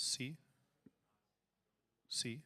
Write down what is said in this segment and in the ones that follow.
Sí, sí.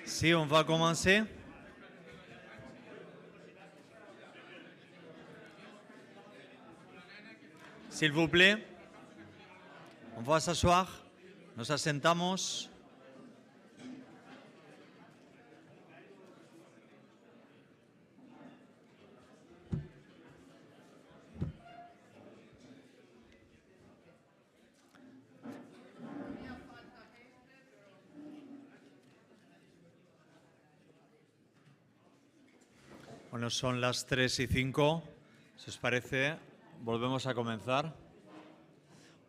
Si, on va commencer. S'il vous plaît, on va s'asseoir, nos asentamos. Bueno, son las 3:05. Si os parece, volvemos a comenzar.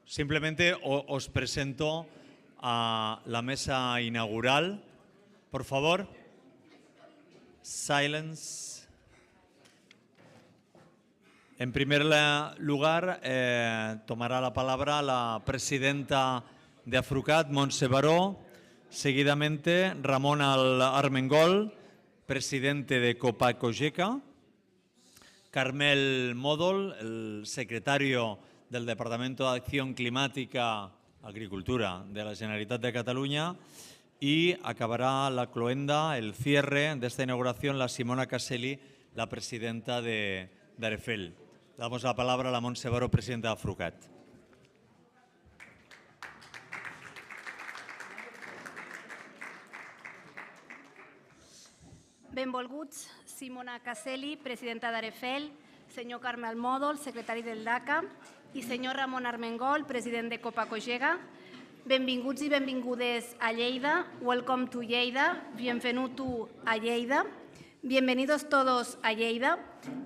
Simplemente os presento a la mesa inaugural. Por favor, silence. En primer lugar, tomará la palabra la presidenta de Afrucat, Montse Baró. Seguidamente, Ramon Armengol, presidente de Copacogeca. Carmel Módol, el secretario del Departamento de Acción Climática, Agricultura de la Generalitat de Cataluña, y acabará la cloenda, el cierre de esta inauguración, la Simona Caselli, la presidenta de Arefel. Damos la palabra a la Montse Baró, presidenta de Afrucat. Benvolguts, Simona Caselli, presidenta d'Arefel, senyor Carmel Módol, secretari del DACA, i senyor Ramon Armengol, president de Copacogeca. Benvinguts i benvingudes a Lleida. Welcome to Lleida. Bienvenuto a Lleida. Bienvenidos todos a Lleida.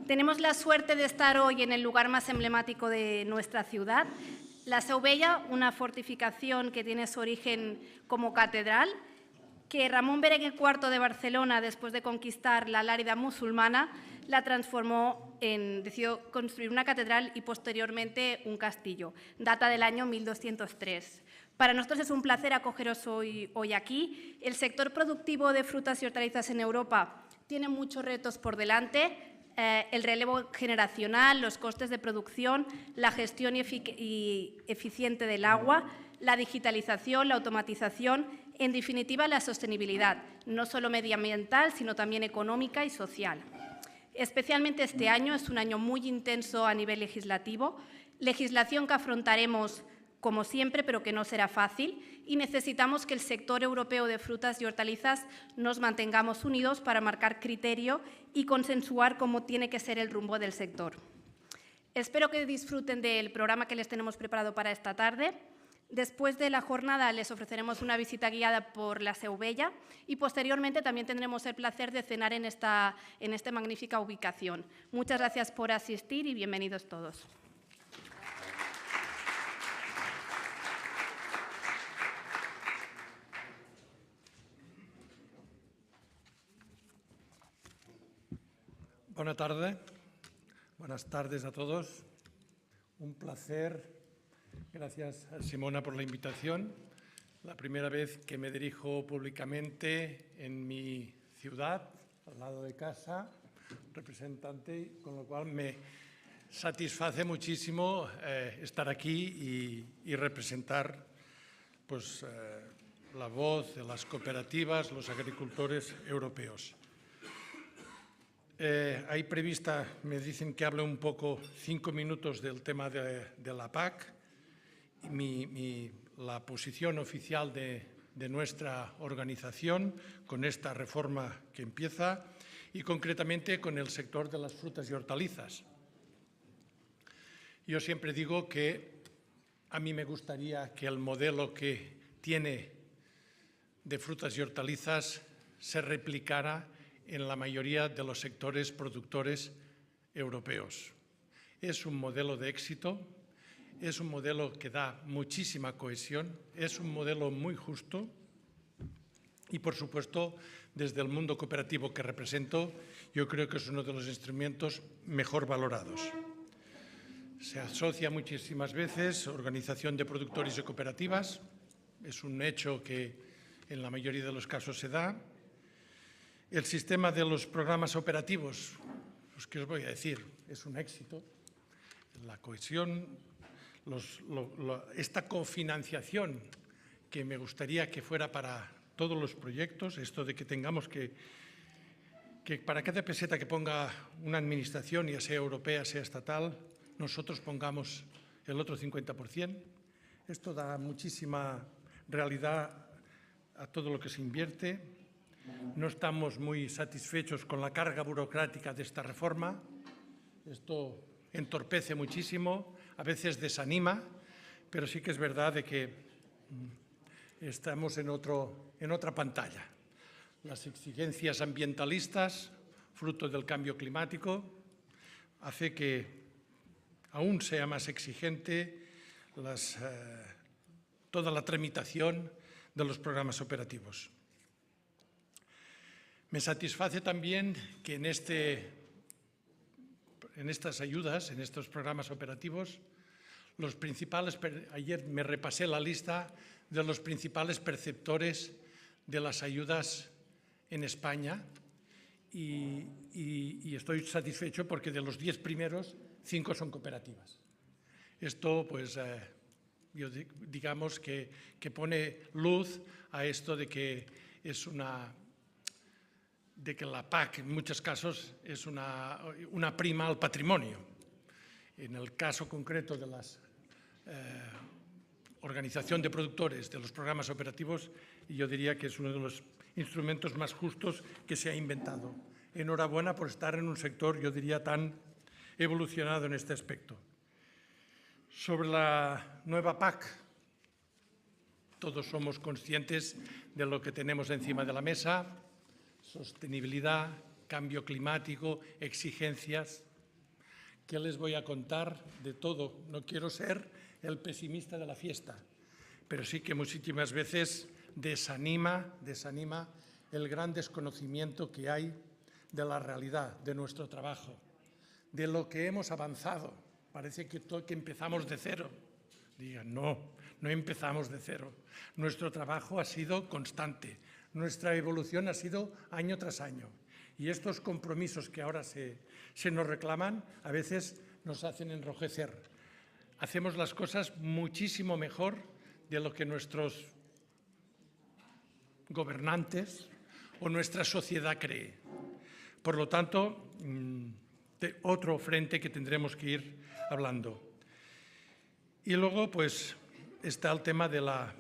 Tenemos la suerte de estar hoy en el lugar más emblemático de nuestra ciudad, la Seu Vella, una fortificación que tiene su origen como catedral, que Ramón Berenguer IV de Barcelona, después de conquistar la Lárida musulmana, la transformó decidió construir una catedral y posteriormente un castillo. Data del año 1203. Para nosotros es un placer acogeros hoy aquí. El sector productivo de frutas y hortalizas en Europa tiene muchos retos por delante. El relevo generacional, los costes de producción, la gestión eficiente del agua, la digitalización, la automatización, en definitiva la sostenibilidad, no solo medioambiental, sino también económica y social. Especialmente este año es un año muy intenso a nivel legislativo, legislación que afrontaremos como siempre, pero que no será fácil, y necesitamos que el sector europeo de frutas y hortalizas nos mantengamos unidos para marcar criterio y consensuar cómo tiene que ser el rumbo del sector. Espero que disfruten del programa que les tenemos preparado para esta tarde. Después de la jornada les ofreceremos una visita guiada por la Seu Vella y posteriormente también tendremos el placer de cenar en esta magnífica ubicación. Muchas gracias por asistir y bienvenidos todos. Buenas tardes a todos. Un placer. Gracias a Simona por la invitación. La primera vez que me dirijo públicamente en mi ciudad, al lado de casa, representante, con lo cual me satisface muchísimo estar aquí y representar pues, la voz de las cooperativas, los agricultores europeos. Hay prevista, me dicen que hable un poco 5 minutos del tema de la PAC. La posición oficial de nuestra organización con esta reforma que empieza y concretamente con el sector de las frutas y hortalizas. Yo siempre digo que a mí me gustaría que el modelo que tiene de frutas y hortalizas se replicara en la mayoría de los sectores productores europeos. Es un modelo de éxito. Es un modelo que da muchísima cohesión, es un modelo muy justo y, por supuesto, desde el mundo cooperativo que represento, yo creo que es uno de los instrumentos mejor valorados. Se asocia muchísimas veces organización de productores y cooperativas, es un hecho que en la mayoría de los casos se da. El sistema de los programas operativos, pues, ¿qué os voy a decir? Es un éxito. La cohesión, esta cofinanciación que me gustaría que fuera para todos los proyectos, esto de que tengamos que para cada peseta que ponga una administración, ya sea europea, sea estatal, nosotros pongamos el otro 50%. Esto da muchísima realidad a todo lo que se invierte. No estamos muy satisfechos con la carga burocrática de esta reforma. Esto entorpece muchísimo, a veces desanima, pero sí que es verdad de que estamos en otra pantalla. Las exigencias ambientalistas, fruto del cambio climático, hace que aún sea más exigente toda la tramitación de los programas operativos. Me satisface también que en estas ayudas, en estos programas operativos, los principales, ayer me repasé la lista de los principales perceptores de las ayudas en España y estoy satisfecho porque de los 10 primeros, 5 son cooperativas. Esto, pues, digamos que pone luz a esto de que la PAC en muchos casos es una prima al patrimonio. En el caso concreto de la organización de productores de los programas operativos, yo diría que es uno de los instrumentos más justos que se ha inventado. Enhorabuena por estar en un sector, yo diría, tan evolucionado en este aspecto. Sobre la nueva PAC, todos somos conscientes de lo que tenemos encima de la mesa: sostenibilidad, cambio climático, exigencias. ¿Qué les voy a contar de todo? No quiero ser el pesimista de la fiesta, pero sí que muchísimas veces desanima el gran desconocimiento que hay de la realidad, de nuestro trabajo, de lo que hemos avanzado. Parece que empezamos de cero. Digan, no empezamos de cero. Nuestro trabajo ha sido constante, nuestra evolución ha sido año tras año. Y estos compromisos que ahora se nos reclaman, a veces nos hacen enrojecer. Hacemos las cosas muchísimo mejor de lo que nuestros gobernantes o nuestra sociedad cree. Por lo tanto, otro frente que tendremos que ir hablando. Y luego, pues, está el tema de la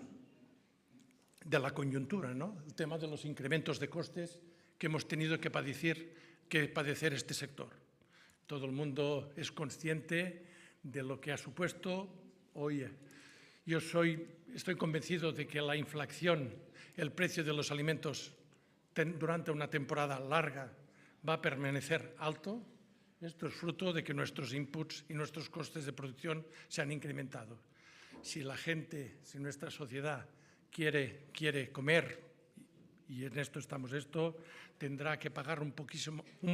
coyuntura, ¿no? El tema de los incrementos de costes que hemos tenido que padecer este sector. Todo el mundo es consciente de lo que ha supuesto. Hoy yo estoy convencido de que la inflación, el precio de los alimentos durante una temporada larga va a permanecer alto. Esto es fruto de que nuestros inputs y nuestros costes de producción se han incrementado. Si la gente, si nuestra sociedad quiere comer, y en esto estamos, tendrá que pagar un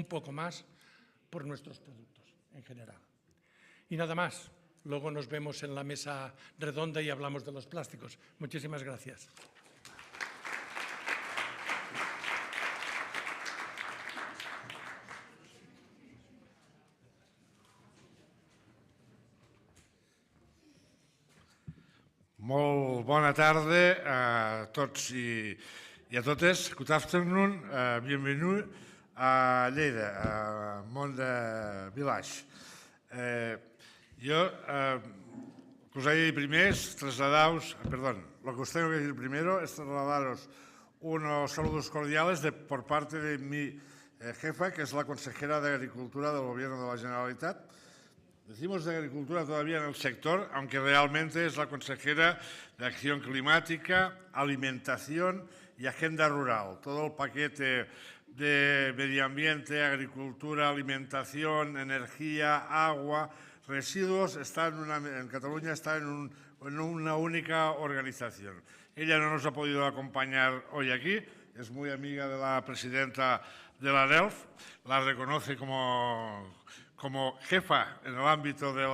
poco más por nuestros productos en general. Y nada más. Luego nos vemos en la mesa redonda y hablamos de los plásticos. Muchísimas gracias. Molt bona tarda a tots i a totes. Good afternoon. Bienvenue a Lleida, a Mont de Village. Yo lo que os he de primero es trasladaros unos saludos cordiales por parte de mi jefa, que es la consejera de Agricultura del Gobierno de la Generalitat. Decimos de Agricultura todavía en el sector, aunque realmente es la consejera de Acción Climática, Alimentación y Agenda Rural. Todo el paquete de medio ambiente, agricultura, alimentación, energía, agua, residuos, en Cataluña está en una única organización. Ella no nos ha podido acompañar hoy aquí, es muy amiga de la presidenta de la DELF, la reconoce como jefa en el ámbito del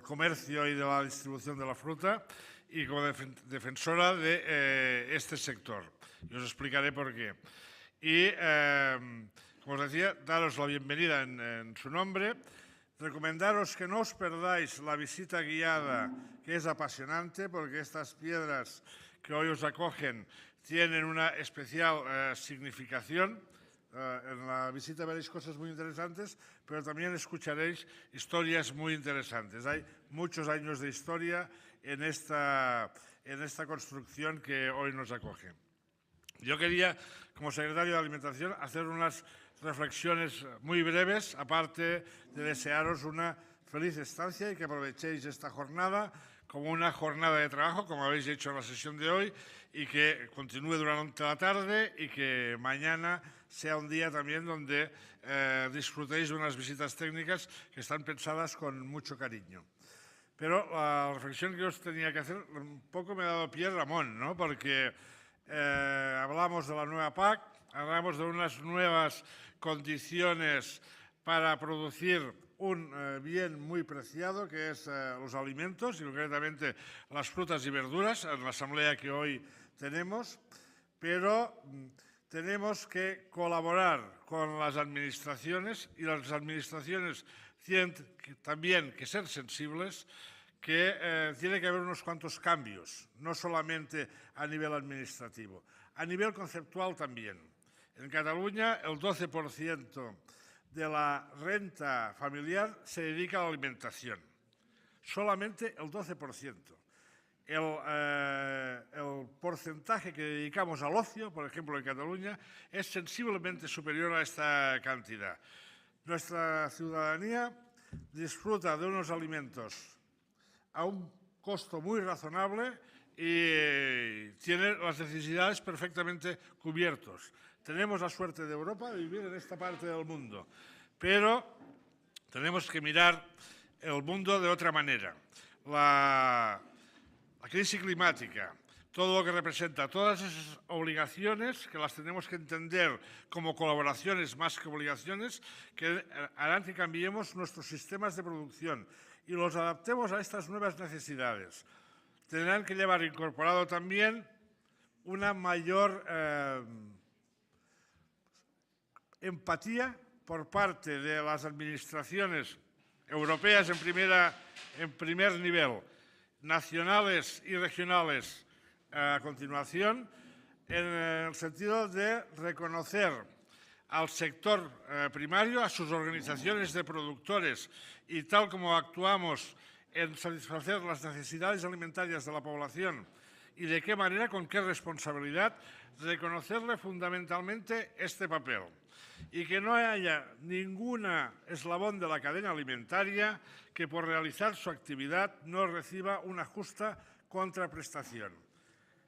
comercio y de la distribución de la fruta y como defensora de este sector. Y os explicaré por qué. Y, como os decía, daros la bienvenida en su nombre, Recomendaros que no os perdáis la visita guiada, que es apasionante, porque estas piedras que hoy os acogen tienen una especial significación. En la visita veréis cosas muy interesantes, pero también escucharéis historias muy interesantes. Hay muchos años de historia en esta construcción que hoy nos acoge. Yo quería, como secretario de Alimentación, hacer unas reflexiones muy breves, aparte de desearos una feliz estancia y que aprovechéis esta jornada como una jornada de trabajo, como habéis hecho en la sesión de hoy, y que continúe durante la tarde y que mañana sea un día también donde disfrutéis de unas visitas técnicas que están pensadas con mucho cariño. Pero la reflexión que os tenía que hacer, un poco me ha dado pie Ramón, ¿no? Porque hablamos de la nueva PAC, hablamos de unas nuevas condiciones para producir un bien muy preciado, que es los alimentos, y concretamente las frutas y verduras, en la asamblea que hoy tenemos, pero tenemos que colaborar con las administraciones, y las administraciones tienen también que ser sensibles, que tiene que haber unos cuantos cambios, no solamente a nivel administrativo, a nivel conceptual también. En Cataluña, el 12% de la renta familiar se dedica a la alimentación. Solamente el 12%. El porcentaje que dedicamos al ocio, por ejemplo, en Cataluña, es sensiblemente superior a esta cantidad. Nuestra ciudadanía disfruta de unos alimentos a un costo muy razonable y tiene las necesidades perfectamente cubiertos. Tenemos la suerte de Europa de vivir en esta parte del mundo, pero tenemos que mirar el mundo de otra manera. La crisis climática, todo lo que representa, todas esas obligaciones que las tenemos que entender como colaboraciones más que obligaciones, que harán que cambiemos nuestros sistemas de producción y los adaptemos a estas nuevas necesidades. Tendrán que llevar incorporado también una mayor empatía por parte de las administraciones europeas en primer nivel, nacionales y regionales a continuación, en el sentido de reconocer al sector primario, a sus organizaciones de productores, y tal como actuamos en satisfacer las necesidades alimentarias de la población y de qué manera, con qué responsabilidad, reconocerle fundamentalmente este papel y que no haya ningún eslabón de la cadena alimentaria que por realizar su actividad no reciba una justa contraprestación.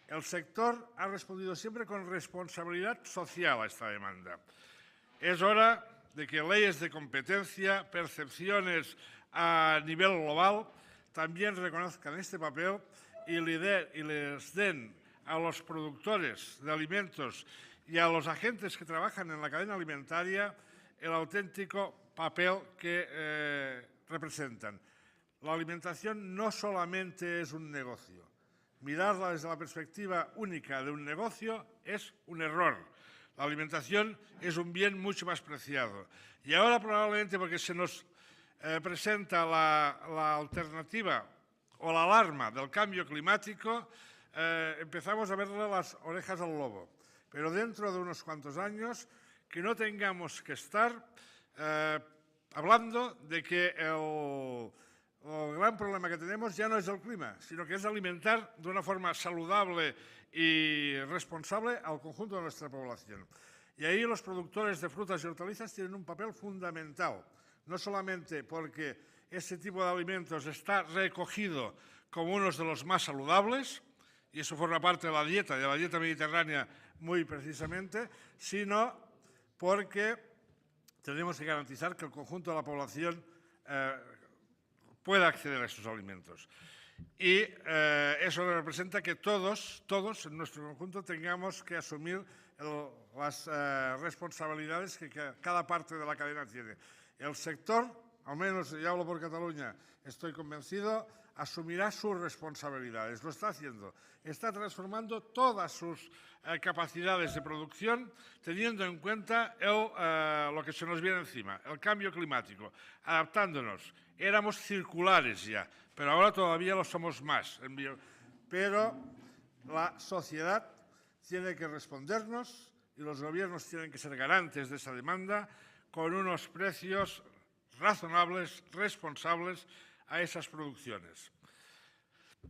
El sector ha respondido siempre con responsabilidad social a esta demanda. Es hora de que leyes de competencia, percepciones a nivel global, también reconozcan este papel y les den a los productores de alimentos y a los agentes que trabajan en la cadena alimentaria el auténtico papel que representan. La alimentación no solamente es un negocio. Mirarla desde la perspectiva única de un negocio es un error. La alimentación es un bien mucho más preciado. Y ahora probablemente porque se nos presenta la alternativa o la alarma del cambio climático, empezamos a verle las orejas al lobo. Pero dentro de unos cuantos años, que no tengamos que estar hablando de que el gran problema que tenemos ya no es el clima, sino que es alimentar de una forma saludable y responsable al conjunto de nuestra población. Y ahí los productores de frutas y hortalizas tienen un papel fundamental, no solamente porque ese tipo de alimentos está recogido como uno de los más saludables, y eso forma parte de la dieta mediterránea muy precisamente, sino porque tenemos que garantizar que el conjunto de la población pueda acceder a estos alimentos. Y eso representa que todos en nuestro conjunto tengamos que asumir las responsabilidades que cada parte de la cadena tiene. El sector, al menos, y hablo por Cataluña, estoy convencido, asumirá sus responsabilidades. Lo está haciendo. Está transformando todas sus capacidades de producción teniendo en cuenta lo que se nos viene encima, el cambio climático, adaptándonos. Éramos circulares ya, pero ahora todavía lo somos más. Pero la sociedad tiene que respondernos y los gobiernos tienen que ser garantes de esa demanda con unos precios razonables, responsables a esas producciones.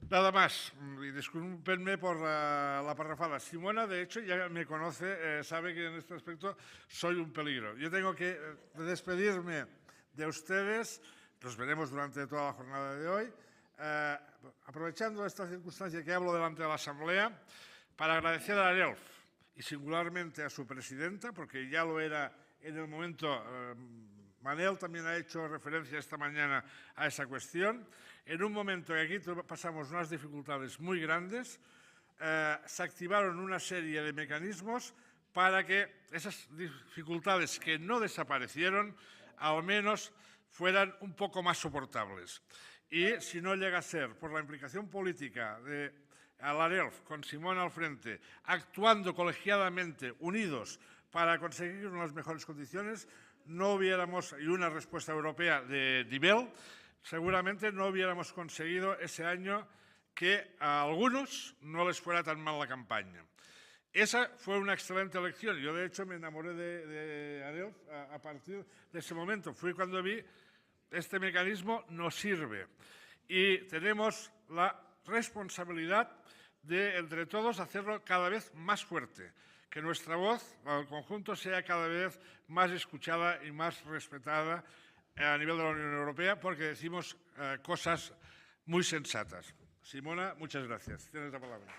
Nada más, y discúlpenme por la parrafada. Simona, de hecho, ya me conoce, sabe que en este aspecto soy un peligro. Yo tengo que despedirme de ustedes, los veremos durante toda la jornada de hoy, aprovechando esta circunstancia que hablo delante de la Asamblea, para agradecer a la ELF y singularmente a su presidenta, porque ya lo era en el momento. Manel también ha hecho referencia esta mañana a esa cuestión. En un momento que aquí pasamos unas dificultades muy grandes, se activaron una serie de mecanismos para que esas dificultades que no desaparecieron, al menos fueran un poco más soportables. Y si no llega a ser por la implicación política de la ELF, con Simón al frente, actuando colegiadamente, unidos, para conseguir unas mejores condiciones, no hubiéramos, y una respuesta europea de nivel, seguramente no hubiéramos conseguido ese año que a algunos no les fuera tan mal la campaña. Esa fue una excelente elección. Yo, de hecho, me enamoré de Adolf a partir de ese momento. Fue cuando vi este mecanismo nos sirve. Y tenemos la responsabilidad de, entre todos, hacerlo cada vez más fuerte. Que nuestra voz, al conjunto, sea cada vez más escuchada y más respetada a nivel de la Unión Europea, porque decimos cosas muy sensatas. Simona, muchas gracias. Tienes la palabra.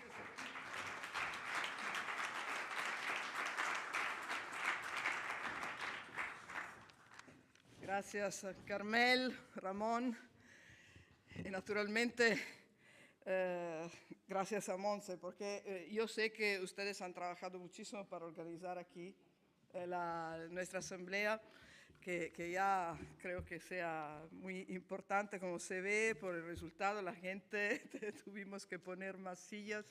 Gracias, Carmel, Ramón. Y naturalmente, gracias a Monse, porque yo sé que ustedes han trabajado muchísimo para organizar aquí nuestra asamblea, que ya creo que sea muy importante, como se ve por el resultado, la gente, tuvimos que poner más sillas.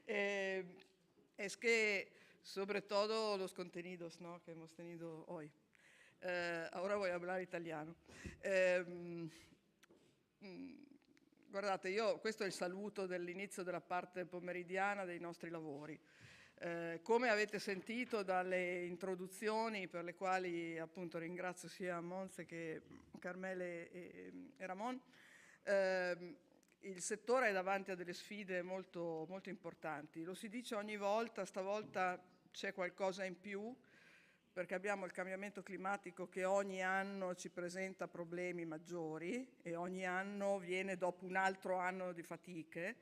Es que, sobre todo, los contenidos, ¿no?, que hemos tenido hoy. Ora voy a hablar italiano. Guardate, questo è il saluto dell'inizio della parte pomeridiana dei nostri lavori. Come avete sentito dalle introduzioni, per le quali appunto ringrazio sia Monse che Carmele e Ramon, il settore è davanti a delle sfide molto, molto importanti. Lo si dice ogni volta, stavolta c'è qualcosa in più, perché abbiamo il cambiamento climatico che ogni anno ci presenta problemi maggiori e ogni anno viene dopo un altro anno di fatiche.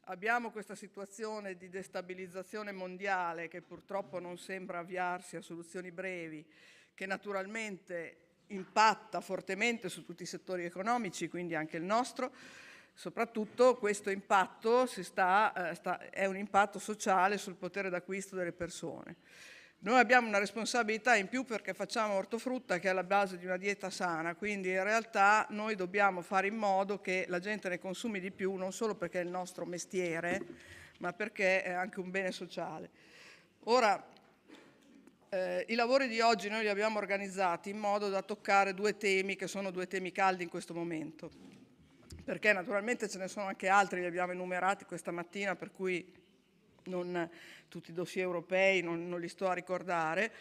Abbiamo questa situazione di destabilizzazione mondiale che purtroppo non sembra avviarsi a soluzioni brevi, che naturalmente impatta fortemente su tutti i settori economici, quindi anche il nostro. Soprattutto questo impatto è un impatto sociale sul potere d'acquisto delle persone. Noi abbiamo una responsabilità in più perché facciamo ortofrutta, che è alla base di una dieta sana, quindi in realtà noi dobbiamo fare in modo che la gente ne consumi di più, non solo perché è il nostro mestiere, ma perché è anche un bene sociale. Ora, i lavori di oggi noi li abbiamo organizzati in modo da toccare due temi che sono due temi caldi in questo momento, perché naturalmente ce ne sono anche altri, li abbiamo enumerati questa mattina, per cui non tutti i dossier europei non li sto a ricordare,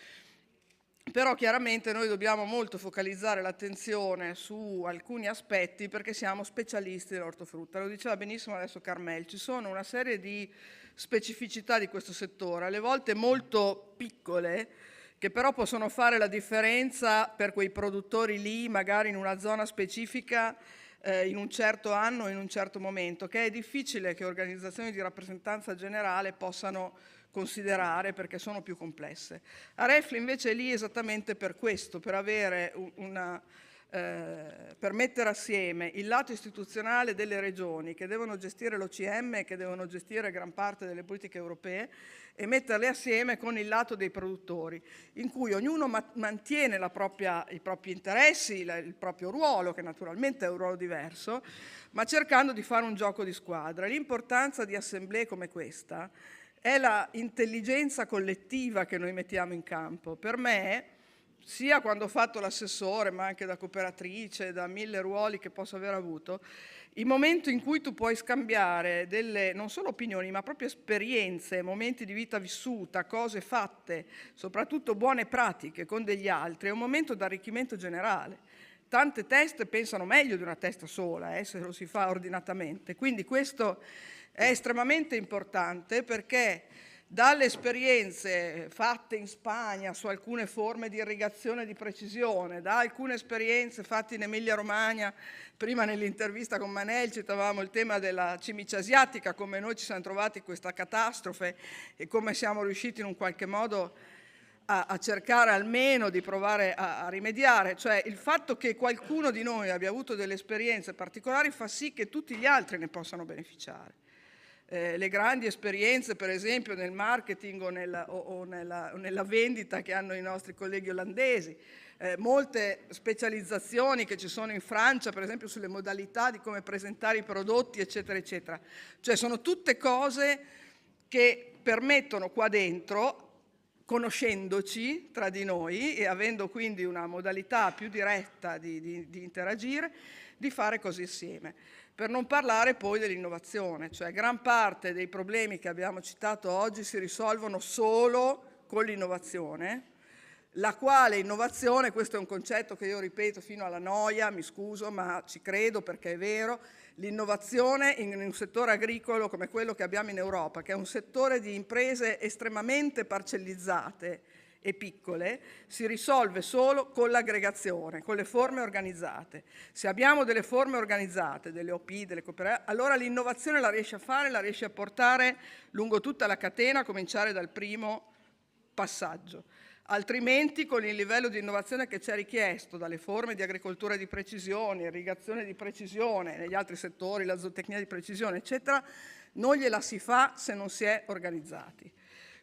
però chiaramente noi dobbiamo molto focalizzare l'attenzione su alcuni aspetti perché siamo specialisti dell'ortofrutta. Lo diceva benissimo adesso Carmel, ci sono una serie di specificità di questo settore, alle volte molto piccole, che però possono fare la differenza per quei produttori lì, magari in una zona specifica, in un certo anno, in un certo momento, che è difficile che organizzazioni di rappresentanza generale possano considerare perché sono più complesse. A Refli invece è lì esattamente per questo, per avere una per mettere assieme il lato istituzionale delle regioni che devono gestire l'OCM e che devono gestire gran parte delle politiche europee e metterle assieme con il lato dei produttori, in cui ognuno mantiene i propri interessi, il proprio ruolo, che naturalmente è un ruolo diverso, ma cercando di fare un gioco di squadra. L'importanza di assemblee come questa è la intelligenza collettiva che noi mettiamo in campo. Per me, sia quando ho fatto l'assessore, ma anche da cooperatrice, da 1000 ruoli che posso aver avuto, il momento in cui tu puoi scambiare delle non solo opinioni, ma proprio esperienze, momenti di vita vissuta, cose fatte, soprattutto buone pratiche con degli altri, è un momento d'arricchimento generale. Tante teste pensano meglio di una testa sola, se lo si fa ordinatamente. Quindi questo è estremamente importante, perché dalle esperienze fatte in Spagna su alcune forme di irrigazione di precisione, da alcune esperienze fatte in Emilia-Romagna, prima nell'intervista con Manel citavamo il tema della cimice asiatica, come noi ci siamo trovati in questa catastrofe e come siamo riusciti in un qualche modo a cercare almeno di provare a rimediare, cioè il fatto che qualcuno di noi abbia avuto delle esperienze particolari fa sì che tutti gli altri ne possano beneficiare. Le grandi esperienze, per esempio, nel marketing o nella vendita che hanno i nostri colleghi olandesi, molte specializzazioni che ci sono in Francia, per esempio sulle modalità di come presentare i prodotti, eccetera, eccetera. Cioè sono tutte cose che permettono qua dentro, conoscendoci tra di noi e avendo quindi una modalità più diretta di interagire, di fare cose insieme. Per non parlare poi dell'innovazione, cioè gran parte dei problemi che abbiamo citato oggi si risolvono solo con l'innovazione, la quale innovazione, questo è un concetto che io ripeto fino alla noia, mi scuso, ma ci credo perché è vero, l'innovazione in un settore agricolo come quello che abbiamo in Europa, che è un settore di imprese estremamente parcellizzate e piccole, si risolve solo con l'aggregazione, con le forme organizzate. Se abbiamo delle forme organizzate, delle OP, delle cooperative, allora l'innovazione la riesce a fare, la riesce a portare lungo tutta la catena, a cominciare dal primo passaggio. Altrimenti, con il livello di innovazione che ci è richiesto dalle forme di agricoltura di precisione, irrigazione di precisione, negli altri settori, la zootecnia di precisione, eccetera, non gliela si fa se non si è organizzati.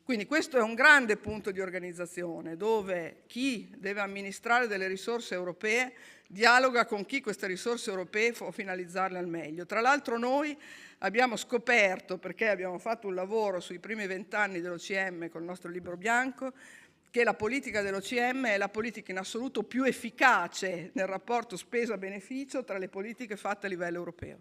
Quindi questo è un grande punto di organizzazione, dove chi deve amministrare delle risorse europee dialoga con chi queste risorse europee può finalizzarle al meglio. Tra l'altro noi abbiamo scoperto, perché abbiamo fatto un lavoro sui primi 20 anni dell'OCM con il nostro libro bianco, che la politica dell'OCM è la politica in assoluto più efficace nel rapporto spesa-beneficio tra le politiche fatte a livello europeo.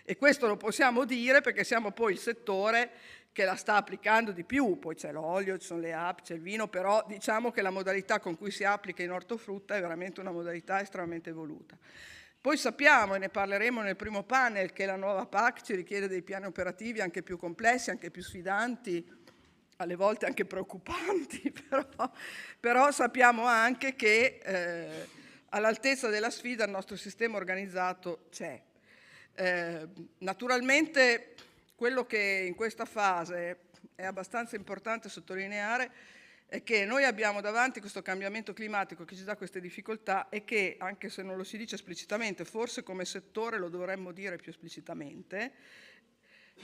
E questo lo possiamo dire perché siamo poi il settore che la sta applicando di più, poi c'è l'olio, ci sono le api, c'è il vino, però diciamo che la modalità con cui si applica in ortofrutta è veramente una modalità estremamente evoluta. Poi sappiamo, e ne parleremo nel primo panel, che la nuova PAC ci richiede dei piani operativi anche più complessi, anche più sfidanti, alle volte anche preoccupanti, però sappiamo anche che all'altezza della sfida il nostro sistema organizzato c'è. Naturalmente quello che in questa fase è abbastanza importante sottolineare è che noi abbiamo davanti questo cambiamento climatico che ci dà queste difficoltà e che, anche se non lo si dice esplicitamente, forse come settore lo dovremmo dire più esplicitamente,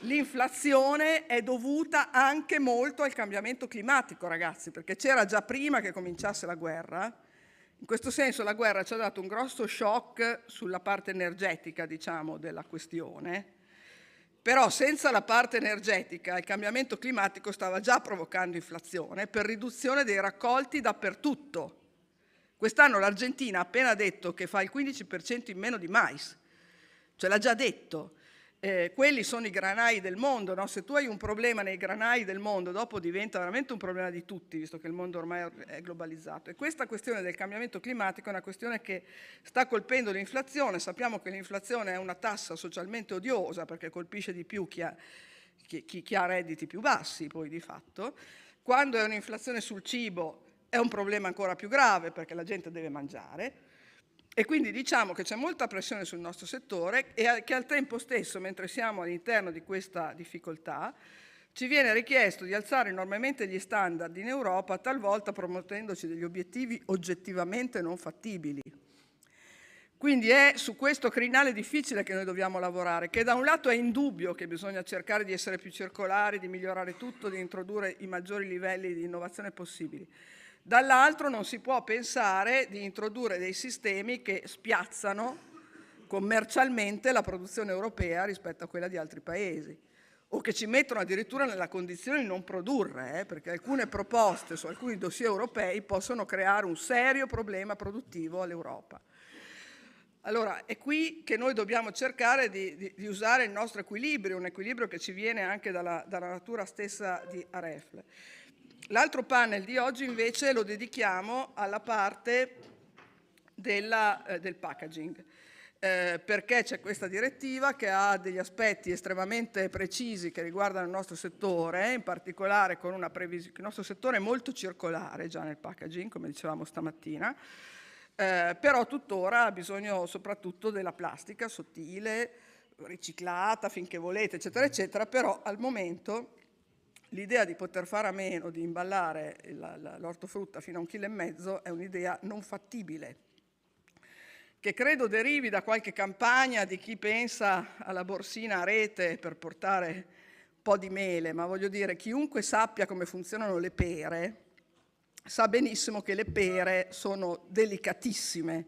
l'inflazione è dovuta anche molto al cambiamento climatico, ragazzi, perché c'era già prima che cominciasse la guerra. In questo senso la guerra ci ha dato un grosso shock sulla parte energetica, diciamo, della questione, però senza la parte energetica il cambiamento climatico stava già provocando inflazione per riduzione dei raccolti dappertutto. Quest'anno l'Argentina ha appena detto che fa il 15% in meno di mais, ce l'ha già detto. Quelli sono i granai del mondo, no? Se tu hai un problema nei granai del mondo, dopo diventa veramente un problema di tutti, visto che il mondo ormai è globalizzato. E questa questione del cambiamento climatico è una questione che sta colpendo l'inflazione. Sappiamo che l'inflazione è una tassa socialmente odiosa perché colpisce di più chi ha redditi più bassi, poi di fatto. Quando è un'inflazione sul cibo è un problema ancora più grave perché la gente deve mangiare. E quindi diciamo che c'è molta pressione sul nostro settore e che al tempo stesso, mentre siamo all'interno di questa difficoltà, ci viene richiesto di alzare enormemente gli standard in Europa, talvolta promettendoci degli obiettivi oggettivamente non fattibili. Quindi è su questo crinale difficile che noi dobbiamo lavorare, che da un lato è indubbio che bisogna cercare di essere più circolari, di migliorare tutto, di introdurre i maggiori livelli di innovazione possibili. Dall'altro non si può pensare di introdurre dei sistemi che spiazzano commercialmente la produzione europea rispetto a quella di altri paesi, o che ci mettono addirittura nella condizione di non produrre, perché alcune proposte su alcuni dossier europei possono creare un serio problema produttivo all'Europa. Allora, è qui che noi dobbiamo cercare di usare il nostro equilibrio, un equilibrio che ci viene anche dalla natura stessa di AREFL. L'altro panel di oggi invece lo dedichiamo alla parte del packaging, perché c'è questa direttiva che ha degli aspetti estremamente precisi che riguardano il nostro settore, in particolare con una previsione. Il nostro settore è molto circolare già nel packaging, come dicevamo stamattina, però tuttora ha bisogno soprattutto della plastica sottile, riciclata finché volete, eccetera, eccetera, però al momento l'idea di poter fare a meno di imballare l'ortofrutta fino a 1,5 kg è un'idea non fattibile, che credo derivi da qualche campagna di chi pensa alla borsina a rete per portare un po' di mele, ma voglio dire, chiunque sappia come funzionano le pere sa benissimo che le pere sono delicatissime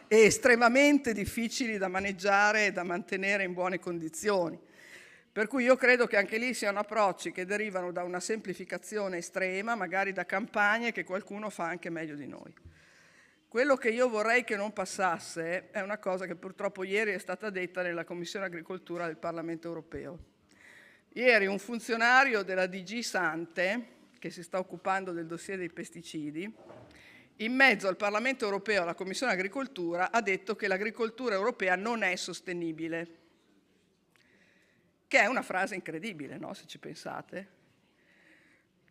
e estremamente difficili da maneggiare e da mantenere in buone condizioni. Per cui io credo che anche lì siano approcci che derivano da una semplificazione estrema, magari da campagne che qualcuno fa anche meglio di noi. Quello che io vorrei che non passasse è una cosa che purtroppo ieri è stata detta nella Commissione Agricoltura del Parlamento Europeo. Ieri un funzionario della DG Sante, che si sta occupando del dossier dei pesticidi, in mezzo al Parlamento Europeo e alla Commissione Agricoltura ha detto che l'agricoltura europea non è sostenibile, che è una frase incredibile, no? Se ci pensate.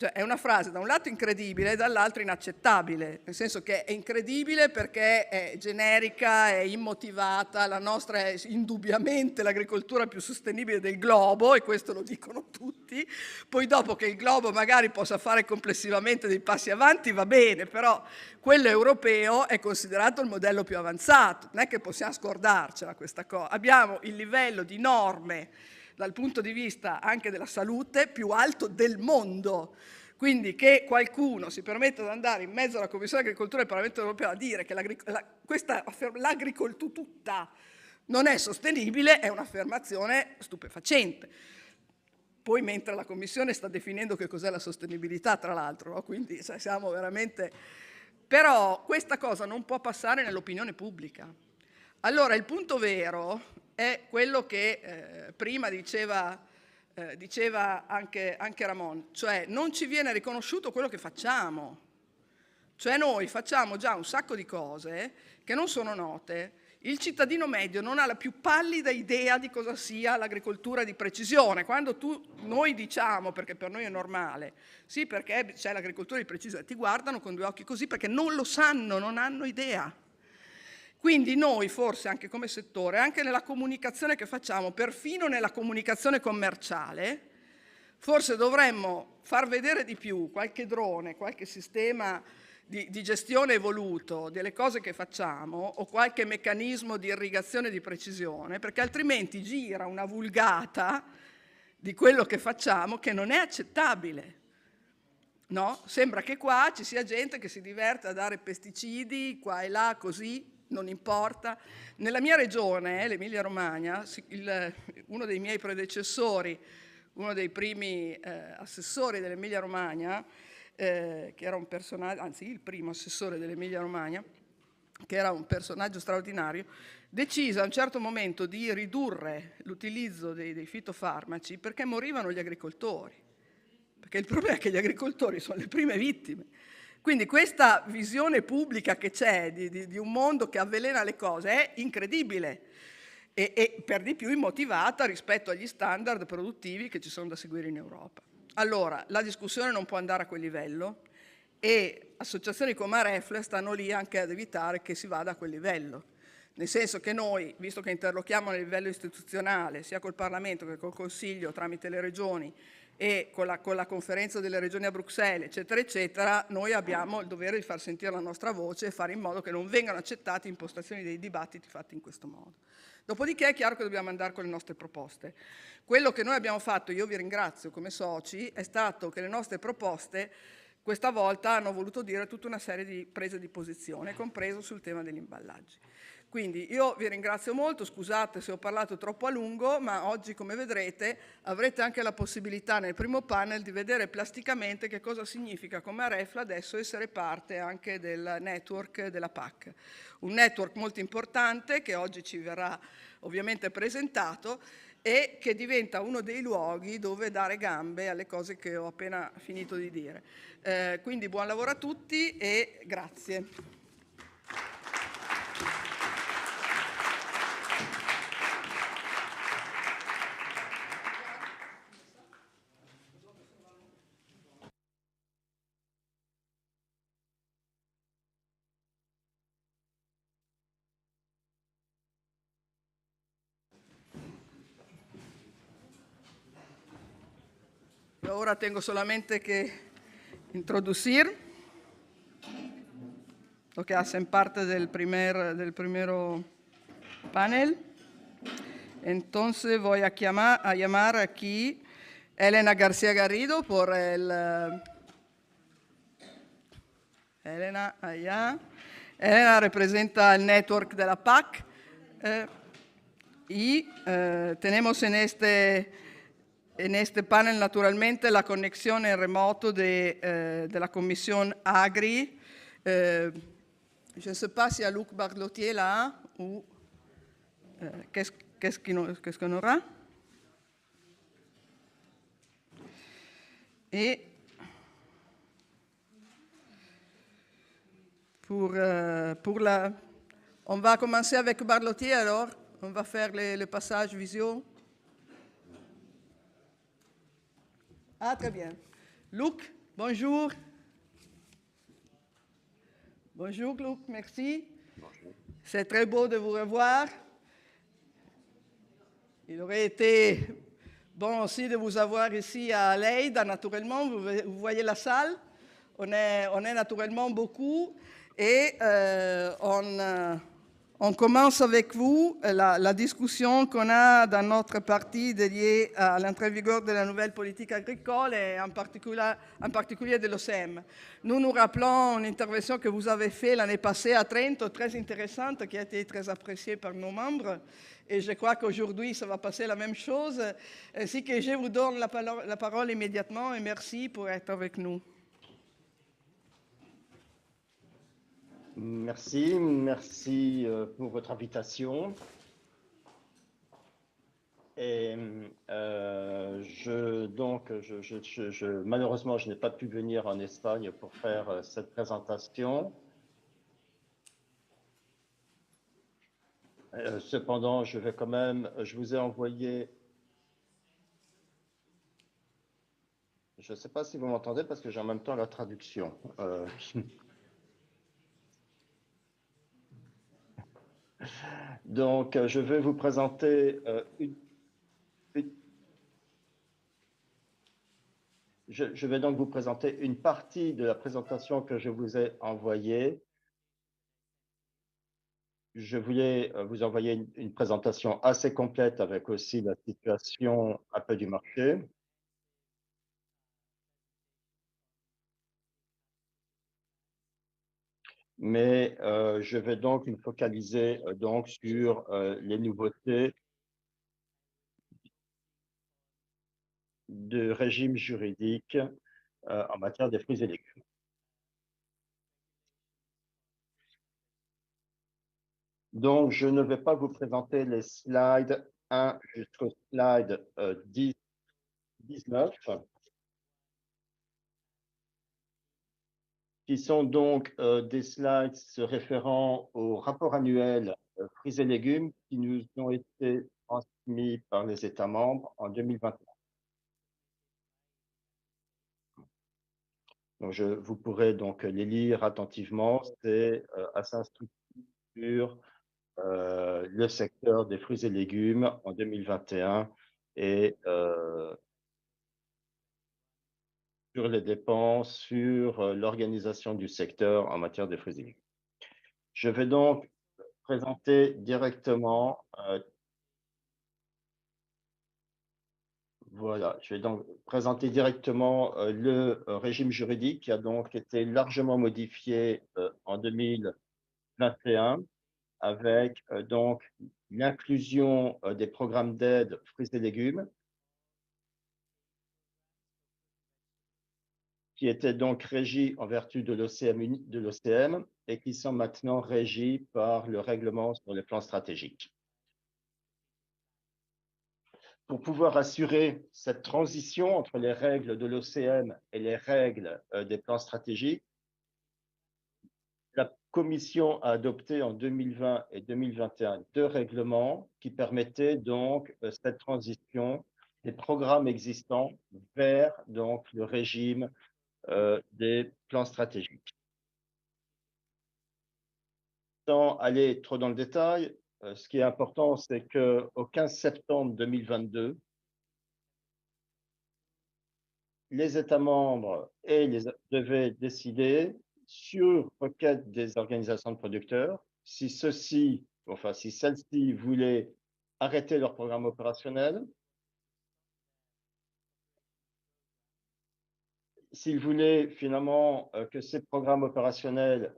Cioè è una frase da un lato incredibile e dall'altro inaccettabile, nel senso che è incredibile perché è generica, è immotivata, la nostra è indubbiamente l'agricoltura più sostenibile del globo e questo lo dicono tutti, poi dopo che il globo magari possa fare complessivamente dei passi avanti va bene, però quello europeo è considerato il modello più avanzato, non è che possiamo scordarcela questa cosa, abbiamo il livello di norme dal punto di vista anche della salute più alto del mondo. Quindi che qualcuno si permetta di andare in mezzo alla Commissione Agricoltura del Parlamento Europeo a dire che l'agricoltura tutta non è sostenibile è un'affermazione stupefacente. Poi mentre la Commissione sta definendo che cos'è la sostenibilità, tra l'altro, no? Quindi siamo veramente... Però questa cosa non può passare nell'opinione pubblica. Allora il punto vero è quello che prima diceva anche Ramon, cioè non ci viene riconosciuto quello che facciamo. Cioè noi facciamo già un sacco di cose che non sono note. Il cittadino medio non ha la più pallida idea di cosa sia l'agricoltura di precisione. Quando noi diciamo, perché per noi è normale, sì perché c'è l'agricoltura di precisione, ti guardano con due occhi così perché non lo sanno, non hanno idea. Quindi noi forse anche come settore, anche nella comunicazione che facciamo, perfino nella comunicazione commerciale, forse dovremmo far vedere di più qualche drone, qualche sistema di gestione evoluto delle cose che facciamo o qualche meccanismo di irrigazione di precisione, perché altrimenti gira una vulgata di quello che facciamo che non è accettabile. No? Sembra che qua ci sia gente che si diverte a dare pesticidi qua e là così, non importa. Nella mia regione, l'Emilia Romagna, uno dei miei predecessori, uno dei primi assessori dell'Emilia Romagna, che era un personaggio, anzi il primo assessore dell'Emilia Romagna, che era un personaggio straordinario, decise a un certo momento di ridurre l'utilizzo dei fitofarmaci perché morivano gli agricoltori. Perché il problema è che gli agricoltori sono le prime vittime. Quindi questa visione pubblica che c'è di un mondo che avvelena le cose è incredibile e per di più immotivata rispetto agli standard produttivi che ci sono da seguire in Europa. Allora, la discussione non può andare a quel livello e associazioni come AREFL stanno lì anche ad evitare che si vada a quel livello. Nel senso che noi, visto che interlochiamo a livello istituzionale, sia col Parlamento che col Consiglio tramite le regioni e con la conferenza delle regioni a Bruxelles, eccetera, eccetera, noi abbiamo il dovere di far sentire la nostra voce e fare in modo che non vengano accettate impostazioni dei dibattiti fatti in questo modo. Dopodiché è chiaro che dobbiamo andare con le nostre proposte. Quello che noi abbiamo fatto, io vi ringrazio come soci, è stato che le nostre proposte questa volta hanno voluto dire tutta una serie di prese di posizione, compreso sul tema degli imballaggi. Quindi io vi ringrazio molto, scusate se ho parlato troppo a lungo, ma oggi, come vedrete, avrete anche la possibilità nel primo panel di vedere plasticamente che cosa significa come Arefla adesso essere parte anche del network della PAC. Un network molto importante che oggi ci verrà ovviamente presentato e che diventa uno dei luoghi dove dare gambe alle cose che ho appena finito di dire. Quindi buon lavoro a tutti e grazie. Ahora tengo solamente que introducir lo que hacen parte del primero panel. Entonces voy a llamar aquí Elena García Garrido por el... Elena, allá. Elena representa el network de la PAC y tenemos en este panel naturalmente la conexión en remoto de la Comisión Agri. Je ne sais pas si y a Luc Barlotier là ou qu'est-ce qu'on aura. Et on va commencer avec Barlotier alors. On va faire le passage visio. Ah, très bien. Luc, bonjour. Bonjour, Luc, merci. C'est très beau de vous revoir. Il aurait été bon aussi de vous avoir ici à Leida, naturellement. Vous voyez la salle. On est naturellement beaucoup. Et on commence avec vous la discussion qu'on a dans notre parti dédiée à l'entrée en vigueur de la nouvelle politique agricole et en particulier de l'OCM. Nous rappelons une intervention que vous avez faite l'année passée à Trento, très intéressante, qui a été très appréciée par nos membres. Et je crois qu'aujourd'hui, ça va passer la même chose. Ainsi que je vous donne la parole immédiatement et merci pour être avec nous. Merci pour votre invitation. Et malheureusement, je n'ai pas pu venir en Espagne pour faire cette présentation. Cependant, je vous ai envoyé. Je ne sais pas si vous m'entendez parce que j'ai en même temps la traduction. Donc, je vais vous présenter je vais donc vous présenter une partie de la présentation que je vous ai envoyée. Je voulais vous envoyer une présentation assez complète avec aussi la situation un peu du marché. Mais je vais donc me focaliser donc sur les nouveautés de régime juridique en matière des fruits et légumes. Donc, je ne vais pas vous présenter les slides 1 jusqu'au slide 19, qui sont donc des slides se référant au rapport annuel fruits et légumes qui nous ont été transmis par les États membres en 2021. Donc, vous pourrez donc les lire attentivement. C'est assez instructif sur le secteur des fruits et légumes en 2021 et sur les dépenses, sur l'organisation du secteur en matière de fruits et légumes. Je vais donc présenter directement, je vais donc présenter directement le régime juridique qui a donc été largement modifié en 2021 avec donc l'inclusion des programmes d'aide fruits et légumes qui étaient donc régis en vertu de l'OCM et qui sont maintenant régis par le règlement sur les plans stratégiques. Pour pouvoir assurer cette transition entre les règles de l'OCM et les règles des plans stratégiques, la Commission a adopté en 2020 et 2021 deux règlements qui permettaient donc cette transition des programmes existants vers donc le régime des plans stratégiques. Sans aller trop dans le détail, ce qui est important, c'est qu'au 15 septembre 2022, les États membres devaient décider, sur requête des organisations de producteurs, si celles-ci voulaient arrêter leur programme opérationnel, s'ils voulaient finalement que ces programmes opérationnels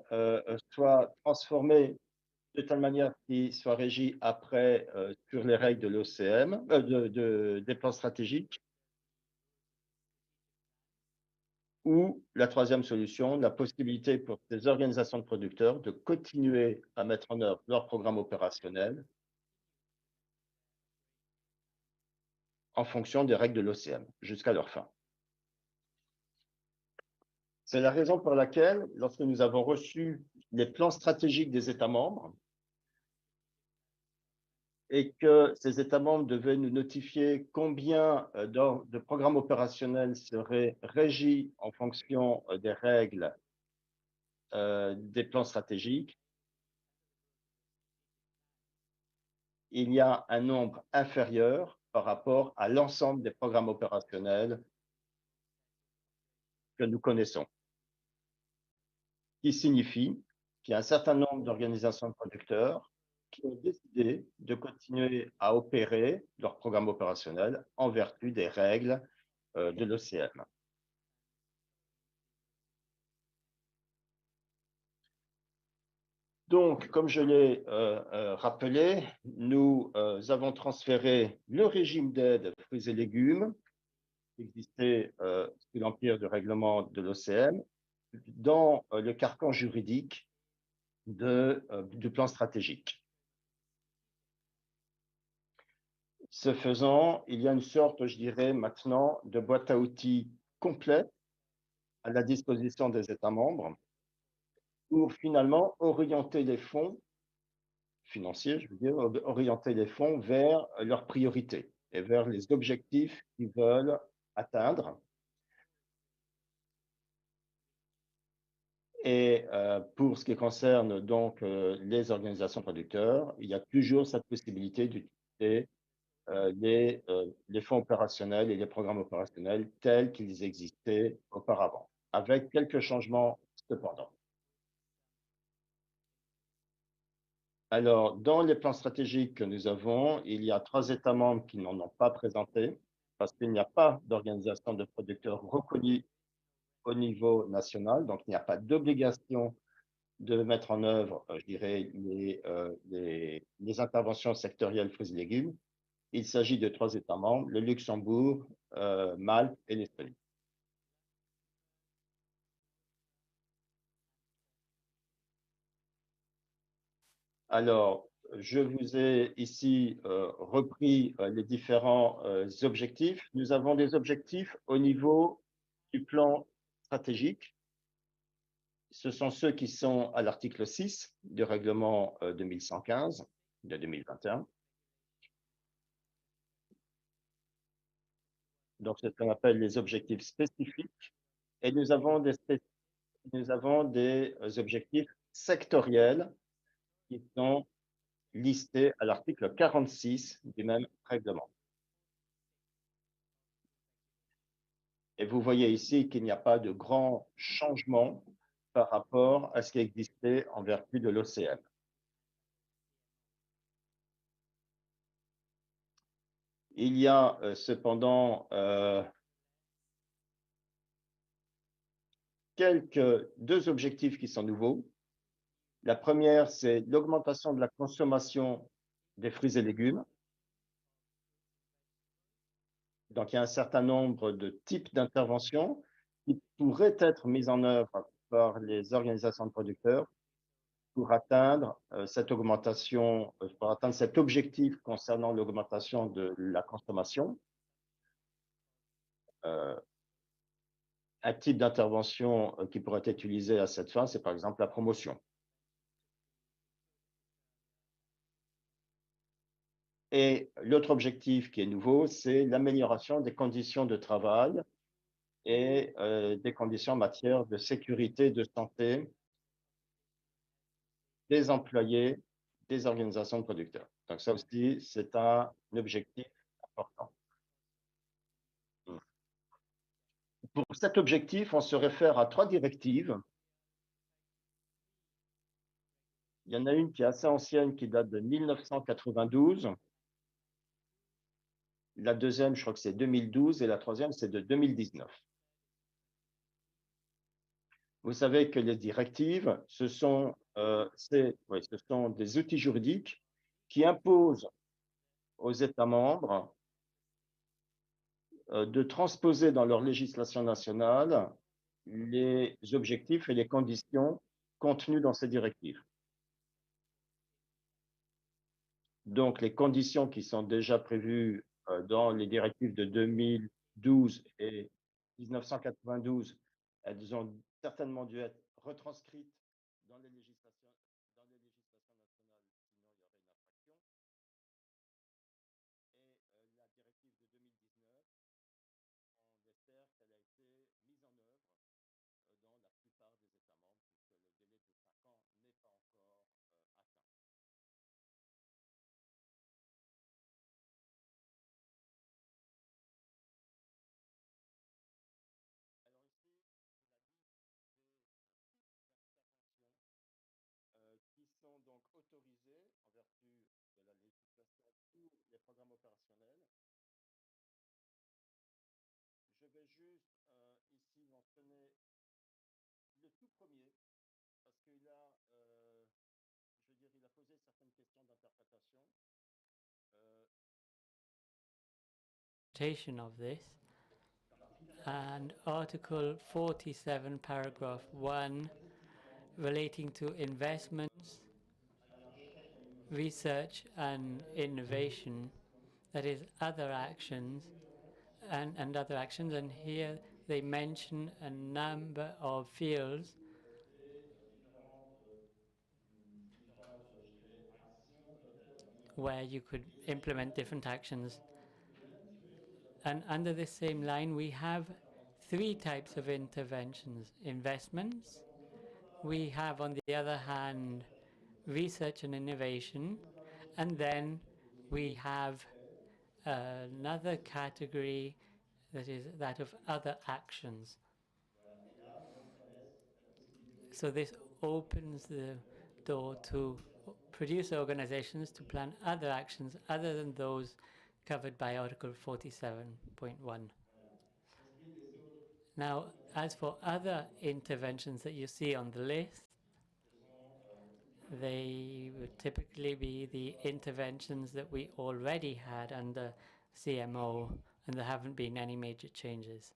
soient transformés de telle manière qu'ils soient régis après sur les règles de l'OCM, des plans stratégiques, ou la troisième solution, la possibilité pour ces organisations de producteurs de continuer à mettre en œuvre leur programme opérationnel en fonction des règles de l'OCM jusqu'à leur fin. C'est la raison pour laquelle, lorsque nous avons reçu les plans stratégiques des États membres et que ces États membres devaient nous notifier combien de programmes opérationnels seraient régis en fonction des règles des plans stratégiques, il y a un nombre inférieur par rapport à l'ensemble des programmes opérationnels que nous connaissons. Ce qui signifie qu'il y a un certain nombre d'organisations de producteurs qui ont décidé de continuer à opérer leur programme opérationnel en vertu des règles de l'OCM. Donc, comme je l'ai rappelé, nous avons transféré le régime d'aide fruits et légumes qui existait sous l'empire du règlement de l'OCM dans le carcan juridique du plan stratégique. Ce faisant, il y a une sorte, je dirais maintenant, de boîte à outils complète à la disposition des États membres pour finalement orienter les fonds financiers, je veux dire, orienter les fonds vers leurs priorités et vers les objectifs qu'ils veulent atteindre. Et pour ce qui concerne donc les organisations producteurs, il y a toujours cette possibilité d'utiliser les fonds opérationnels et les programmes opérationnels tels qu'ils existaient auparavant, avec quelques changements cependant. Alors, dans les plans stratégiques que nous avons, il y a 3 États membres qui n'en ont pas présenté parce qu'il n'y a pas d'organisation de producteurs reconnue au niveau national, donc il n'y a pas d'obligation de mettre en œuvre, je dirais, les interventions sectorielles fruits et légumes. Il s'agit de 3 États membres, le Luxembourg, Malte et l'Estonie. Alors, je vous ai ici repris les différents objectifs. Nous avons des objectifs au niveau du plan stratégique. Ce sont ceux qui sont à l'article 6 du règlement 2115 de 2021. Donc, c'est ce qu'on appelle les objectifs spécifiques. Et nous avons des objectifs sectoriels qui sont listés à l'article 46 du même règlement. Et vous voyez ici qu'il n'y a pas de grand changement par rapport à ce qui existait en vertu de l'OCM. Il y a cependant deux objectifs qui sont nouveaux. La première, c'est l'augmentation de la consommation des fruits et légumes. Donc, il y a un certain nombre de types d'interventions qui pourraient être mises en œuvre par les organisations de producteurs pour atteindre cette augmentation, pour atteindre cet objectif concernant l'augmentation de la consommation. Un type d'intervention qui pourrait être utilisé à cette fin, c'est par exemple la promotion. Et l'autre objectif qui est nouveau, c'est l'amélioration des conditions de travail et des conditions en matière de sécurité et de santé des employés des organisations de producteurs. Donc ça aussi, c'est un objectif important. Pour cet objectif, on se réfère à 3 directives. Il y en a une qui est assez ancienne, qui date de 1992. La deuxième, je crois que c'est 2012, et la troisième, c'est de 2019. Vous savez que les directives, ce sont des outils juridiques qui imposent aux États membres de transposer dans leur législation nationale les objectifs et les conditions contenus dans ces directives. Donc, les conditions qui sont déjà prévues dans les directives de 2012 et 1992, elles ont certainement dû être retranscrites dans les législations nationales, sinon il y aurait une infraction. Et la directive de 2019, on espère qu'elle a été mise en œuvre dans la plupart des États membres, puisque le délai de 5 ans n'est pas encore atteint. Alors ici, la liste des types d'interventions qui sont donc autorisées en vertu de la législation pour les programmes opérationnels. Je vais juste ici mentionner le tout premier, parce qu'il a, je veux dire, il a posé certaines questions d'interprétation. Of this, and Article 47, paragraph 1, relating to investments, research and innovation, that is other actions, and other actions, and here they mention a number of fields where you could implement different actions. And under this same line, we have 3 types of interventions: investments. We have, on the other hand, research and innovation, and then we have another category that is that of other actions. So this opens the door to producer organizations to plan other actions other than those covered by Article 47.1. Now, as for other interventions that you see on the list, they would typically be the interventions that we already had under CMO, and there haven't been any major changes.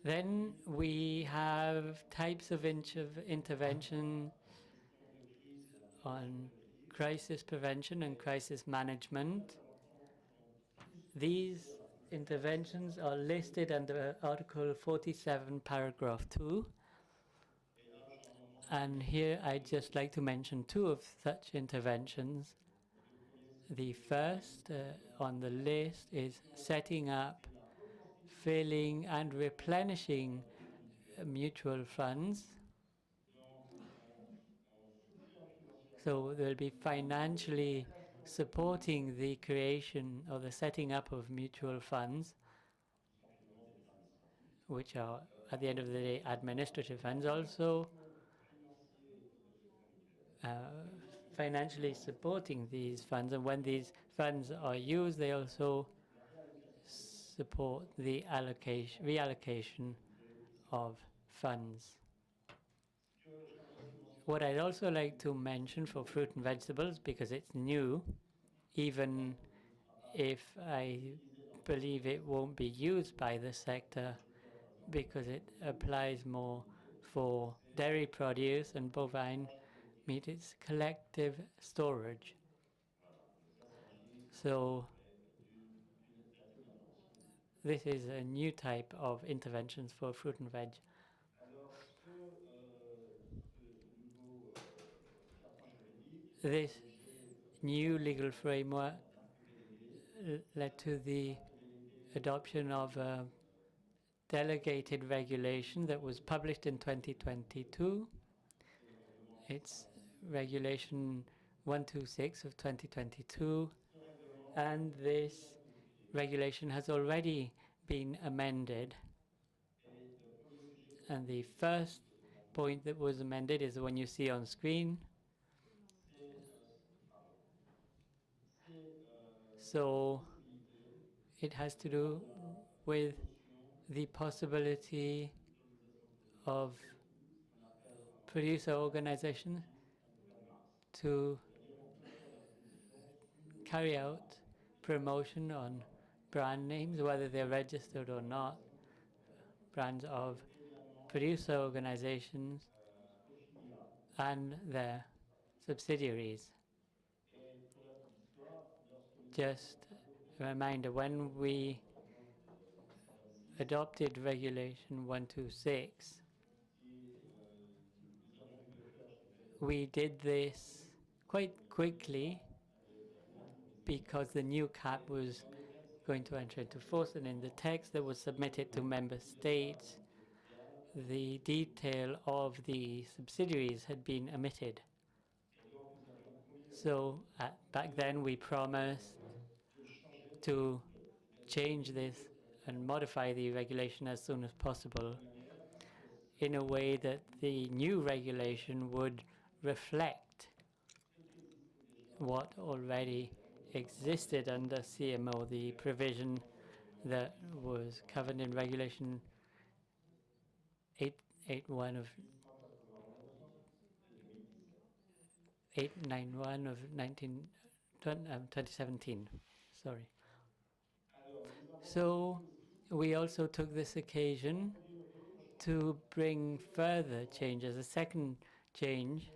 Then we have types of intervention on crisis prevention and crisis management. These interventions are listed under Article 47, paragraph 2. And here I'd just like to mention 2 of such interventions. The first on the list is setting up, filling and replenishing mutual funds. So they'll be financially supporting the creation or the setting up of mutual funds, which are, at the end of the day, administrative funds, also financially supporting these funds. And when these funds are used, they also support the reallocation of funds. What I'd also like to mention for fruit and vegetables, because it's new, even if I believe it won't be used by the sector, because it applies more for dairy produce and bovine meat, it's collective storage. So this is a new type of interventions for fruit and veg. This new legal framework led to the adoption of a delegated regulation that was published in 2022. It's Regulation 126 of 2022, and this regulation has already been amended. And the first point that was amended is the one you see on screen. So it has to do with the possibility of producer organizations to carry out promotion on brand names, whether they're registered or not, brands of producer organizations and their subsidiaries. Just a reminder, when we adopted Regulation 126, we did this quite quickly because the new cap was going to enter into force, and in the text that was submitted to member states, the detail of the subsidiaries had been omitted. So back then we promised to change this and modify the regulation as soon as possible in a way that the new regulation would reflect what already existed under CMO, the provision that was covered in Regulation 891 of 891 of 2017. Sorry. So we also took this occasion to bring further changes. The second change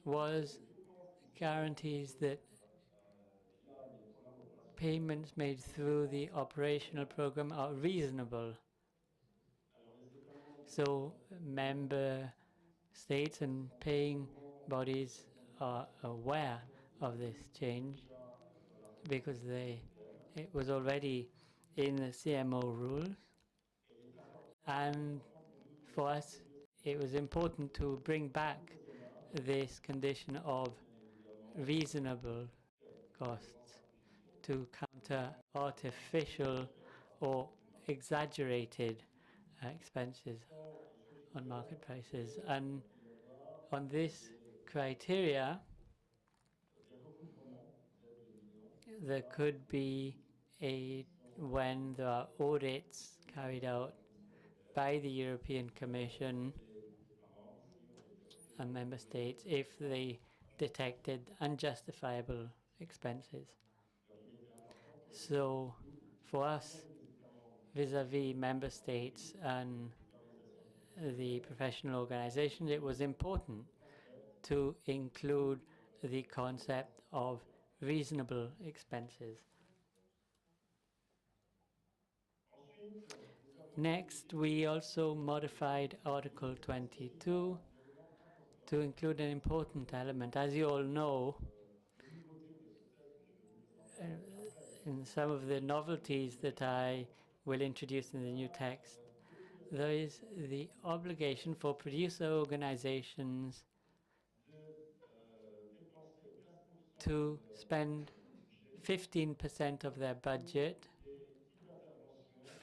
was guarantees that payments made through the operational program are reasonable. So member states and paying bodies are aware of this change because it was already in the CMO rules. And for us, it was important to bring back this condition of reasonable costs to counter artificial or exaggerated expenses on market prices. And on this criteria, there could be when there are audits carried out by the European Commission and member states if they detected unjustifiable expenses. So for us, vis-à-vis member states and the professional organizations, it was important to include the concept of reasonable expenses. Next, we also modified Article 22 to include an important element. As you all know, in some of the novelties that I will introduce in the new text, there is the obligation for producer organizations to spend 15% of their budget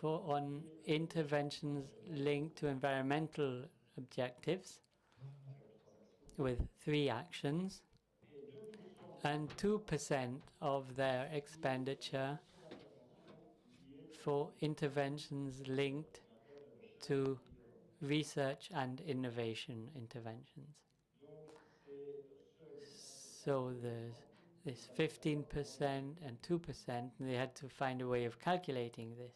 on interventions linked to environmental objectives with 3 actions, and 2% of their expenditure for interventions linked to research and innovation interventions. So there's this 15% and 2%, and they had to find a way of calculating this.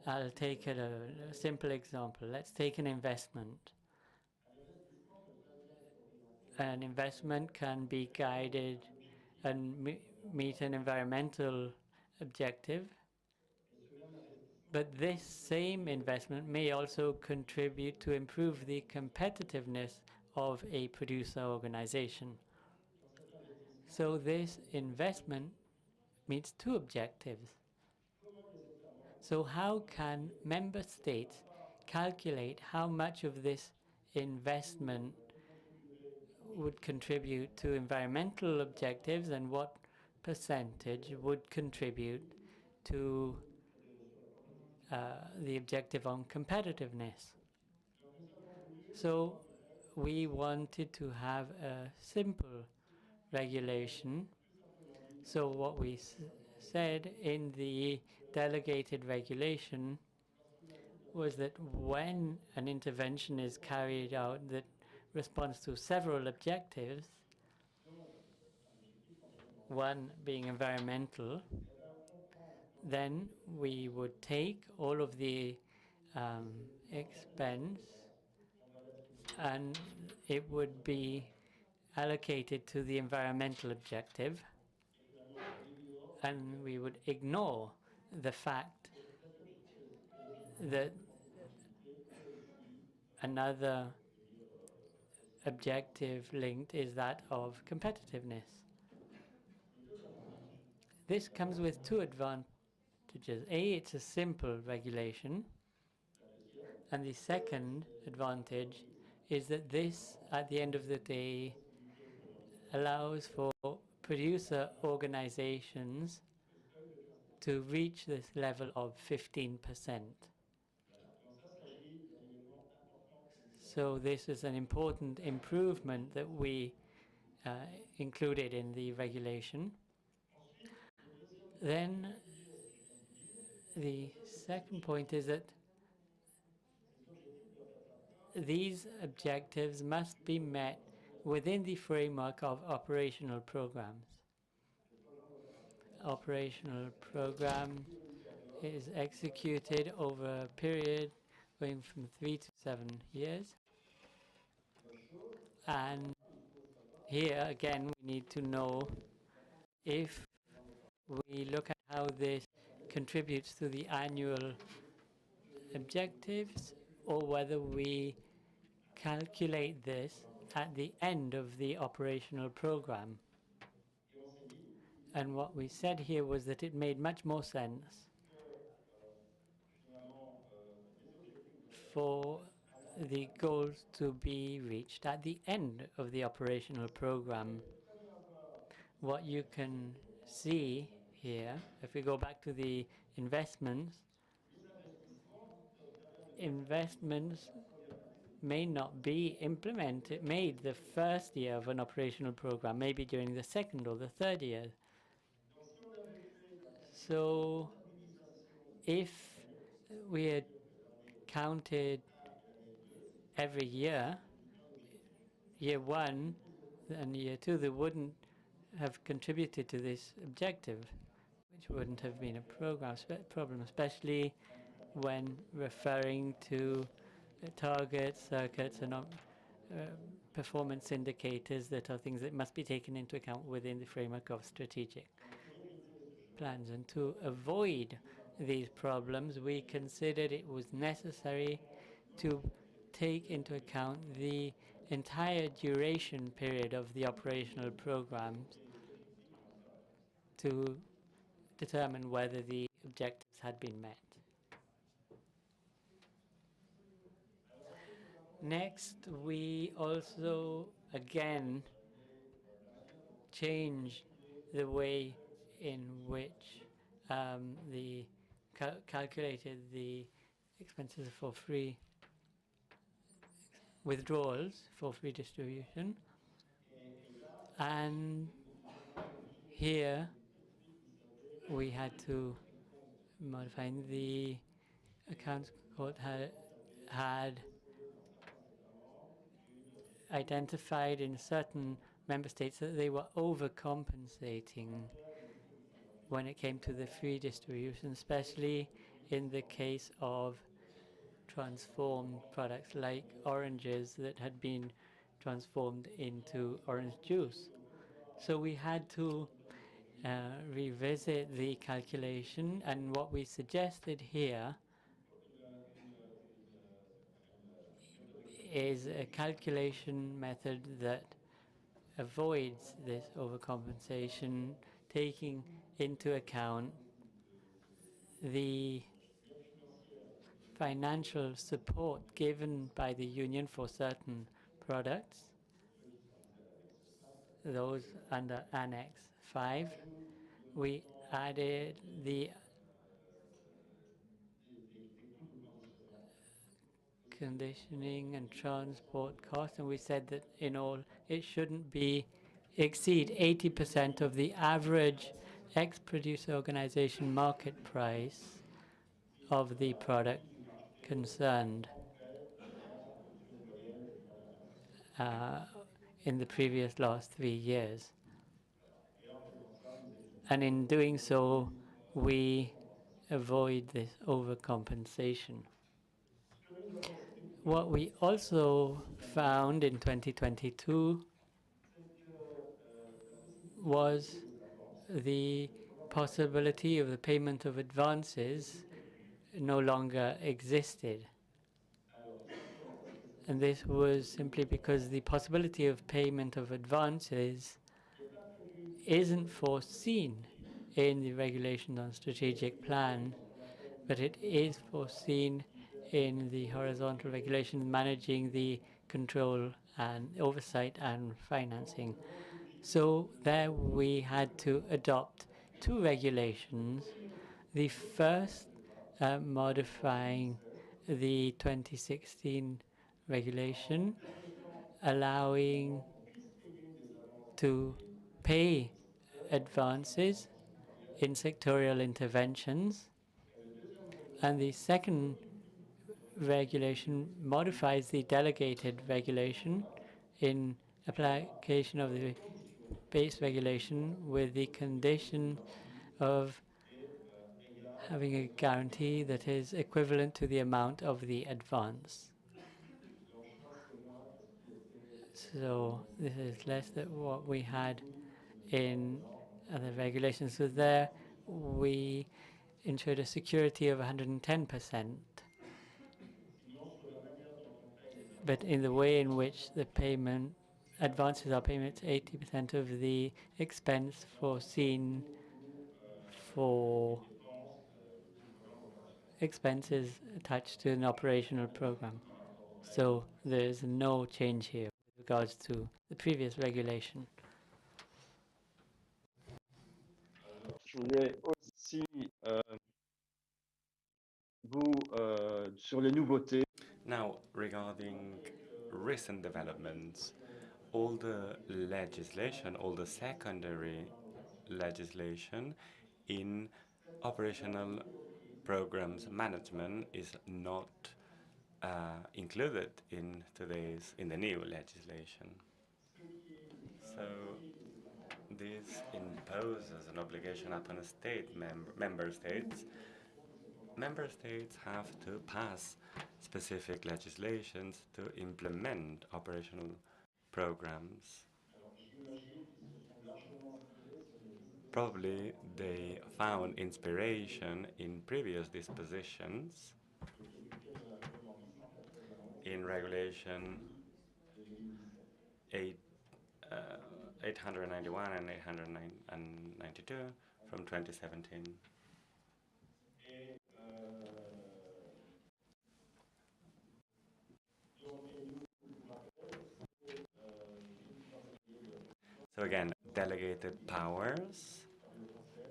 I'll take a simple example. Let's take an investment. An investment can be guided and meet an environmental objective, but this same investment may also contribute to improve the competitiveness of a producer organization. So this investment meets 2 objectives. So how can member states calculate how much of this investment would contribute to environmental objectives and what percentage would contribute to the objective on competitiveness? So we wanted to have a simple regulation. So what we said in the delegated regulation was that when an intervention is carried out that responds to several objectives, one being environmental, then we would take all of the expense and it would be allocated to the environmental objective, and we would ignore the fact that another objective linked is that of competitiveness. This comes with 2 advantages. A, it's a simple regulation, and the second advantage is that this, at the end of the day, allows for producer organizations to reach this level of 15%. So this is an important improvement that we included in the regulation. Then the second point is that these objectives must be met within the framework of operational programs. Operational program is executed over a period going from 3 to 7 years. And here again we need to know if we look at how this contributes to the annual objectives or whether we calculate this at the end of the operational program. And what we said here was that it made much more sense for the goals to be reached at the end of the operational program. What you can see here, if we go back to the investments may not be made the first year of an operational program, maybe during the second or the third year. So if we had counted every year, year 1 and year 2, they wouldn't have contributed to this objective, which wouldn't have been a problem, especially when referring to targets, circuits, and performance indicators that are things that must be taken into account within the framework of strategic plans. And to avoid these problems, we considered it was necessary to take into account the entire duration period of the operational programs to determine whether the objectives had been met. Next, we also again change the way in which the calculated the expenses for free withdrawals for free distribution. And here we had to modify. The accounts court had identified in certain member states that they were overcompensating when it came to the free distribution, especially in the case of transformed products like oranges that had been transformed into orange juice. So we had to revisit the calculation, and what we suggested here is a calculation method that avoids this overcompensation, taking into account the financial support given by the Union for certain products, those under Annex 5. We added the conditioning and transport costs, and we said that in all it shouldn't exceed 80% of the average ex-producer organization market price of the product concerned in the previous last 3 years. And in doing so, we avoid this overcompensation. What we also found in 2022 was the possibility of the payment of advances no longer existed. And this was simply because the possibility of payment of advances isn't foreseen in the regulation on strategic plan, but it is foreseen in the horizontal regulation managing the control and oversight and financing. So there we had to adopt 2 regulations. The first modifying the 2016 regulation, allowing to pay advances in sectorial interventions. And the second regulation modifies the delegated regulation in application of the base regulation with the condition of having a guarantee that is equivalent to the amount of the advance. So this is less than what we had in other regulations. So there we ensured a security of 110%. But in the way in which the payment advances are payments, 80% of the expense foreseen for expenses attached to an operational program. So there is no change here with regards to the previous regulation. Je voulais aussi sur les nouveautés. Now, regarding recent developments, all the legislation, all the secondary legislation in operational programs management is not included in the new legislation. So this imposes an obligation upon member states. Member states have to pass specific legislations to implement operational programs. Probably they found inspiration in previous dispositions in Regulation 891 and 892 from 2017. So again, delegated powers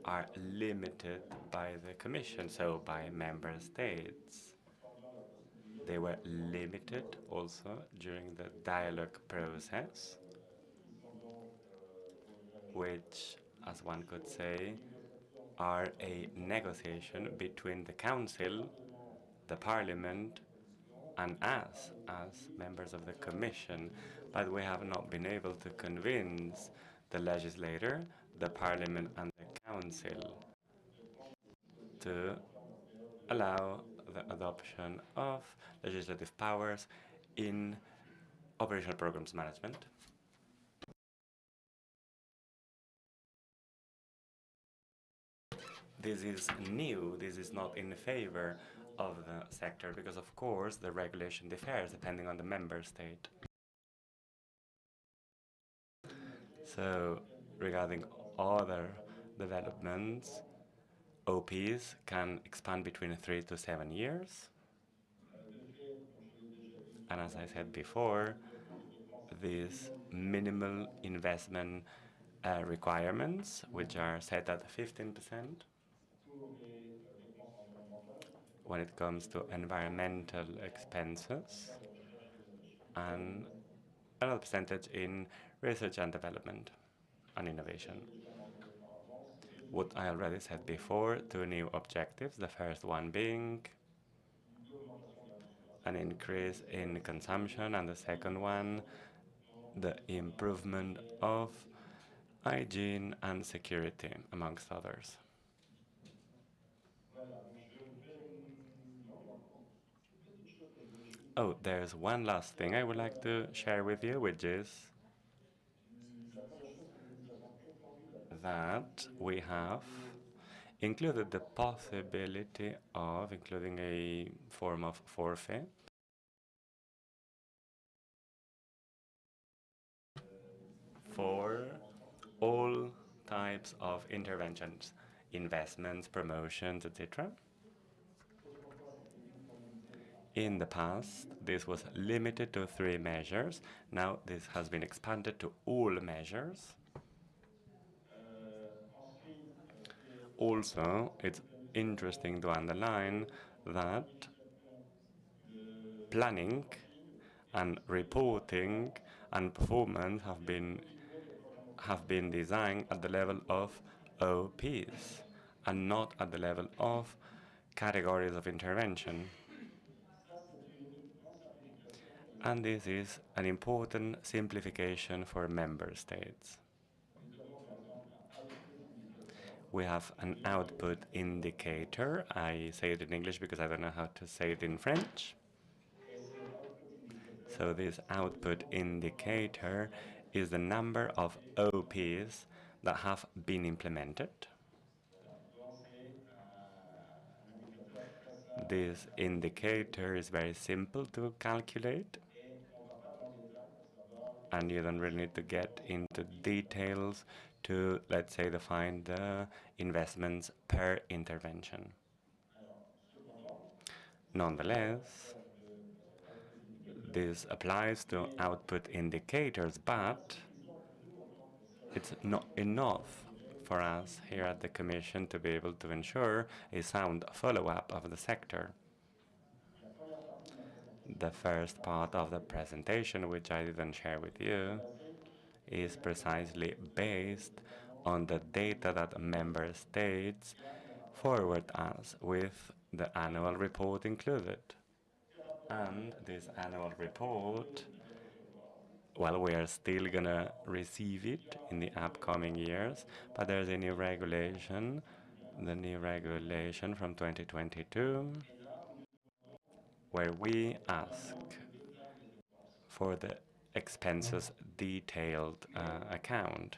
are limited by the Commission, so by member states. They were limited also during the dialogue process, which, as one could say, are a negotiation between the Council, the Parliament, and us as members of the Commission, but we have not been able to convince the legislator, the Parliament, and the Council to allow the adoption of legislative powers in operational programs management. This is new. This is not in favor of the sector because, of course, the regulation differs depending on the member state. So, regarding other developments, OPs can expand between 3 to 7 years. And as I said before, these minimal investment requirements, which are set at 15%, when it comes to environmental expenses, and another percentage in research and development and innovation. What I already said before, 2 new objectives, the first one being an increase in consumption, and the second one, the improvement of hygiene and security, amongst others. Oh, there's one last thing I would like to share with you, which is that we have included the possibility of including a form of forfeit for all types of interventions, investments, promotions, etc. In the past, this was limited to 3 measures. Now this has been expanded to all measures. Also, it's interesting to underline that planning and reporting and performance have been designed at the level of OPs and not at the level of categories of intervention. And this is an important simplification for member states. We have an output indicator. I say it in English because I don't know how to say it in French. So this output indicator is the number of OPs that have been implemented. This indicator is very simple to calculate, and you don't really need to get into details to, let's say, define the investments per intervention. Nonetheless, this applies to output indicators, but it's not enough for us here at the Commission to be able to ensure a sound follow-up of the sector. The first part of the presentation, which I didn't share with you, is precisely based on the data that member states forward us with the annual report included. And this annual report, well, we are still going to receive it in the upcoming years, but there's a new regulation, the new regulation from 2022, where we ask for the expenses detailed account.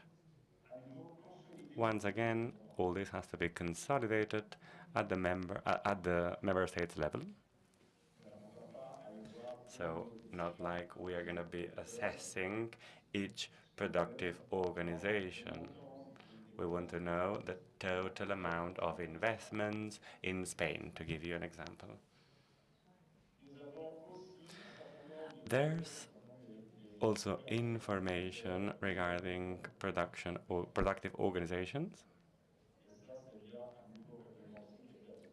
Once again, all this has to be consolidated at the member states level. So not like we are going to be assessing each productive organization. We want to know the total amount of investments in Spain, to give you an example. There's Also, information regarding production or productive organizations,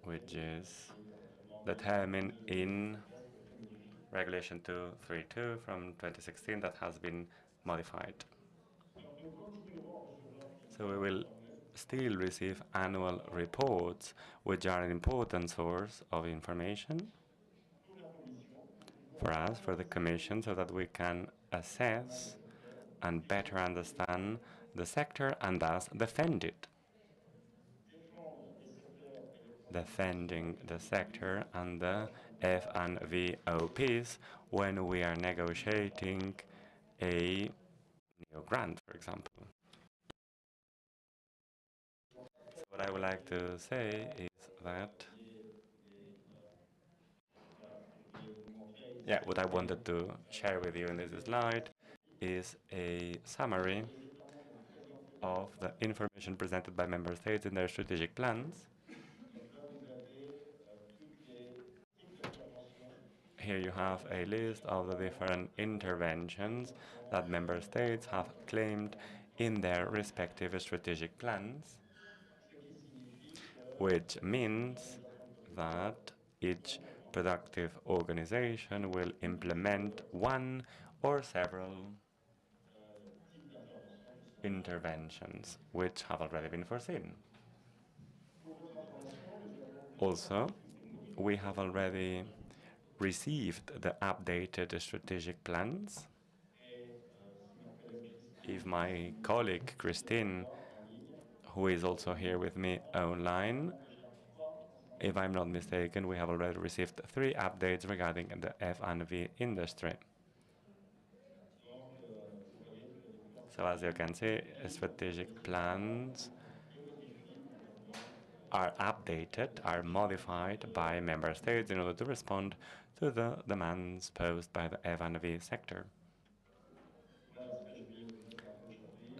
which is determined in Regulation 232 from 2016 that has been modified. So we will still receive annual reports, which are an important source of information for us, for the Commission, so that we can assess and better understand the sector and thus defend it. Defending the sector and the F&VOPs when we are negotiating a new grant, for example. So what I would like to say is that what I wanted to share with you in this slide is a summary of the information presented by member states in their strategic plans. Here you have a list of the different interventions that member states have claimed in their respective strategic plans, which means that each productive organization will implement one or several interventions which have already been foreseen. Also, we have already received the updated strategic plans. If my colleague Christine, who is also here with me online, if I'm not mistaken, we have already received 3 updates regarding the F&V industry. So as you can see, strategic plans are updated, are modified by member states in order to respond to the demands posed by the F&V sector.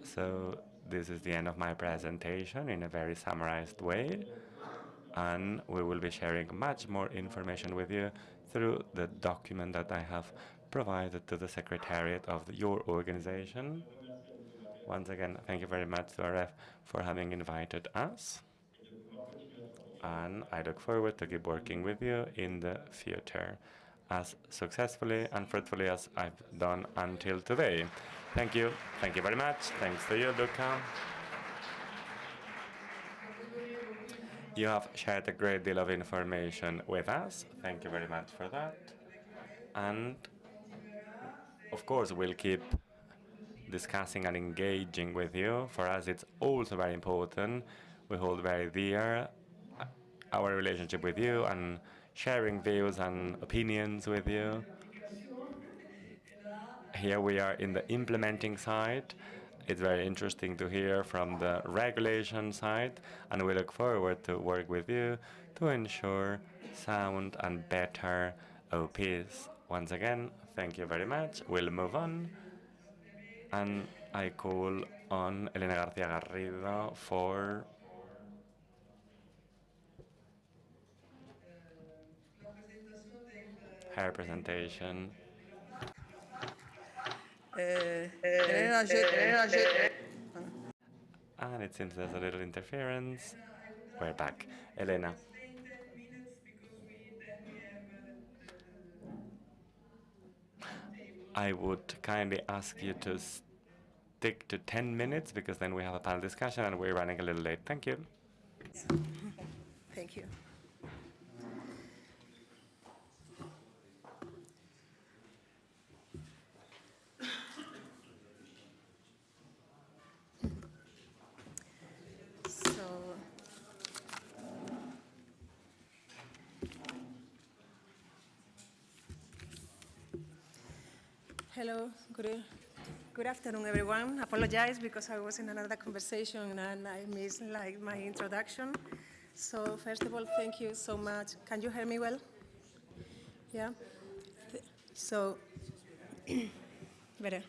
So this is the end of my presentation in a very summarized way, and we will be sharing much more information with you through the document that I have provided to the Secretariat of your organization. Once again, thank you very much to RF for having invited us, and I look forward to keep working with you in the future as successfully and fruitfully as I've done until today. Thank you. Thank you very much. Thanks to you, Luca. You have shared a great deal of information with us. Thank you very much for that. And of course, we'll keep discussing and engaging with you. For us, it's also very important. We hold very dear our relationship with you and sharing views and opinions with you. Here we are in the implementing side. It's very interesting to hear from the regulation side, and we look forward to work with you to ensure sound and better OPs. Once again, thank you very much. We'll move on, and I call on Elena García Garrido for her presentation. And it seems there's a little interference. We're back. Elena. I would kindly ask you to stick to 10 minutes because then we have a panel discussion and we're running a little late. Thank you. Thank you. Hello, good afternoon, everyone. Apologize because I was in another conversation and I missed my introduction. So first of all, thank you so much. Can you hear me well? Yeah. So better.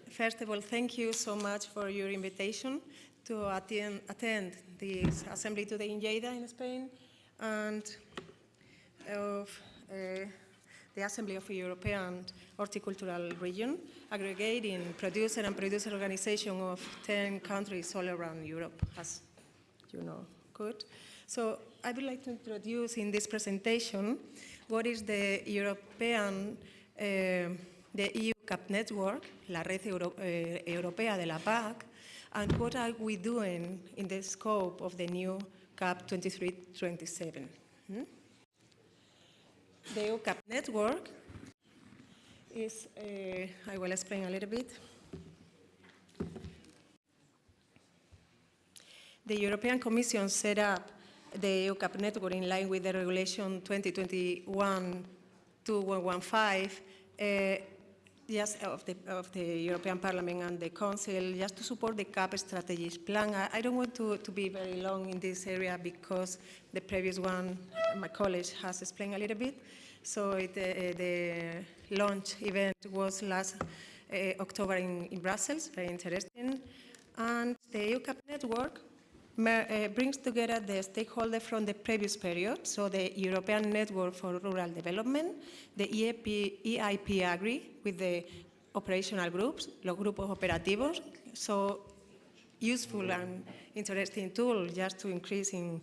First of all, thank you so much for your invitation to attend this assembly today in Lleida, in Spain, and of the Assembly of European Horticultural Region, aggregating producer and producer organization of 10 countries all around Europe, as you know, good. So I would like to introduce in this presentation what is the European, the EU CAP network, la Red Europea de la PAC, and what are we doing in the scope of the new CAP 23-27. The EU CAP network is, I will explain a little bit. The European Commission set up the EU CAP network in line with the Regulation 2021-2115 just of the European Parliament and the Council, just to support the CAP strategies plan. I don't want to be very long in this area because the previous one, my colleague has explained a little bit. So the launch event was last October in Brussels, very interesting. And the EU CAP network brings together the stakeholders from the previous period, so the European Network for Rural Development, the EIP Agri with the operational groups, los grupos operativos, so useful and interesting tool just to increase in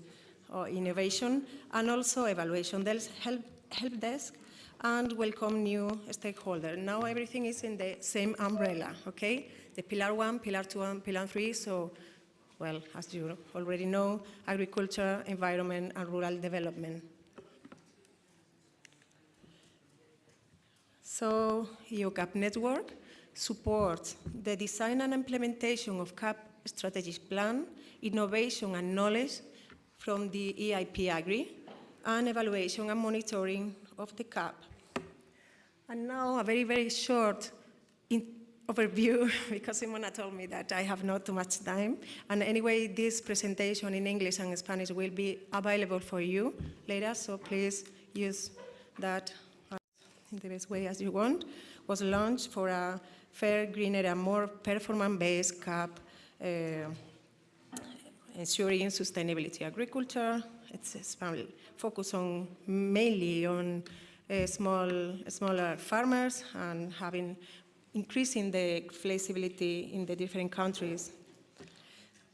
innovation, and also evaluation. There's help desk and welcome new stakeholders. Now everything is in the same umbrella, okay? The Pillar 1, Pillar 2, and Pillar 3, so well, as you already know, agriculture, environment, and rural development. So, EU CAP network supports the design and implementation of CAP strategic plan, innovation and knowledge from the EIP Agri, and evaluation and monitoring of the CAP. And now a very, very short overview, because Simona told me that I have not too much time. And anyway, this presentation in English and Spanish will be available for you later, so please use that in the best way as you want. Was launched for a fair, greener, and more performance-based CAP, ensuring sustainability agriculture. It's focused on mainly on smaller farmers and increasing the flexibility in the different countries.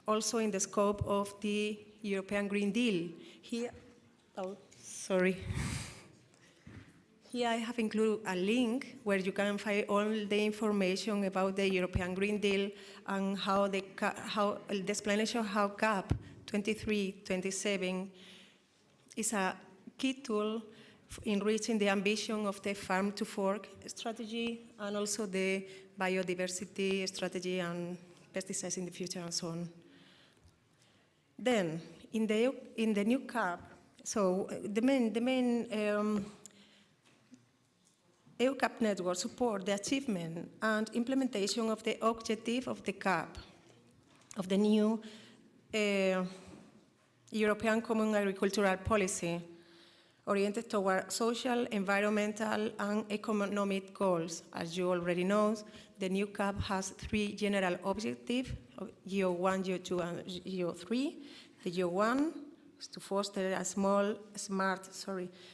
Also in the scope of the European Green Deal. Here I have included a link where you can find all the information about the European Green Deal and how the explanation of how CAP 23-27 is a key tool in reaching the ambition of the farm to fork strategy and also the biodiversity strategy and pesticides in the future and so on. Then, in the new CAP, so the main EU CAP network support the achievement and implementation of the objective of the CAP, of the new European Common Agricultural Policy, oriented toward social, environmental, and economic goals. As you already know, the new CAP has 3 general objectives, GEO1, GEO2, and GEO3. The GEO1 is to foster a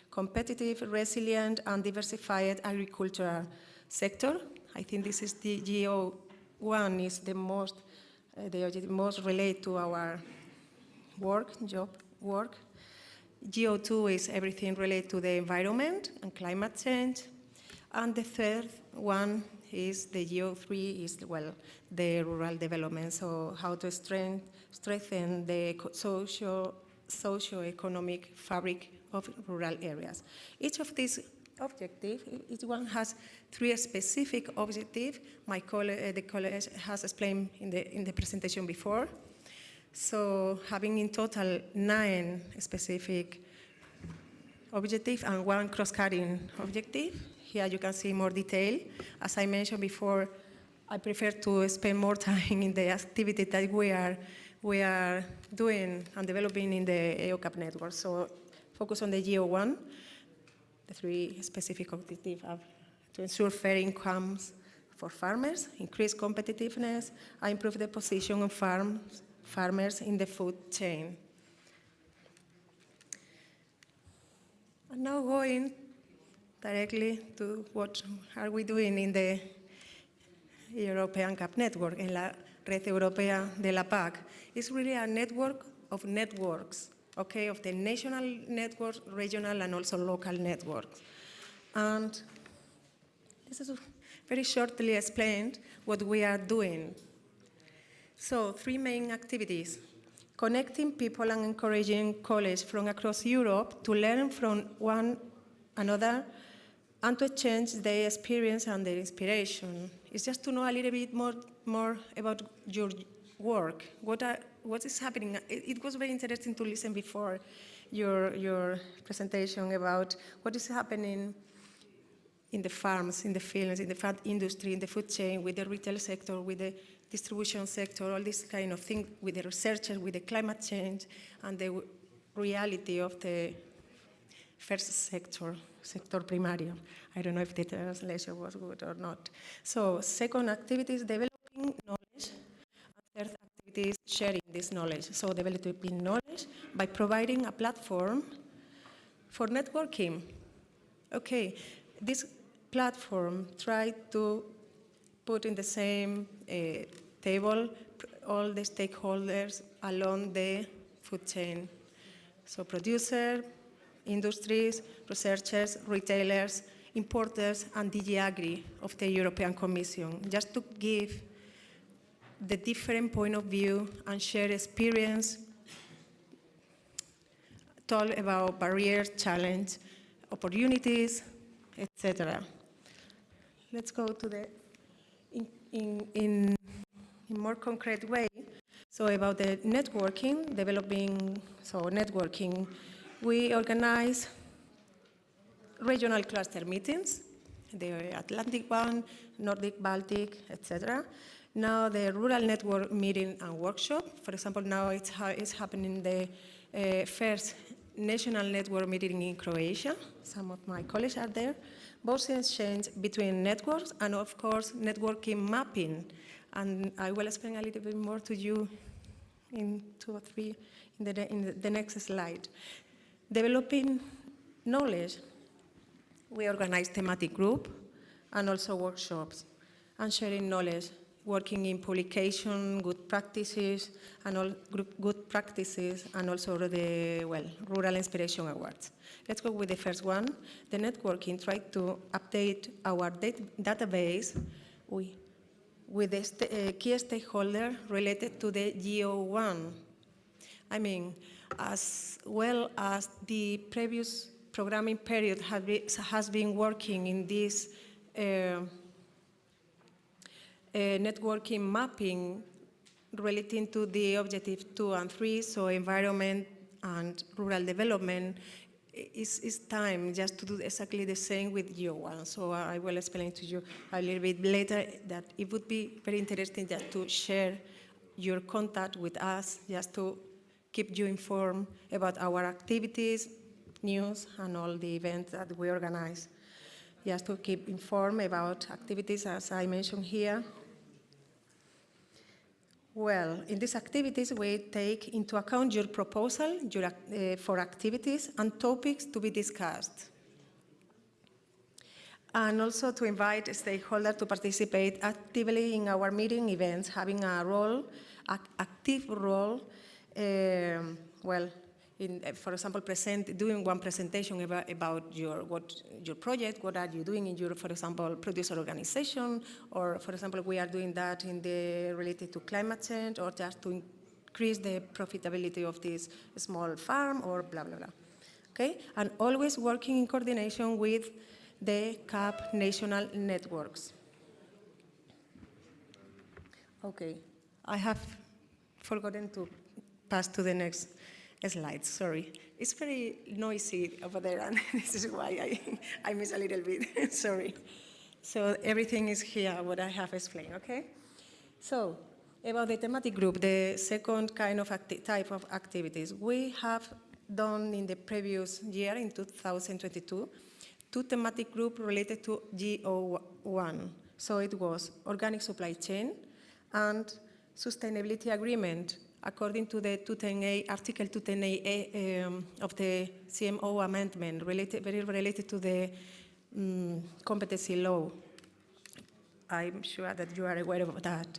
competitive, resilient, and diversified agricultural sector. I think this is the GEO1 is the most related to our work. GEO2 is everything related to the environment and climate change. And the third one is the GEO3 is, well, the rural development, so how to strengthen the socio-economic fabric of rural areas. Each of these objectives, each one has 3 specific objectives. The college has explained in the presentation before. So having in total 9 specific objectives and 1 cross-cutting objective. Here you can see more detail. As I mentioned before, I prefer to spend more time in the activity that we are doing and developing in the EU CAP network. So focus on the GEO1. The 3 specific objectives are to ensure fair incomes for farmers, increase competitiveness, and improve the position of farmers in the food chain. And now going directly to what are we doing in the European CAP network, en la Red Europea de la PAC. It's really a network of networks, okay, of the national networks, regional, and also local networks. And this is very shortly explained what we are doing. So, 3 main activities: connecting people and encouraging colleagues from across Europe to learn from one another and to exchange their experience and their inspiration. It's just to know a little bit more about your work, what is happening. It was very interesting to listen before your presentation about what is happening in the farms, in the fields, in the food industry, in the food chain, with the retail sector, with the distribution sector, all this kind of thing, with the researchers, with the climate change, and the reality of the first sector primario. I don't know if the translation was good or not. So, second activity is developing knowledge, and third activity is sharing this knowledge. So, developing knowledge by providing a platform for networking. Okay, this platform tried to put in the same table all the stakeholders along the food chain. So producer, industries, researchers, retailers, importers, and DG Agri of the European Commission, just to give the different point of view and share experience, talk about barriers, challenge, opportunities, etc. Let's go to the in more concrete way. So about the networking, networking, we organize regional cluster meetings, the Atlantic one, Nordic, Baltic, etc. Now the rural network meeting and workshop. For example, now it's happening the first national network meeting in Croatia. Some of my colleagues are there. Both exchange between networks and, of course, networking mapping. And I will explain a little bit more to you in 2 or 3 in the next slide. Developing knowledge. We organize thematic group and also workshops and sharing knowledge, working in publication, good practices, and all good practices, and also the, Rural Inspiration Awards. Let's go with the first one. The networking tried to update our database with the key stakeholder related to the GO1. I mean, as well as the previous programming period has been working in this networking mapping relating to the objective 2 and 3, so environment and rural development. It's time just to do exactly the same with GO1. So I will explain to you a little bit later that it would be very interesting just to share your contact with us, just to keep you informed about our activities, news, and all the events that we organize. Just to keep informed about activities, as I mentioned here. Well, in these activities, we take into account your proposal for activities and topics to be discussed. And also to invite stakeholders to participate actively in our meeting events, having a role, active role, for example, doing one presentation about your project, what are you doing in your, for example, producer organization, or for example, we are doing that related to climate change, or just to increase the profitability of this small farm, or blah, blah, blah. Okay? And always working in coordination with the CAP national networks. Okay, I have forgotten to pass to the next slide, sorry. It's very noisy over there, and this is why I miss a little bit, sorry. So everything is here, what I have explained, okay? So, about the thematic group, the second kind of type of activities. We have done in the previous year, in 2022, 2 thematic groups related to GO1. So it was organic supply chain and sustainability agreement, according to the 210A, Article 210A of the CMO amendment, very related to the competency law. I'm sure that you are aware of that.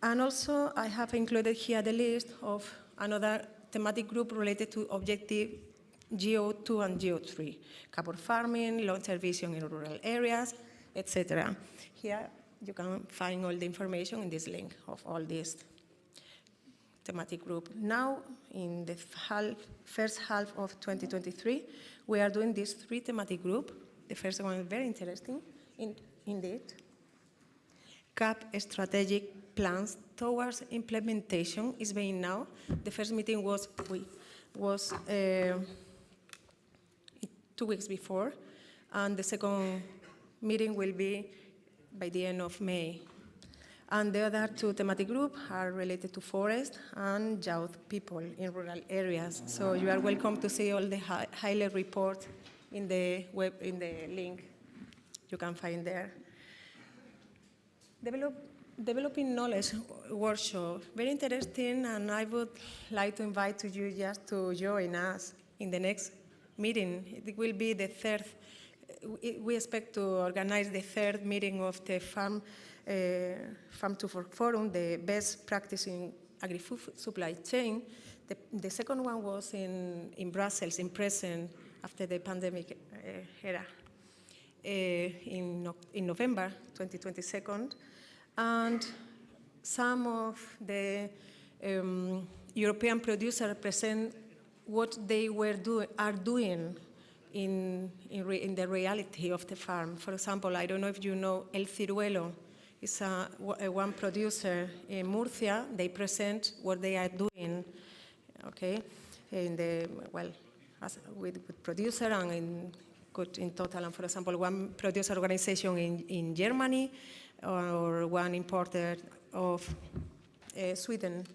And also, I have included here the list of another thematic group related to objective GO2 and GO3, carbon farming, long-term vision in rural areas, etc. Here, you can find all the information in this link of all these thematic group. Now, in the first half of 2023, we are doing these 3 thematic groups. The first one is very interesting, indeed. CAP strategic plans towards implementation is being now. The first meeting was 2 weeks before, and the second meeting will be by the end of May. And the other 2 thematic groups are related to forest and youth people in rural areas. So you are welcome to see all the highlight report in the link you can find there. Developing knowledge workshop, very interesting, and I would like to invite you just to join us in the next meeting. It will be the 3rd. We expect to organize the 3rd meeting of the Farm to Fork Forum, the best practice in agri-food supply chain. The second one was in Brussels, in present, after the pandemic era, in November 2022. And some of the European producers present what they are doing in the reality of the farm. For example, I don't know if you know El Ciruelo. It's one producer in Murcia. They present what they are doing, okay, with producer and in total. And for example, one producer organization in Germany, or one importer of Sweden.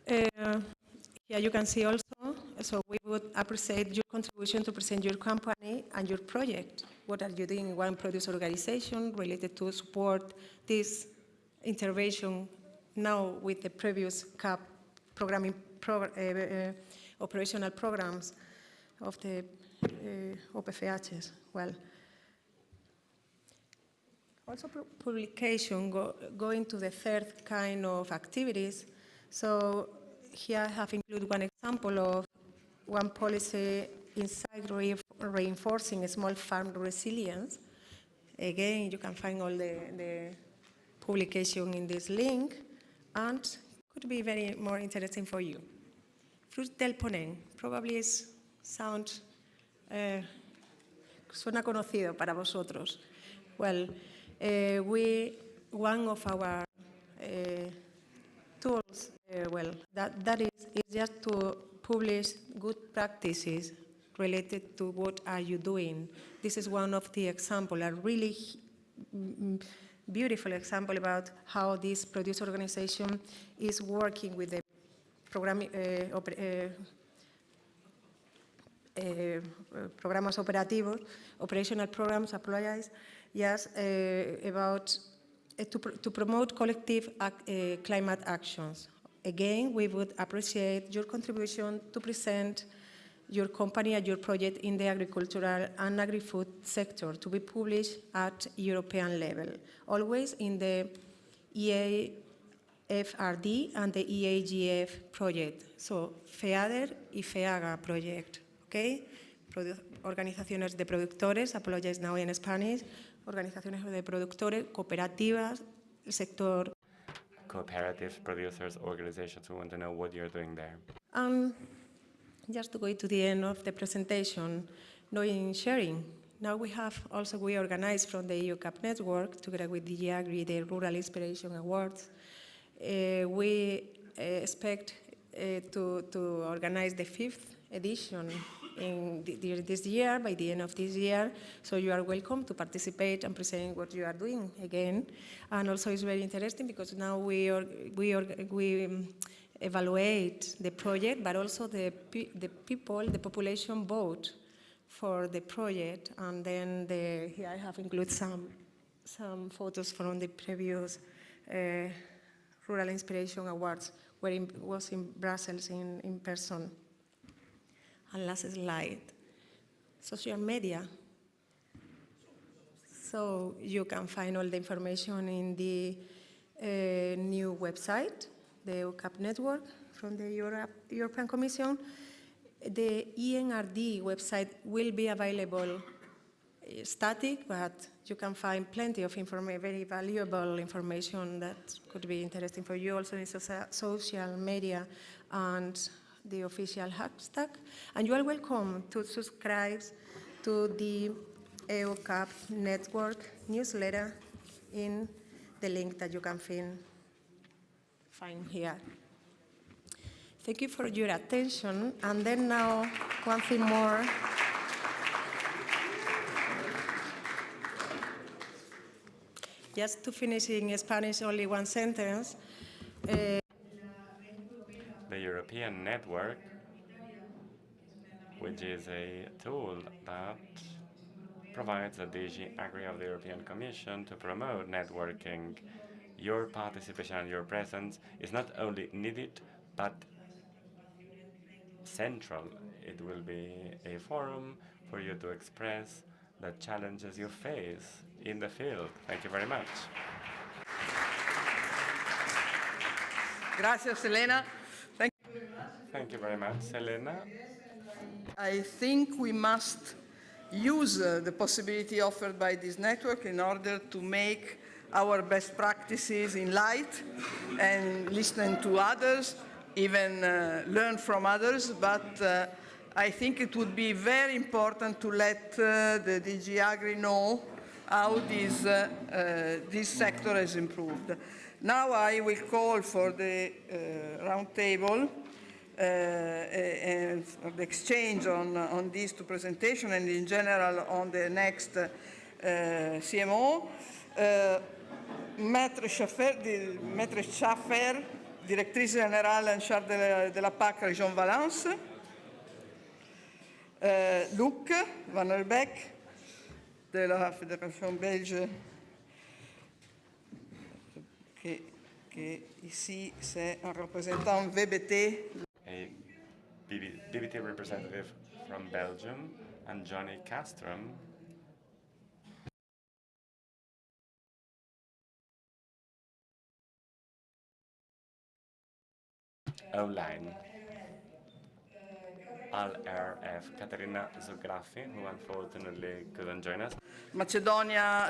Here you can see also, so we would appreciate your contribution to present your company and your project. What are you doing in one producer organization related to support this intervention now with the previous CAP programming operational programs of the OPFHs? Well, also publication going to the 3rd kind of activities. So here I have included one example of one policy inside reinforcing small farm resilience. Again, you can find all the publication in this link, and could be very more interesting for you. Fruit del Ponent, probably suena conocido para vosotros. Well, one of our tools, that is just to publish good practices related to what are you doing. This is one of the examples, a really beautiful example about how this producer organization is working with the programas operativos, operational programs, yes, about to promote collective climate actions. Again, we would appreciate your contribution to present your company and your project in the agricultural and agri-food sector to be published at European level, always in the EAFRD and the EAGF project. So, FEADER y FEAGA project, okay? Organizaciones de productores, apologize now in Spanish, organizaciones de productores, cooperativas, el sector. Cooperative producers, organizations, we want to know what you're doing there. Just to go to the end of the presentation, knowing sharing. Now we organized from the EU CAP network, together with the Agri, the Rural Inspiration Awards. We expect to organize the 5th edition during this year, by the end of this year. So you are welcome to participate and present what you are doing again. And also it's very interesting because now we evaluate the project, but also the population vote for the project. And then here I have included some photos from the previous Rural Inspiration Awards, where it was in Brussels in person. And last slide. social media. So you can find all the information in the new website, the EUCAP network from the European Commission. The ENRD website will be available static, but you can find plenty of very valuable information that could be interesting for you also in social media and the official hashtag. And you are welcome to subscribe to the EUCAP network newsletter in the link that you can find here. Thank you for your attention. And then now, one thing more. Just to finish in Spanish, only one sentence. The European network, which is a tool that provides the DG Agri of the European Commission to promote networking. Your participation and your presence is not only needed, but central. It will be a forum for you to express the challenges you face in the field. Thank you very much. Gracias, Elena. Thank you very much, Elena. I think we must use the possibility offered by this network in order to make our best practices in light and listen to others, even learn from others. But I think it would be very important to let the DG Agri know how this sector has improved. Now I will call for the round table and the exchange on these two presentations and in general on the next CMO. Maître Schaffer, directrice générale en charge de la PAC Région Valence. Luc Van Erbeek, de la Fédération belge, qui ici c'est un représentant VBT. A BBT representative from Belgium, and Johnny Castrom, online. LRF, Katerina Zugrafi, who unfortunately couldn't join us.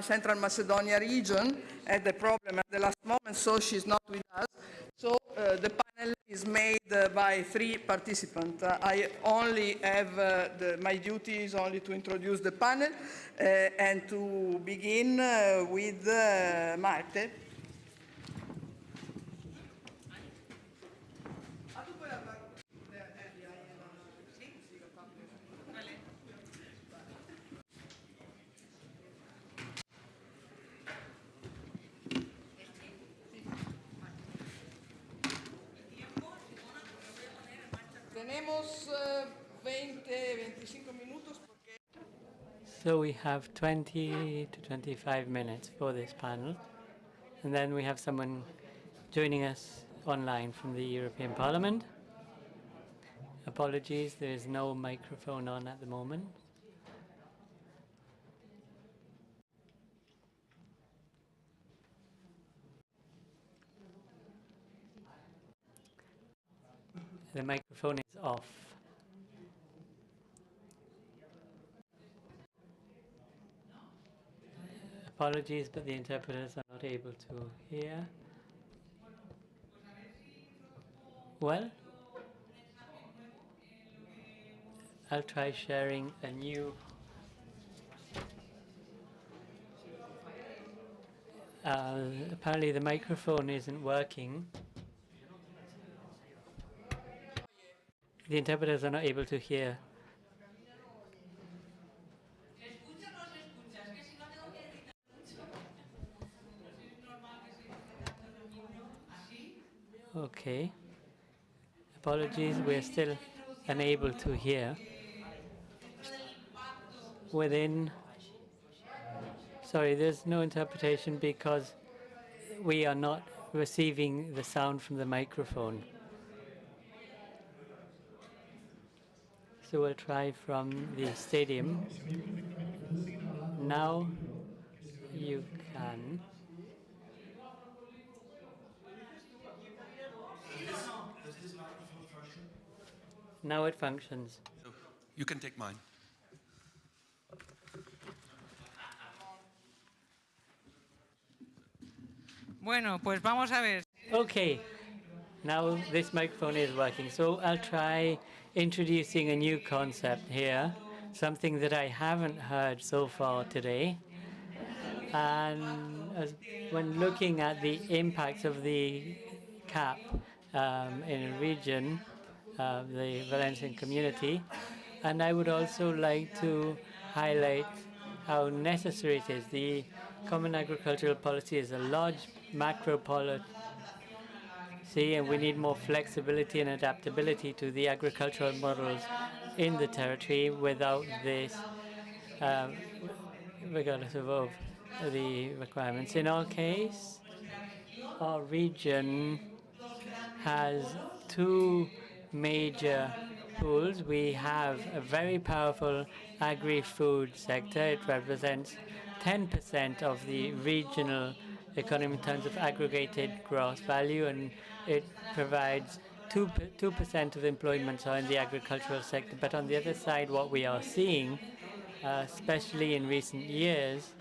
Central Macedonia region had a problem at the last moment, so she's not with us. So the panel is made by 3 participants. I only have, my duty is only to introduce the panel and to begin with Marte. Tenemos 20-25 minutos. So we have 20 to 25 minutes for this panel. And then we have someone joining us online from the European Parliament. Apologies, there is no microphone on at the moment. The microphone is off. Apologies, but the interpreters are not able to hear. Well, I'll try sharing a new apparently the microphone isn't working. The interpreters are not able to hear. Okay. Apologies, we're still unable to hear. Sorry, there's no interpretation because we are not receiving the sound from the microphone. So we'll try from the stadium. Now you can. Now it functions. You can take mine. Bueno, pues vamos a ver. Okay, now this microphone is working. So I'll try introducing a new concept here, something that I haven't heard so far today. And when looking at the impacts of the CAP in a region, the Valencian community, and I would also like to highlight how necessary it is. The Common Agricultural Policy is a large macro policy, and we need more flexibility and adaptability to the agricultural models in the territory. Without this, regardless of the requirements. In our case, our region has two major pools. We have a very powerful agri-food sector. It represents 10% of the regional economy in terms of aggregated gross value, and it provides 2% of employment in the agricultural sector. But on the other side, what we are seeing, especially in recent years,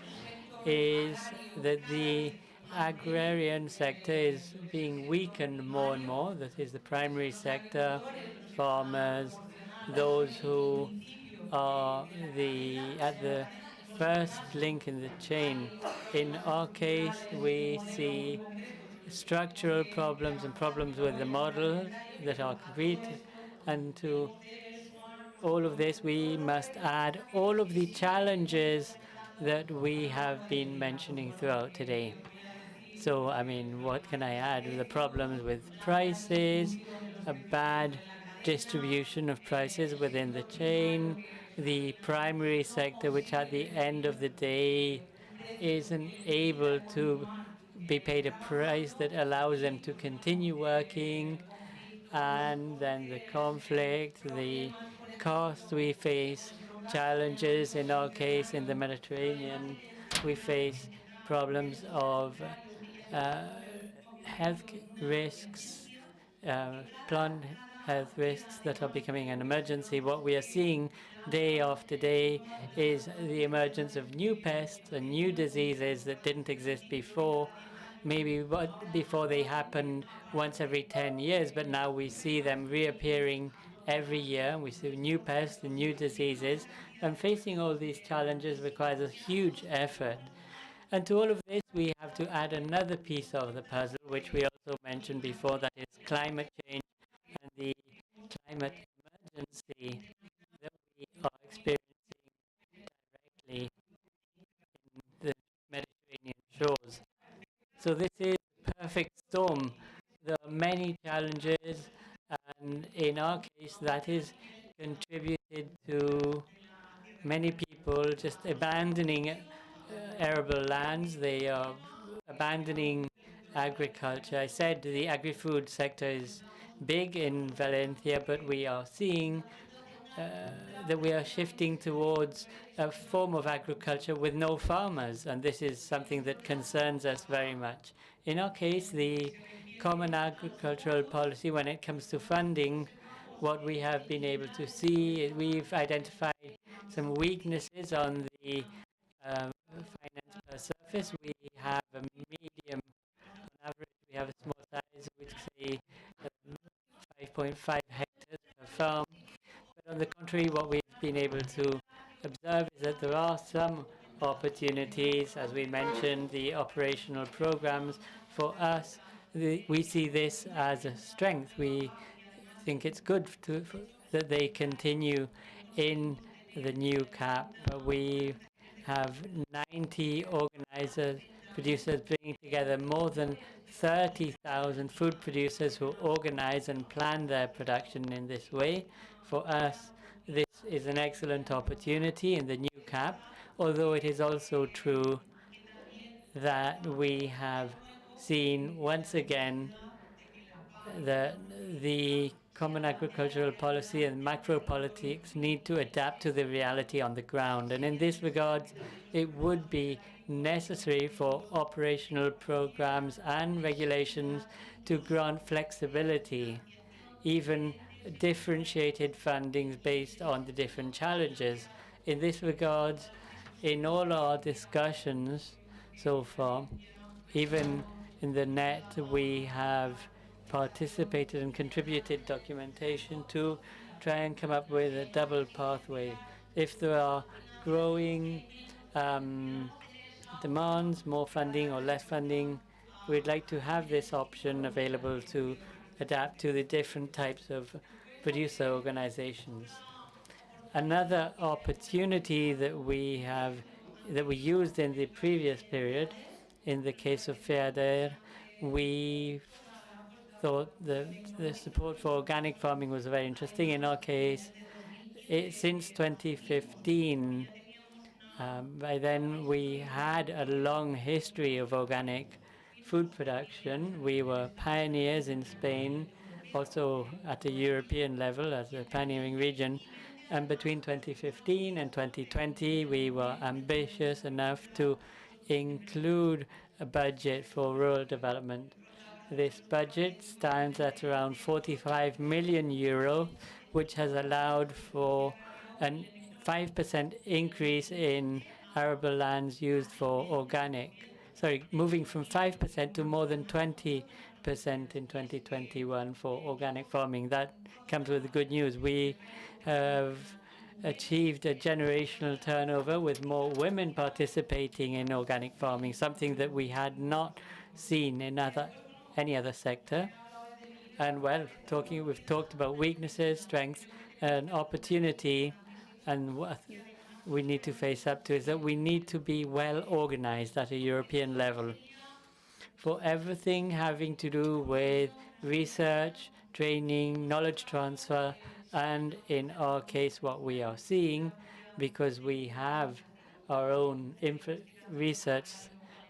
is that the agrarian sector is being weakened more and more. That is the primary sector, farmers, those who are at the first link in the chain. In our case, we see structural problems and problems with the model that are concrete, and to all of this we must add all of the challenges that we have been mentioning throughout today. So, I mean, what can I add? The problems with prices, a bad distribution of prices within the chain, the primary sector, which at the end of the day isn't able to be paid a price that allows them to continue working, and then the conflict, the cost we face, challenges in our case in the Mediterranean. We face problems of health risks, plant health risks that are becoming an emergency. What we are seeing day after day is the emergence of new pests and new diseases that didn't exist before. Maybe before they happened once every 10 years, but now we see them reappearing every year. We see new pests and new diseases, and facing all these challenges requires a huge effort. And to all of this, we have to add another piece of the puzzle, which we also mentioned before, that is climate change and the climate emergency that we are experiencing directly in the Mediterranean shores. So this is a perfect storm. There are many challenges, and in our case, that is contributed to many people just abandoning arable lands. They are abandoning agriculture. I said the agri-food sector is big in Valencia, but we are seeing that we are shifting towards a form of agriculture with no farmers, and this is something that concerns us very much. In our case, the Common Agricultural Policy, when it comes to funding, what we have been able to see, we've identified some weaknesses on the finance per surface. We have a medium, on average, we have a small size, which say 5.5 hectares per farm. But on the contrary, what we've been able to observe is that there are some opportunities, as we mentioned, the operational programs. For us, we see this as a strength. We think it's good that they continue in the new CAP. We have 90 organizers, producers, bringing together more than 30,000 food producers who organize and plan their production in this way. For us, this is an excellent opportunity in the new CAP, although it is also true that we have seen once again that the common agricultural policy and macro politics need to adapt to the reality on the ground. And in this regard, it would be necessary for operational programs and regulations to grant flexibility, even differentiated fundings based on the different challenges. In this regard, in all our discussions so far, even in the net, we have participated and contributed documentation to try and come up with a double pathway. If there are growing demands, more funding or less funding, we'd like to have this option available to adapt to the different types of producer organizations. Another opportunity that we used in the previous period, in the case of FEADER, we thought that the support for organic farming was very interesting. In our case, since 2015, by then we had a long history of organic food production. We were pioneers in Spain, also at a European level as a pioneering region. And between 2015 and 2020, we were ambitious enough to include a budget for rural development. This budget stands at around 45 million euro, which has allowed for a 5% increase in arable lands used for organic. Sorry, moving from 5% to more than 20% in 2021 for organic farming. That comes with the good news. We have achieved a generational turnover with more women participating in organic farming, something that we had not seen in any other sector. And well, we've talked about weaknesses, strengths, and opportunity, and what we need to face up to is that we need to be well organized at a European level for everything having to do with research, training, knowledge transfer, and in our case, what we are seeing, because we have our own research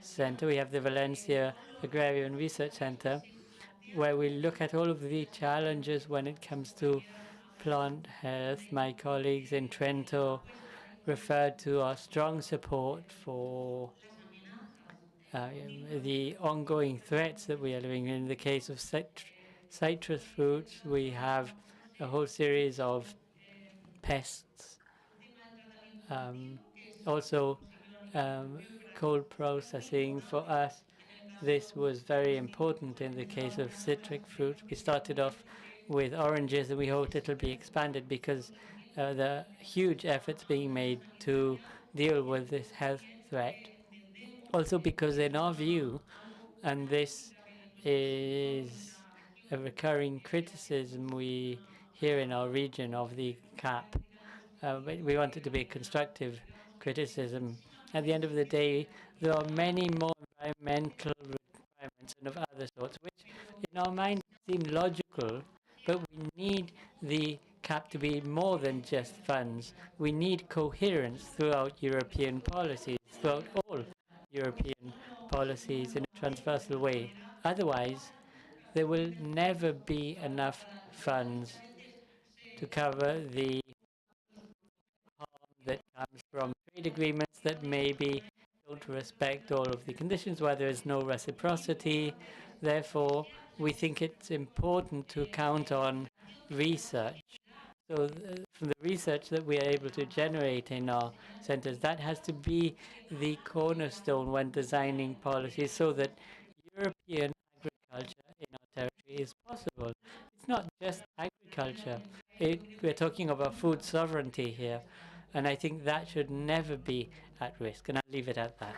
center, we have the Valencia Agrarian Research Center, where we look at all of the challenges when it comes to plant health. My colleagues in Trento referred to our strong support for the ongoing threats that we are living in. In the case of citrus fruits, we have a whole series of pests. Also, cold processing for us. This was very important in the case of citric fruit. We started off with oranges, and we hope it'll be expanded because the huge efforts being made to deal with this health threat. Also because in our view, and this is a recurring criticism we hear in our region of the CAP, we want it to be a constructive criticism. At the end of the day, there are many more environmental requirements and of other sorts, which in our mind seem logical, but we need the CAP to be more than just funds. We need coherence throughout European policies, throughout all European policies in a transversal way. Otherwise, there will never be enough funds to cover the harm that comes from trade agreements that maybe don't respect all of the conditions, where there is no reciprocity. Therefore, we think it's important to count on research. So from the research that we are able to generate in our centers, that has to be the cornerstone when designing policies so that European agriculture in our territory is possible. It's not just agriculture. We're talking about food sovereignty here, and I think that should never be at risk, and I'll leave it at that.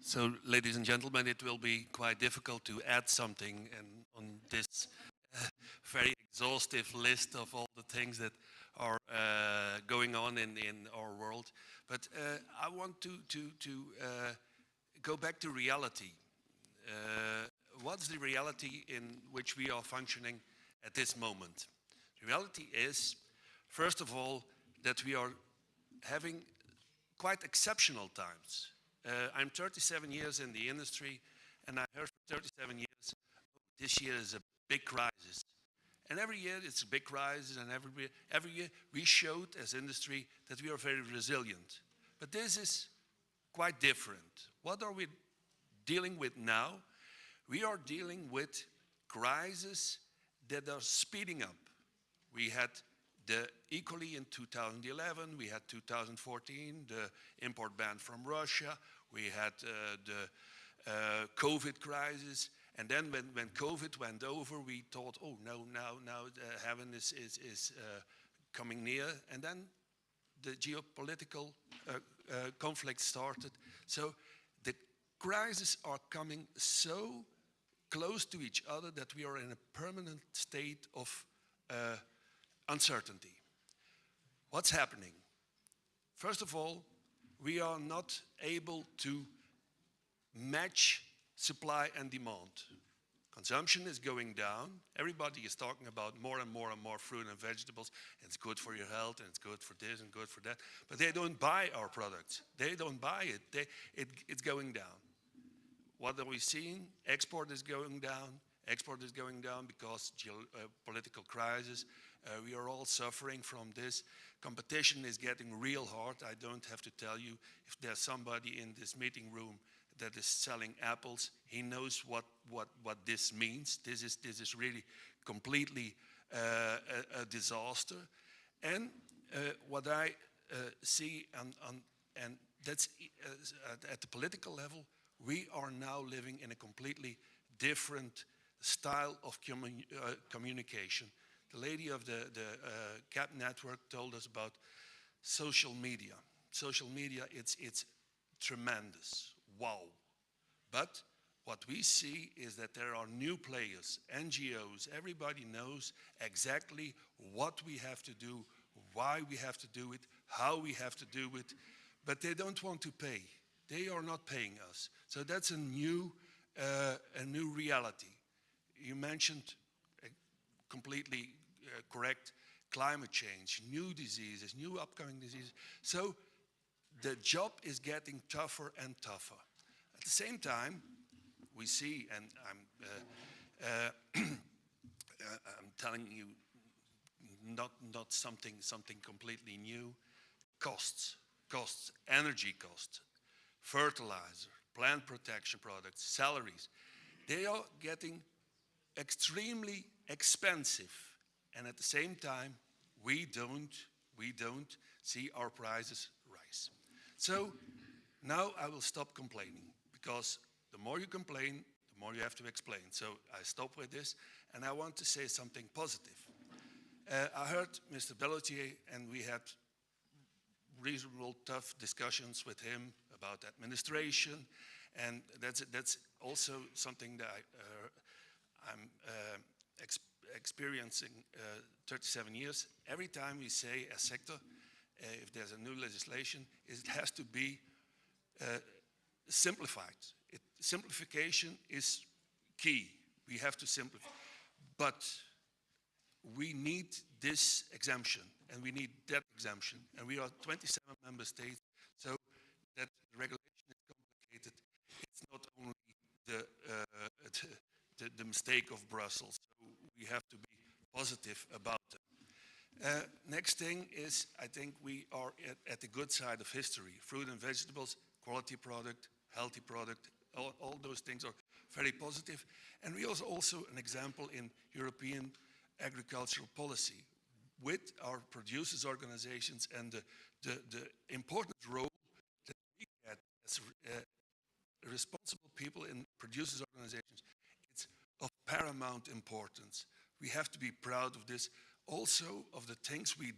So, ladies and gentlemen, it will be quite difficult to add something on this very exhaustive list of all the things that are going on in our world. But I want to go back to reality. What's the reality in which we are functioning at this moment? The reality is, first of all, that we are having quite exceptional times. I'm 37 years in the industry, and I heard for 37 years, oh, this year is a big crisis. And every year it's a big crisis, and every year we showed as industry that we are very resilient. But this is quite different. What are we dealing with now? We are dealing with crises that are speeding up. We had the equally in 2011, we had 2014, the import ban from Russia, we had the COVID crisis, and then when COVID went over, we thought, oh, now heaven is coming near, and then the geopolitical conflict started. So the crises are coming so close to each other that we are in a permanent state of uncertainty. What's happening? First of all, we are not able to match supply and demand. Consumption is going down. Everybody is talking about more and more and more fruit and vegetables. It's good for your health, and it's good for this and good for that. But they don't buy our products. They don't buy it. It's going down. What are we seeing? Export is going down. Export is going down because geopolitical crisis. We are all suffering from this. Competition is getting real hard. I don't have to tell you, if there's somebody in this meeting room that is selling apples, he knows what this means. This is really completely a disaster. And what I see, and that's at the political level, we are now living in a completely different style of communication. The lady of the CAP network told us about social media. Social media, it's tremendous. Wow. But what we see is that there are new players, NGOs, everybody knows exactly what we have to do, why we have to do it, how we have to do it, but they don't want to pay. They are not paying us. So that's a new reality. You mentioned completely correct climate change, new diseases, new upcoming diseases. So the job is getting tougher and tougher. At the same time, we see, and I'm telling you, not something completely new, costs, energy costs, fertilizer, plant protection products, salaries. They are getting extremely expensive, and at the same time, we don't see our prices rise. So now I will stop complaining, because the more you complain, the more you have to explain. So I stop with this, and I want to say something positive. I heard Mr. Belletier, and we had reasonable tough discussions with him about administration, and that's also something that I'm experiencing 37 years. Every time we say a sector, if there's a new legislation, it has to be simplified. Simplification is key. We have to simplify. But we need this exemption, and we need that exemption. And we are 27 member states, so that the regulation is complicated. It's not only the mistake of Brussels. So we have to be positive about it. Next thing is, I think we are at the good side of history. Fruit and vegetables, quality product, healthy product, all those things are very positive. And we also an example in European agricultural policy with our producers' organizations and the important role that we get as responsible people in producers' organizations. It's of paramount importance. We have to be proud of this, also of the things we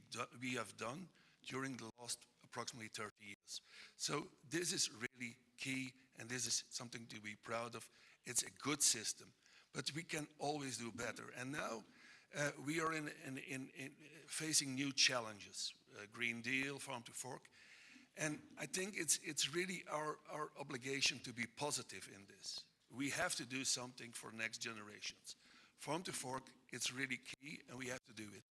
have done during the last approximately 30 years. So this is really key, and this is something to be proud of. It's a good system, but we can always do better. And now we are facing new challenges, Green Deal, Farm to Fork, and I think it's really our obligation to be positive in this. We have to do something for next generations. Farm to Fork, it's really key, and we have to do it.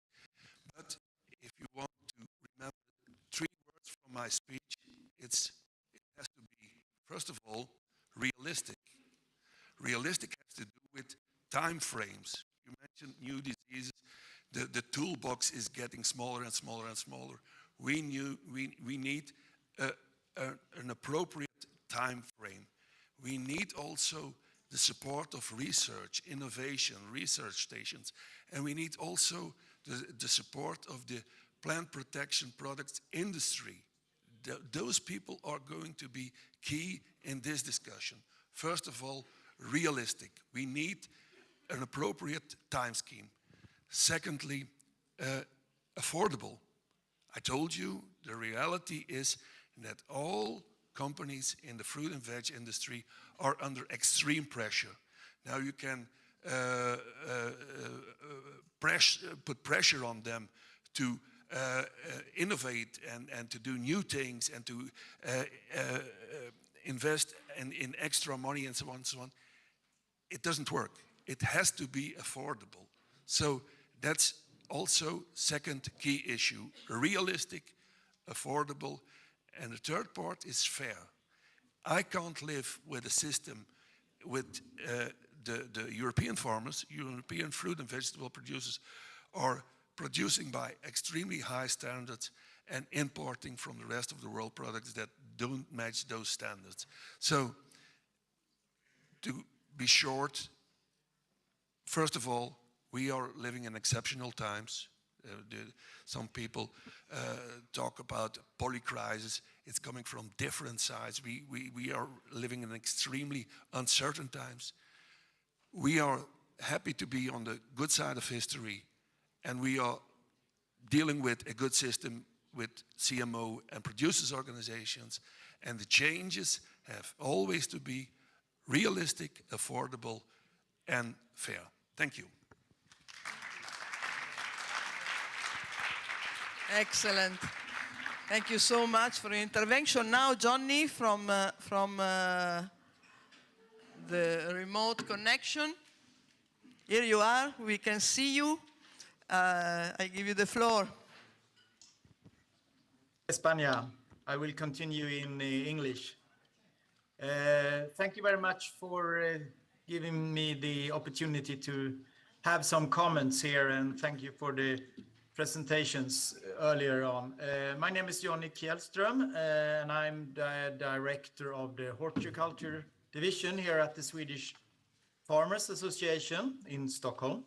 But if you want to remember 3 words from my speech, it has to be, first of all, realistic. Realistic has to do with time frames. You mentioned new diseases. The toolbox is getting smaller and smaller and smaller. We need an appropriate time frame. We need also the support of research, innovation, research stations, and we need also the support of the plant protection products industry. Those people are going to be key in this discussion. First of all, realistic. We need an appropriate time scheme. Secondly, affordable. I told you the reality is that all companies in the fruit and veg industry are under extreme pressure. Now you can put pressure on them to innovate and to do new things and to invest in extra money and so on and so on. It doesn't work. It has to be affordable. So that's also second key issue, realistic, affordable, and the third part is fair. I can't live with a system with the European farmers, European fruit and vegetable producers are producing by extremely high standards and importing from the rest of the world products that don't match those standards. So, to be short, first of all, we are living in exceptional times. Some people talk about polycrisis. It's coming from different sides. We are living in extremely uncertain times. We are happy to be on the good side of history, and we are dealing with a good system with CMO and producers organizations, and the changes have always to be realistic, affordable, and fair. Thank you. Excellent. Thank you so much for your intervention. Now, Johnny from the remote connection. Here you are. We can see you. I give you the floor. España. I will continue in English. Thank you very much for giving me the opportunity to have some comments here, and thank you for the presentations earlier on. My name is Johnny Kjellström, and I'm the director of the horticulture division here at the Swedish Farmers Association in Stockholm.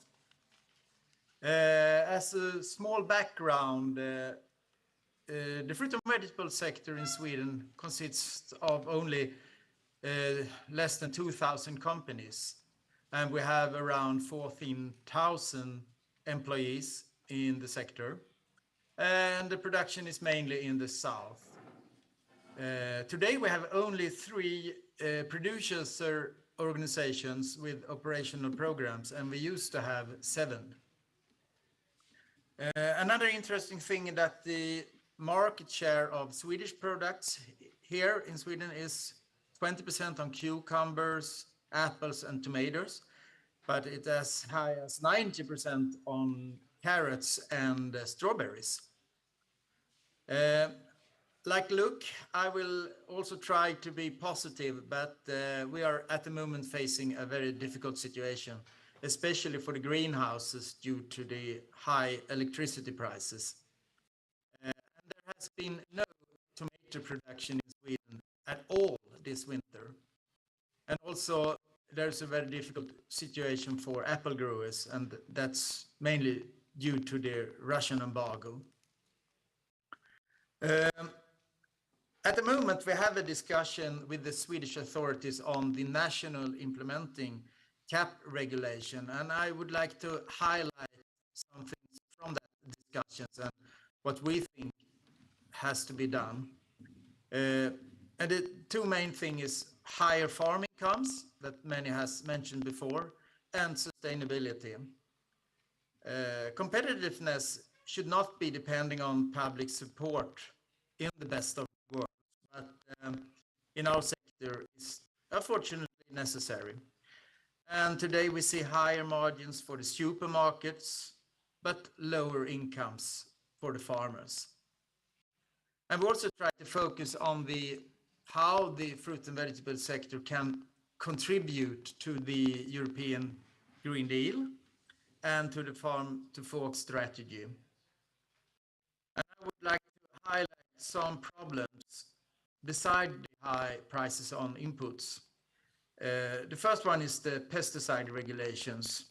As a small background, the fruit and vegetable sector in Sweden consists of only less than 2,000 companies, and we have around 14,000 employees in the sector, and the production is mainly in the south. Today we have only 3 producer organizations with operational programs, and we used to have 7. Another interesting thing is that the market share of Swedish products here in Sweden is 20% on cucumbers, apples, and tomatoes, but it's as high as 90% on carrots and strawberries. Like Luke, I will also try to be positive, but we are at the moment facing a very difficult situation, especially for the greenhouses due to the high electricity prices. And there has been no tomato production in Sweden at all this winter. And also there's a very difficult situation for apple growers, and that's mainly due to the Russian embargo. At the moment, we have a discussion with the Swedish authorities on the national implementing CAP regulation, and I would like to highlight some things from that discussions and what we think has to be done. And the 2 main things is higher farm incomes, that many has mentioned before, and sustainability. Competitiveness should not be depending on public support in the best of worlds, but in our sector is unfortunately necessary. And today we see higher margins for the supermarkets, but lower incomes for the farmers. And we also try to focus on how the fruit and vegetable sector can contribute to the European Green Deal and to the Farm to Fork strategy. And I would like to highlight some problems beside the high prices on inputs. The first one is the pesticide regulations.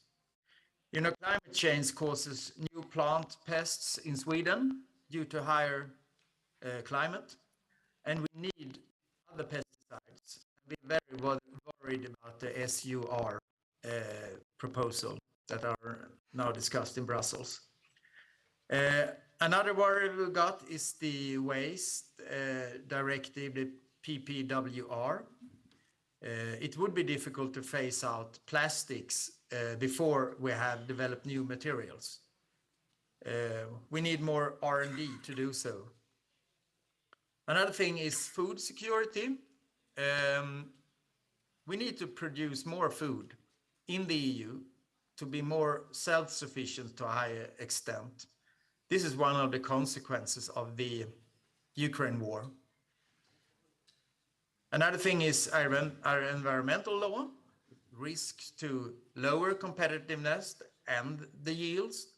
You know, climate change causes new plant pests in Sweden due to higher climate, and we need other pesticides. We're very worried about the SUR proposal that are now discussed in Brussels. Another worry we got is the waste directive, the PPWR. It would be difficult to phase out plastics before we have developed new materials. We need more R&D to do so. Another thing is food security. We need to produce more food in the EU to be more self-sufficient to a higher extent. This is one of the consequences of the Ukraine war. Another thing is our environmental law, risks to lower competitiveness and the yields.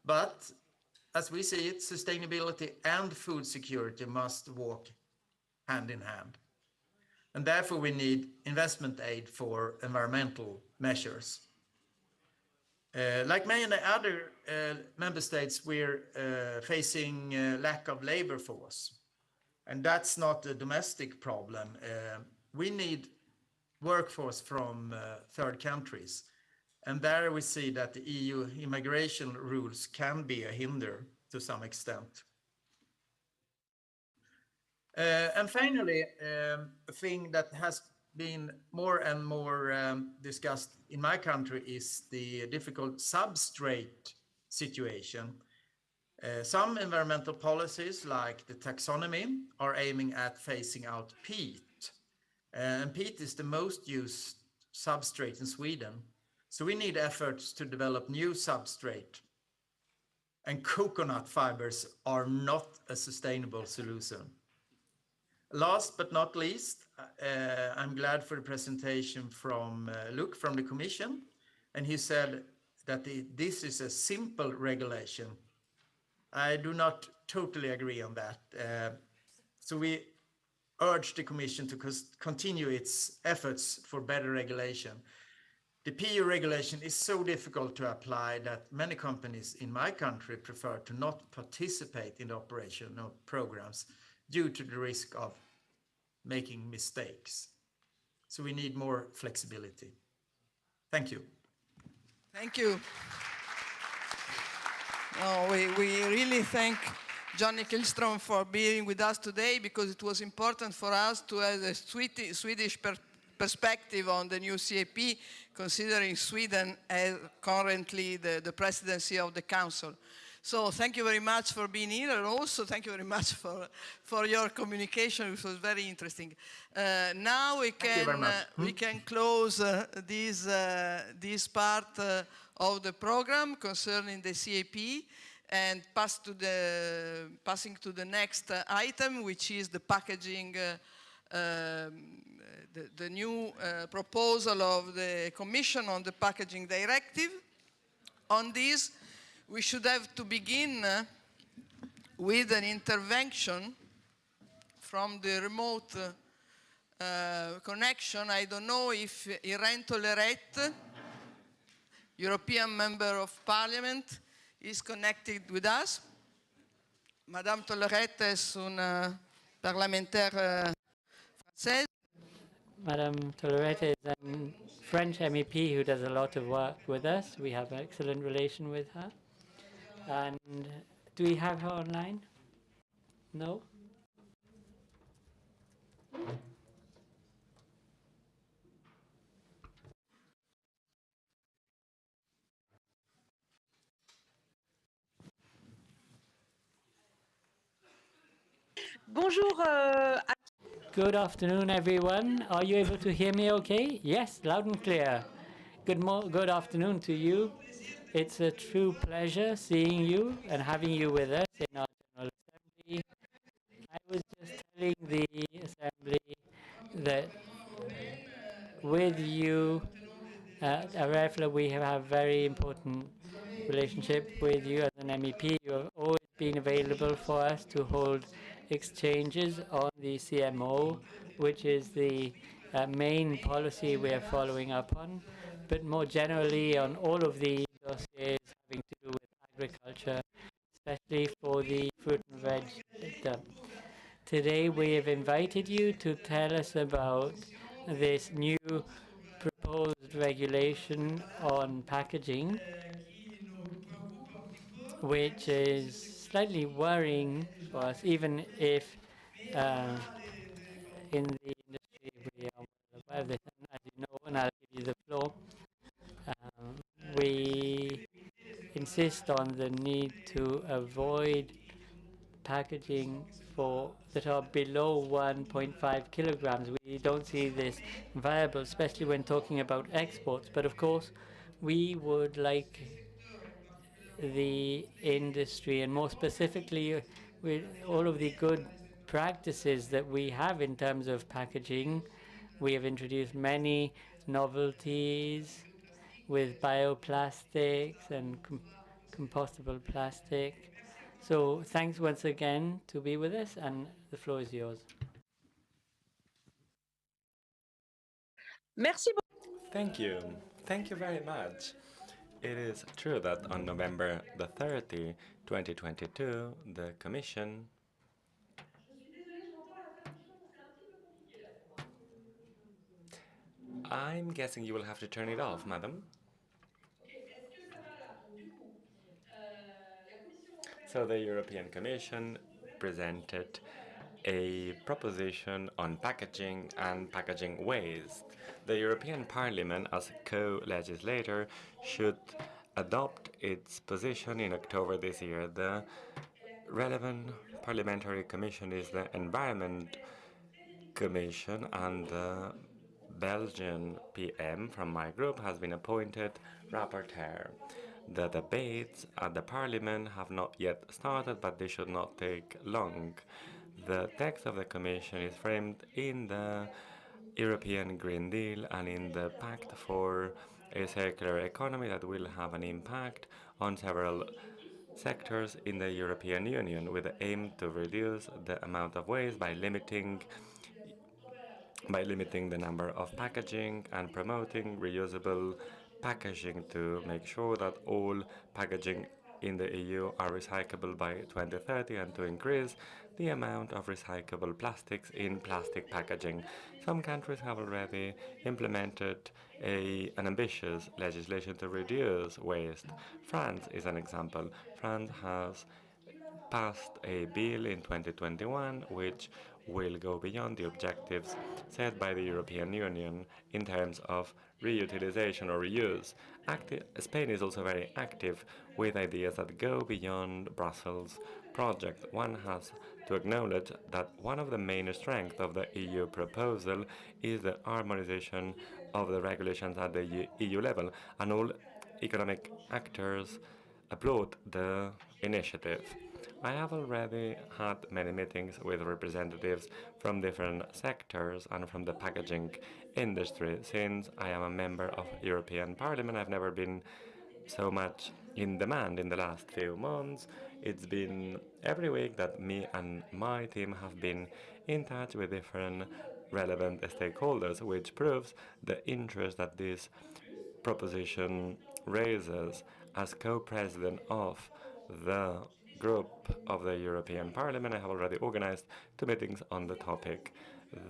But as we see it, sustainability and food security must walk hand in hand. And therefore we need investment aid for environmental measures. Like many other member states, we're facing lack of labor force. And that's not a domestic problem. We need workforce from third countries. And there we see that the EU immigration rules can be a hinder to some extent. And finally, a thing that has been more and more discussed in my country is the difficult substrate situation. Some environmental policies, like the taxonomy, are aiming at phasing out peat. And peat is the most used substrate in Sweden. So we need efforts to develop new substrate. And coconut fibers are not a sustainable solution. Last but not least, I'm glad for the presentation from Luc from the Commission. And he said that this is a simple regulation. I do not totally agree on that. So we urge the Commission to continue its efforts for better regulation. The PU regulation is so difficult to apply that many companies in my country prefer to not participate in the operation of programs due to the risk of making mistakes. So we need more flexibility. Thank you. Thank you. No, we really thank Johnny Kihlström for being with us today, because it was important for us to have a Swedish perspective on the new CAP, considering Sweden as currently the presidency of the Council. So thank you very much for being here, and also thank you very much for your communication, which was very interesting. Now we can close this part of the program concerning the CAP, and passing to the next item, which is the packaging, the new proposal of the Commission on the Packaging Directive. On this, we should have to begin with an intervention from the remote connection. I don't know if Irene Tolerette, European Member of Parliament, is connected with us. Madame Tolerette est une parlementaire française. Madame Tolerette is a French MEP who does a lot of work with us. We have an excellent relation with her. And do we have her online? No? Bonjour. Good afternoon, everyone. Are you able to hear me okay? Yes, loud and clear. Good afternoon to you. It's a true pleasure seeing you and having you with us in our General Assembly. telling the Assembly that with you at AREFLA we have a very important relationship with you as an MEP. You have always been available for us to hold exchanges on the CMO, which is the main policy we are following up on, but more generally on all of the dossiers having to do with agriculture, especially for the fruit and veg sector. Today we have invited you to tell us about this new proposed regulation on packaging, which is slightly worrying for us, even if in the industry we are aware of this. And as you know, and I'll give you the floor, we insist on the need to avoid packaging that are below 1.5 kilograms. We don't see this viable, especially when talking about exports. But of course, we would like the industry, and more specifically with all of the good practices that we have in terms of packaging. We have introduced many novelties with bioplastics and compostable plastic. So thanks once again to be with us, and the floor is yours. Thank you. Thank you very much. It is true that on November the 30, 2022, the Commission I'm guessing you will have to turn it off, madam. So the European Commission presented a proposition on packaging and packaging waste. The European Parliament, as co-legislator, should adopt its position in October this year. The relevant parliamentary commission is the Environment Commission, and the Belgian PM from my group has been appointed rapporteur. The debates at the Parliament have not yet started, but they should not take long. The text of the Commission is framed in the European Green Deal and in the Pact for a Circular Economy that will have an impact on several sectors in the European Union, with the aim to reduce the amount of waste by limiting the number of packaging and promoting reusable packaging to make sure that all packaging in the EU are recyclable by 2030, and to increase the amount of recyclable plastics in plastic packaging. Some countries have already implemented an ambitious legislation to reduce waste. France is an example. France has passed a bill in 2021 which will go beyond the objectives set by the European Union in terms of reutilization or reuse. Spain is also very active with ideas that go beyond Brussels project. One has to acknowledge that one of the main strengths of the EU proposal is the harmonization of the regulations at the EU level, and all economic actors applaud the initiative. I have already had many meetings with representatives from different sectors and from the packaging industry. Since I am a member of European Parliament, I've never been so much in demand in the last few months. It's been every week that me and my team have been in touch with different relevant stakeholders, which proves the interest that this proposition raises. As co-president of the group of the European Parliament, I have already organized 2 meetings on the topic.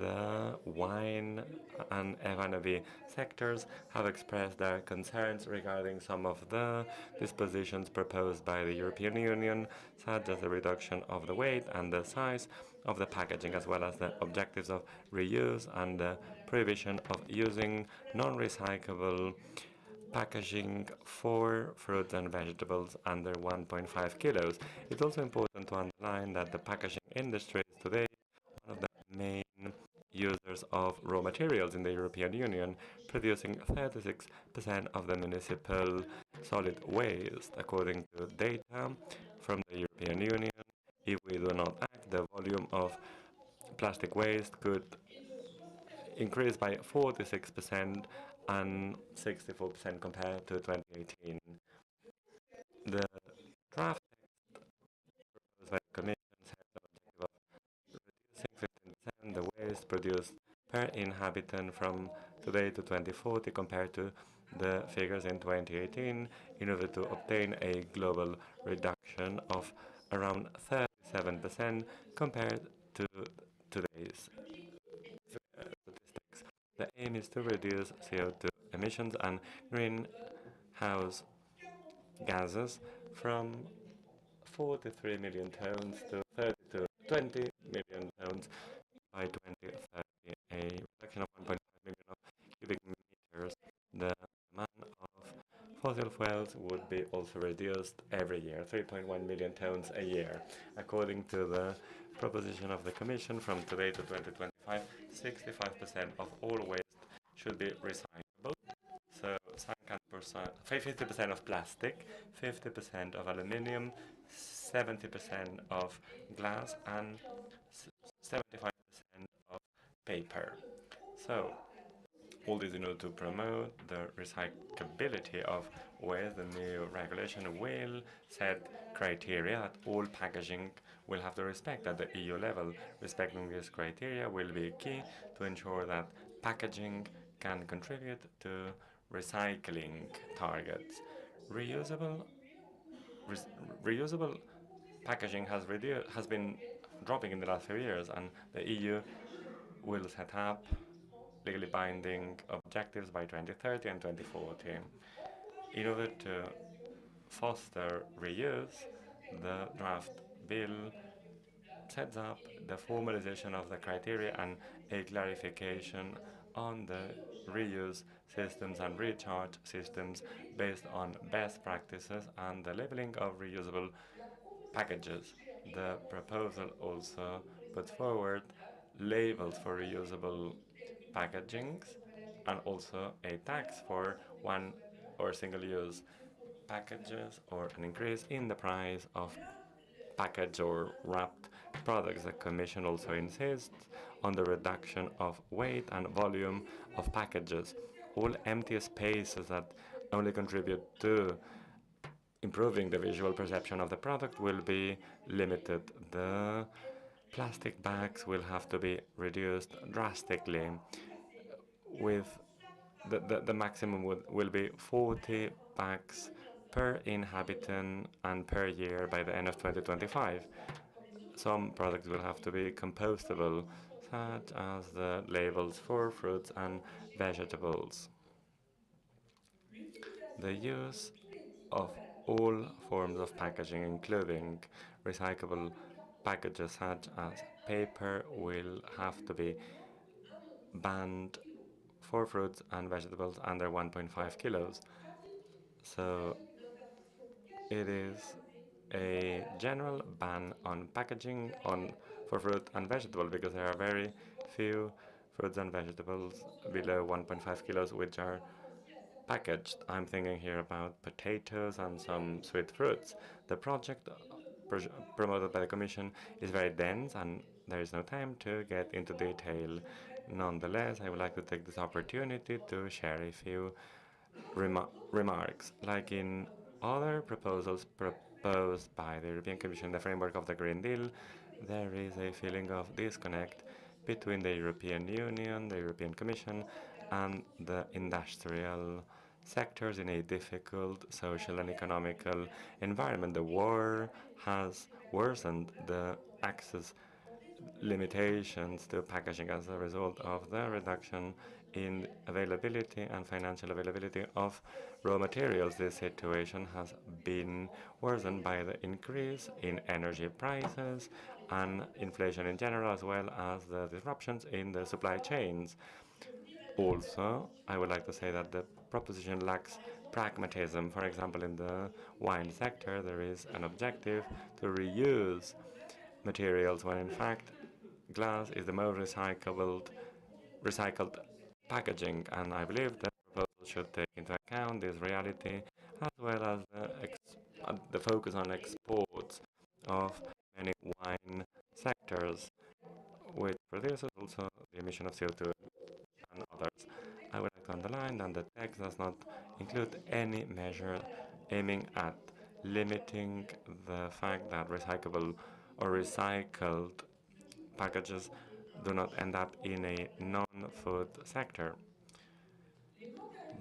The wine and F&B sectors have expressed their concerns regarding some of the dispositions proposed by the European Union, such as the reduction of the weight and the size of the packaging, as well as the objectives of reuse and the prohibition of using non-recyclable packaging for fruits and vegetables under 1.5 kilos. It's also important to underline that the packaging industry is today one of the main users of raw materials in the European Union, producing 36% of the municipal solid waste. According to data from the European Union, if we do not act, the volume of plastic waste could increase by 46% and 64% compared to 2018. The draft text proposed by the Commission sets the objective of reducing 15% the waste produced per inhabitant from today to 2040 compared to the figures in 2018 in order to obtain a global reduction of around 37% compared to today's statistics. The aim is to reduce CO2 emissions and greenhouse gases from 43 million tons to 20 million tons by 2030, a reduction of 1.5 million of cubic meters. The demand of fossil fuels would be also reduced every year, 3.1 million tons a year. According to the proposition of the Commission, from today to 2025, 65% of all waste should be recyclable. So 50% of plastic, 50% of aluminium, 70% of glass, and 75% of paper. So all this in order to promote the recyclability of waste. The new regulation will set criteria that all packaging will have to respect at the EU level. Respecting these criteria will be key to ensure that packaging can contribute to recycling targets. Reusable packaging has been dropping in the last few years, and the EU will set up legally binding objectives by 2030 and 2040. In order to foster reuse, the draft bill sets up the formalization of the criteria and a clarification on the reuse systems and recharge systems based on best practices and the labeling of reusable packages. The proposal also puts forward labels for reusable packagings and also a tax for one or single-use packages or an increase in the price of packaged or wrapped products. The Commission also insists on the reduction of weight and volume of packages. All empty spaces that only contribute to improving the visual perception of the product will be limited. The plastic bags will have to be reduced drastically. With the maximum will be 40 bags per inhabitant and per year by the end of 2025. Some products will have to be compostable, such as the labels for fruits and vegetables. The use of all forms of packaging, including recyclable packages such as paper, will have to be banned for fruits and vegetables under 1.5 kilos. So it is a general ban on packaging for fruit and vegetable because there are very few fruits and vegetables below 1.5 kilos which are packaged. I'm thinking here about potatoes and some sweet fruits. The project promoted by the Commission is very dense and there is no time to get into detail. Nonetheless, I would like to take this opportunity to share a few remarks. Like in other proposals proposed by the European Commission in the framework of the Green Deal, there is a feeling of disconnect between the European Union, the European Commission, and the industrial sectors in a difficult social and economical environment. The war has worsened the access limitations to packaging as a result of the reduction in availability and financial availability of raw materials. This situation has been worsened by the increase in energy prices and inflation in general, as well as the disruptions in the supply chains. Also, I would like to say that the proposition lacks pragmatism. For example, in the wine sector, there is an objective to reuse materials when in fact glass is the most recycled packaging, and I believe that the proposal should take into account this reality as well as the focus on exports of many wine sectors. which produces also the emission of CO2 and others. I would like to underline that the text does not include any measure aiming at limiting the fact that recyclable or recycled packages do not end up in a non-food sector.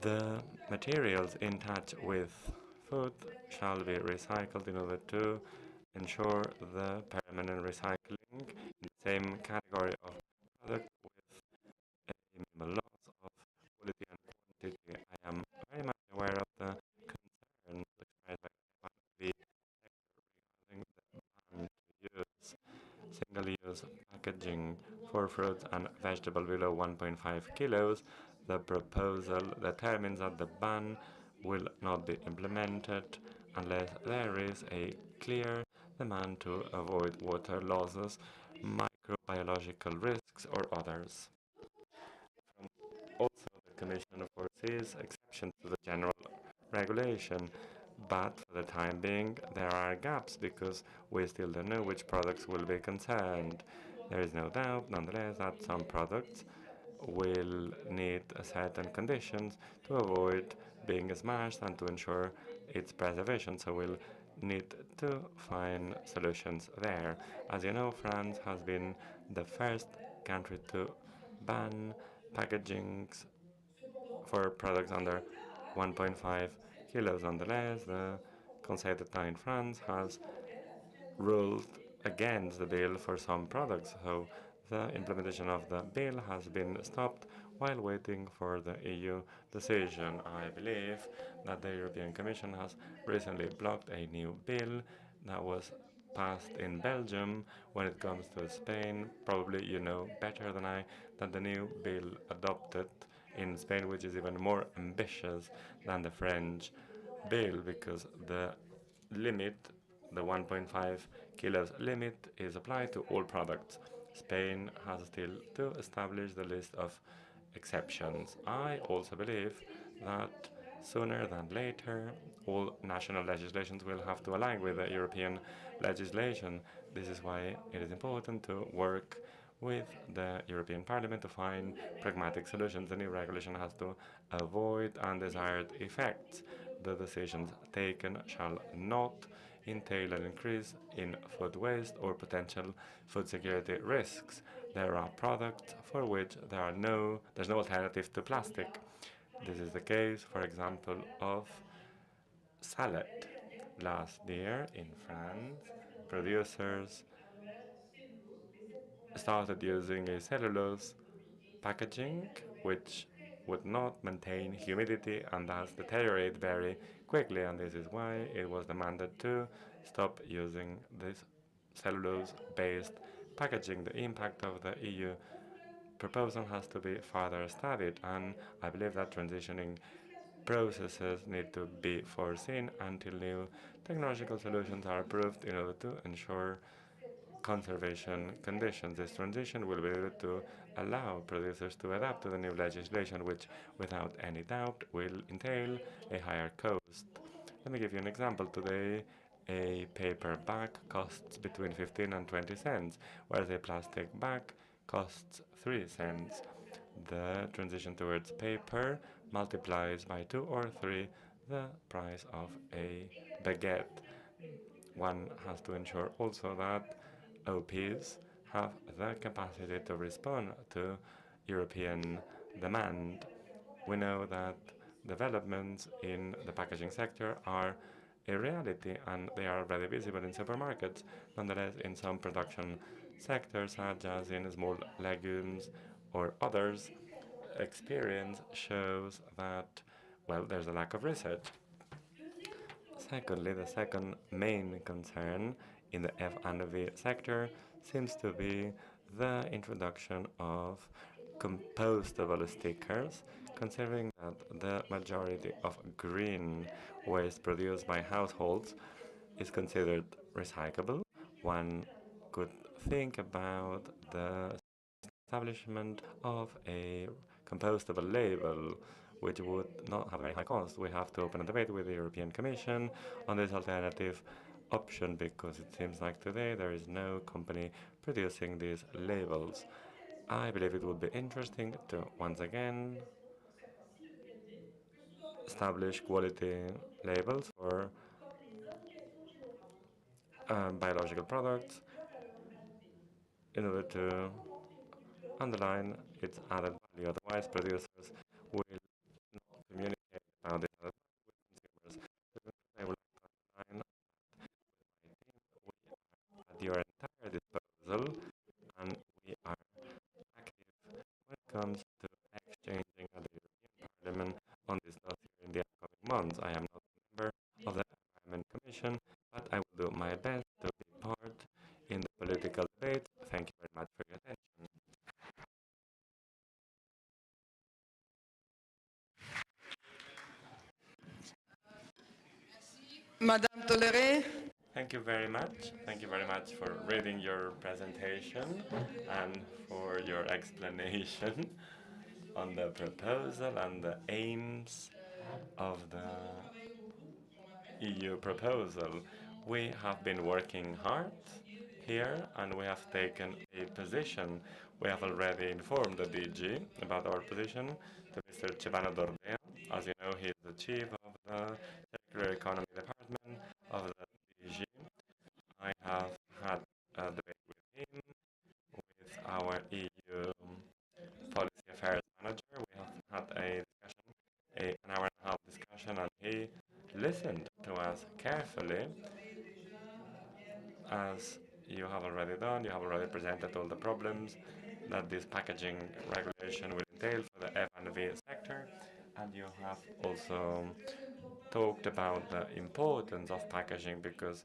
The materials in touch with food shall be recycled in order to ensure the permanent recycling in the same category of product with a minimal loss of quality and quantity. I am very much aware of the concerns expressed by the sector regarding the ban to use single-use packaging for fruits and vegetables below 1.5 kilos. The proposal determines that the ban will not be implemented unless there is a clear demand to avoid water losses, microbiological risks, or others. Also, the Commission foresees exceptions to the general regulation, but for the time being, there are gaps because we still don't know which products will be concerned. There is no doubt, nonetheless, that some products will need certain conditions to avoid being smashed and to ensure its preservation. So we'll need to find solutions there. As you know, France has been the first country to ban packagings for products under 1.5 kilos. Nonetheless, the Conseil d'État in France has ruled against the bill for some products, so the implementation of the bill has been stopped while waiting for the EU decision. I believe that the European Commission has recently blocked a new bill that was passed in Belgium. When it comes to Spain, probably you know better than I that the new bill adopted in Spain, which is even more ambitious than the French bill, because the limit, the 1.5 kilos limit, is applied to all products. Spain has still to establish the list of exceptions. I also believe that sooner than later, all national legislations will have to align with the European legislation. This is why it is important to work with the European Parliament to find pragmatic solutions. The new regulation has to avoid undesired effects. The decisions taken shall not entail an increase in food waste or potential food security risks. There are products for which there's no alternative to plastic. This is the case, for example, of salad. Last year in France, producers started using a cellulose packaging which would not maintain humidity and thus deteriorate very quickly, and this is why it was demanded to stop using this cellulose-based packaging. The impact of the EU proposal has to be further studied, and I believe that transitioning processes need to be foreseen until new technological solutions are approved in order to ensure conservation conditions. This transition will be able to allow producers to adapt to the new legislation, which, without any doubt, will entail a higher cost. Let me give you an example. Today, a paper bag costs between 15 and 20 cents, whereas a plastic bag costs 3 cents. The transition towards paper multiplies by 2 or 3 the price of a baguette. One has to ensure also that OPs have the capacity to respond to European demand. We know that developments in the packaging sector are a reality and they are already visible in supermarkets. Nonetheless, in some production sectors, such as in small legumes or others, experience shows that, well, there's a lack of research. Secondly, the second main concern in the F&V sector seems to be the introduction of compostable stickers, considering that the majority of green waste produced by households is considered recyclable. One could think about the establishment of a compostable label, which would not have a very high cost. We have to open a debate with the European Commission on this alternative option, because it seems like today there is no company producing these labels. I believe it would be interesting to, once again, establish quality labels for biological products in order to underline its added value. Otherwise, producers will not communicate about this added value with consumers. I would like to underline that we are at your entire disposal, and we are active when it comes to exchanging at the European Parliament on this dossier in the upcoming months. I am not a member of the Environment Commission, but I will do my best to be part in the political debate. Thank you very much for your attention. Madame Toléré. Thank you very much. Thank you very much for reading your presentation and for your explanation on the proposal and the aims of the EU proposal. We have been working hard here and we have taken a position. We have already informed the DG about our position to Mr. Cebano Dordea. As you know, he is the chief of the Circular Economy Department of the DG. I have had a debate with him, with our EU Policy Affairs Manager. We have had a discussion, an hour and a half discussion, and he listened to us carefully. As you have already done, you have already presented all the problems that this packaging regulation will entail for the F&V sector, and you have also talked about the importance of packaging, because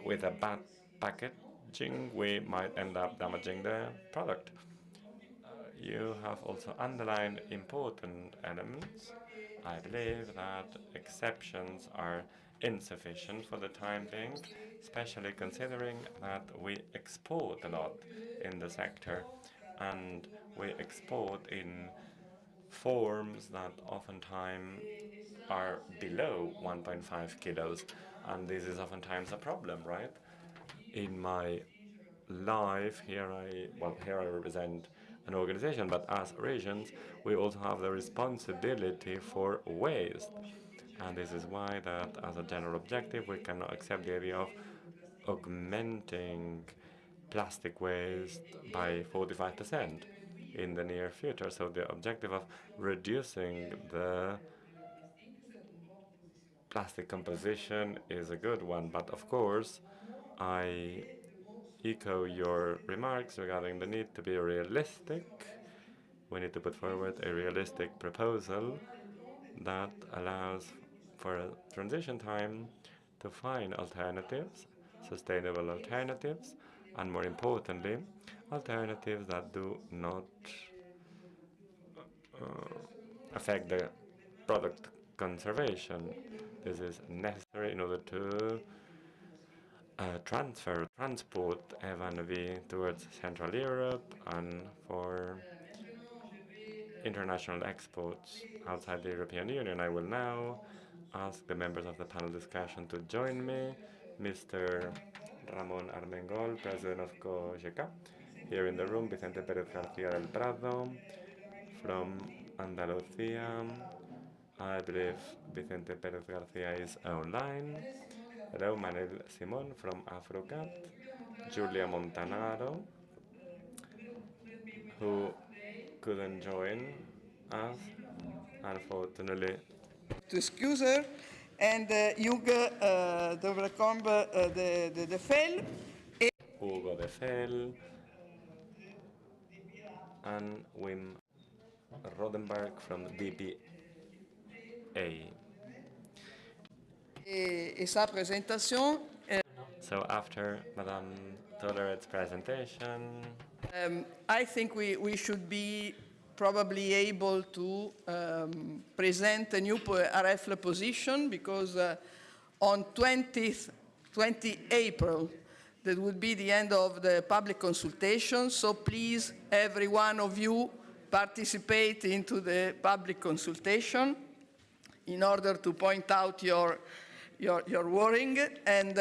with a bad packaging we might end up damaging the product. You have also underlined important elements. I believe that exceptions are insufficient for the time being, especially considering that we export a lot in the sector, and we export in forms that oftentimes are below 1.5 kilos, and this is oftentimes a problem, right? In my life here, I represent an organization, but as regions, we also have the responsibility for waste. And this is why that, as a general objective, we cannot accept the idea of augmenting plastic waste by 45% in the near future. So the objective of reducing the plastic composition is a good one, but of course, I echo your remarks regarding the need to be realistic. We need to put forward a realistic proposal that allows for a transition time to find alternatives, sustainable alternatives, and more importantly, alternatives that do not affect the product conservation. This is necessary in order to transport F&V towards Central Europe and for international exports outside the European Union. I will now ask the members of the panel discussion to join me. Mr. Ramón Armengol, President of COGECA, here in the room. Vicente Pérez García del Prado from Andalucía. I believe Vicente Pérez García is online. Hello, Manel Simón from Afrocat. Julia Montanaro, who couldn't join us, unfortunately. To excuse her, and Hugo de Fel. Hugo de Fel and Wim Rodenberg from DPA. Sa présentation. So after Madame Toleret's presentation, I think we should be probably able to present a new RFL position, because on 20 April, that would be the end of the public consultation. So please, every one of you, participate into the public consultation in order to point out your worrying and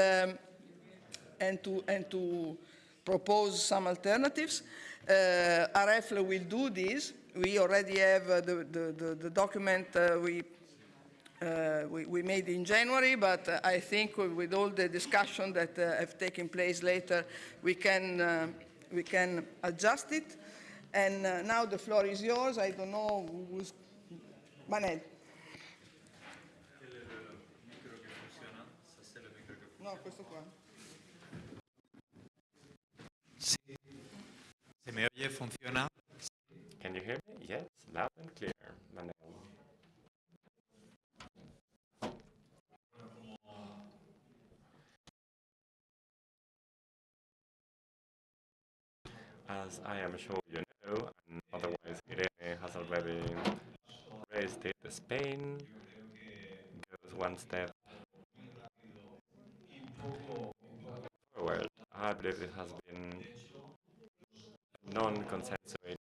to propose some alternatives. RF will do this. We already have the document we made in January, but I think with all the discussion that have taken place later, we can adjust it. And now the floor is yours. I don't know who's... Manel. No, questo qua. Sí. ¿Se me oye? ¿Funciona? Can you hear me? Yes, loud and clear, Manel. As I am sure you know, and otherwise Irene has already raised it, Spain goes one step forward. I believe it has been a non-consensuated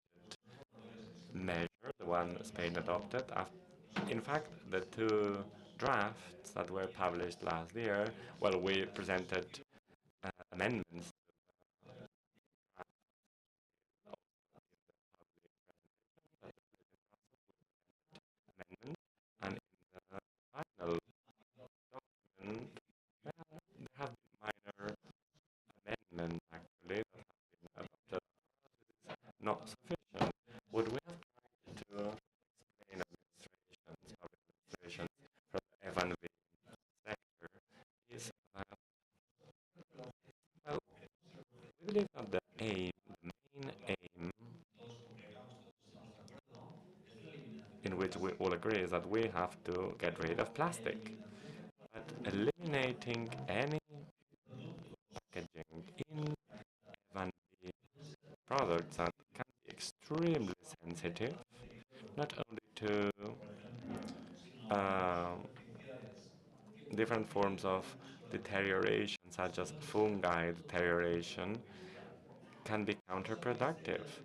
measure, the one Spain adopted. In fact, the two drafts that were published last year, well, we presented amendments and in the final document, there have been minor amendments actually that have been adopted. This is not sufficient. What we have tried to explain administrations, public administrations from the F&B sector is that, well, we believe that the main aim in which we all agree is that we have to get rid of plastic. But eliminating any packaging in F&B products that can be extremely sensitive, not only to different forms of deterioration, such as fungi deterioration, can be counterproductive.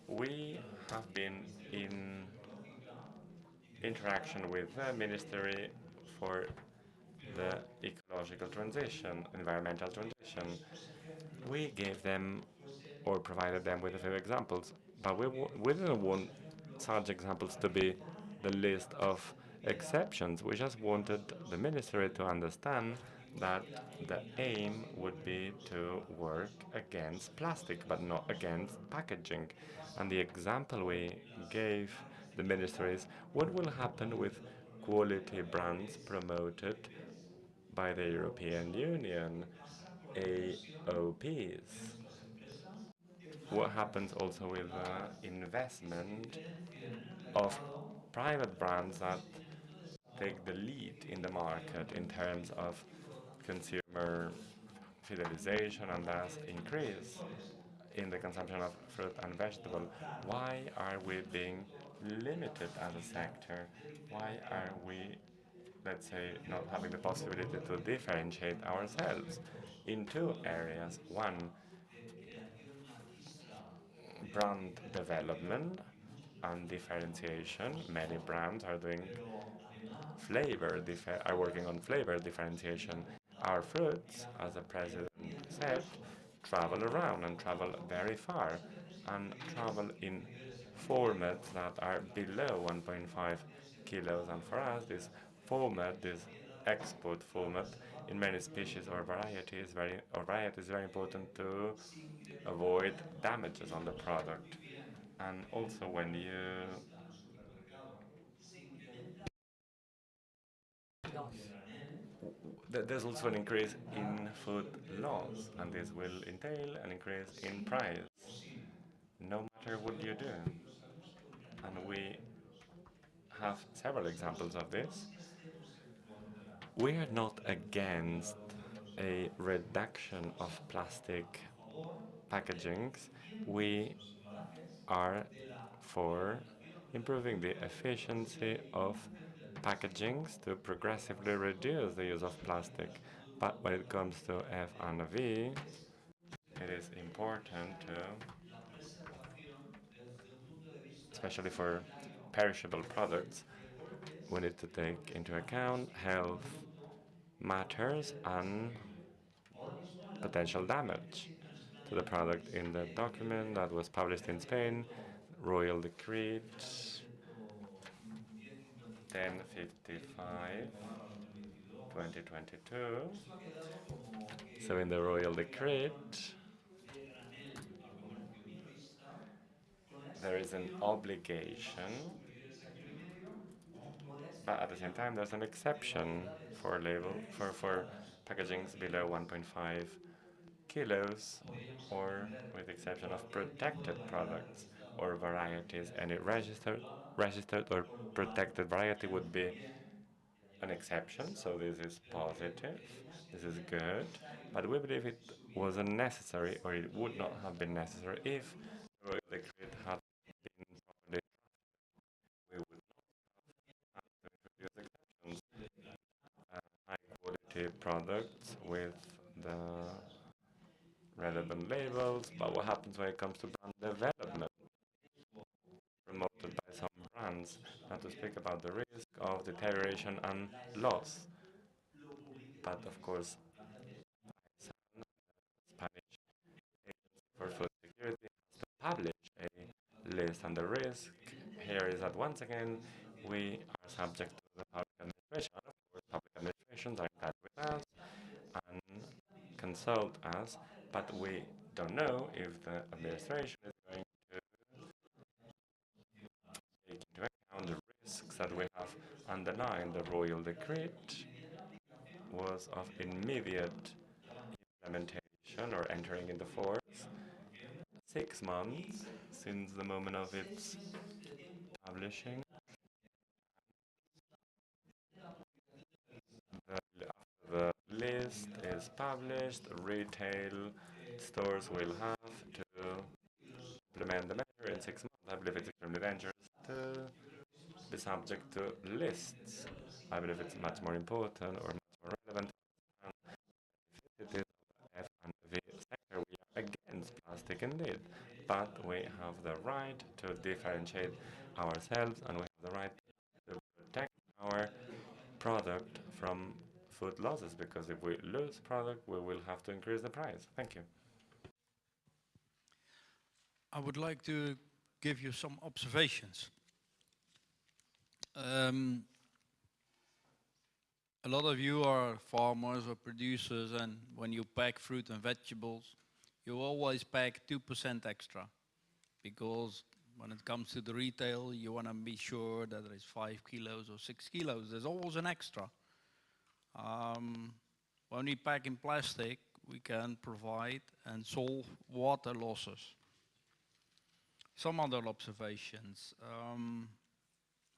We have been in interaction with the Ministry for the ecological transition, environmental transition. We gave them or provided them with a few examples, but we didn't want such examples to be the list of exceptions. We just wanted the ministry to understand that the aim would be to work against plastic, but not against packaging. And the example we gave the ministry is what will happen with quality brands promoted by the European Union, AOPs. What happens also with investment of private brands that take the lead in the market in terms of consumer fidelization and thus increase in the consumption of fruit and vegetable? Why are we being limited as a sector? Why are we, let's say, not having the possibility to differentiate ourselves in two areas? One, brand development and differentiation. Many brands are doing working on flavor differentiation. Our fruits, as the president said, travel around and travel very far and travel in formats that are below 1.5 kilos. And for us, this format, this export format, in many species or varieties, is very important to avoid damages on the product. And also when there's also an increase in food loss, and this will entail an increase in price, no matter what you do. And we have several examples of this. We are not against a reduction of plastic packagings. We are for improving the efficiency of packagings to progressively reduce the use of plastic. But when it comes to F&V, it is important to, especially for perishable products, we need to take into account health matters and potential damage. to the product in the document that was published in Spain, Royal Decree 1055, 2022. So in the Royal Decree, there is an obligation, but at the same time there's an exception for packagings below 1.5 kilos, or with the exception of protected products or varieties. Any registered or protected variety would be an exception, so this is positive, this is good, but we believe it wasn't necessary, or it would not have been necessary if the Royal Decree had been properly drafted. We would not have to introduce exceptions. High-quality products with the relevant labels, but what happens when it comes to brand development promoted by some brands, not to speak about the risk of deterioration and loss. But of course, Spanish Agency for Food Security has to publish a list, and the risk here is that once again we are subject to the public administration. Of course, public administrations are in touch with us and consult us, but we don't know if the administration is going to take into account the risks that we have underlined. The Royal Decree was of immediate implementation or entering into force 6 months since the moment of its publishing. After the list is published, retail stores will have to implement the measure in 6 months. I believe it's extremely dangerous to be subject to lists. I believe it's much more important or much more relevant it is the F&V sector. We are against plastic indeed, but we have the right to differentiate ourselves, and we have the right to protect our product from food losses, because if we lose product, we will have to increase the price. Thank you. I would like to give you some observations. A lot of you are farmers or producers, and when you pack fruit and vegetables, you always pack 2% extra, because when it comes to the retail, you want to be sure that there is 5 kilos or 6 kilos. There's always an extra. When we pack in plastic, we can provide and solve water losses. Some other observations.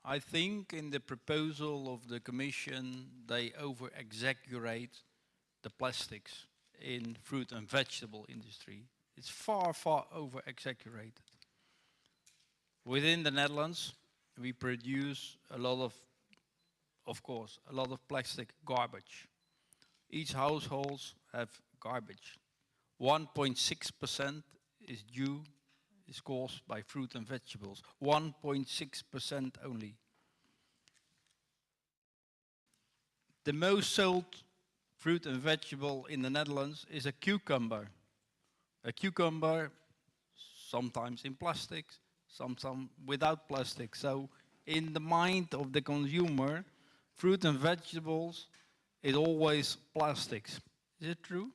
I think in the proposal of the Commission, they over-exaggerate the plastics in fruit and vegetable industry. It's far, far over-exaggerated. Within the Netherlands, we produce a lot of course, a lot of plastic garbage. Each household have garbage. 1.6% is caused by fruit and vegetables. 1.6% only. The most sold fruit and vegetable in the Netherlands is a cucumber. A cucumber, sometimes in plastics, sometimes without plastic. So in the mind of the consumer, fruit and vegetables is always plastics. Is it true?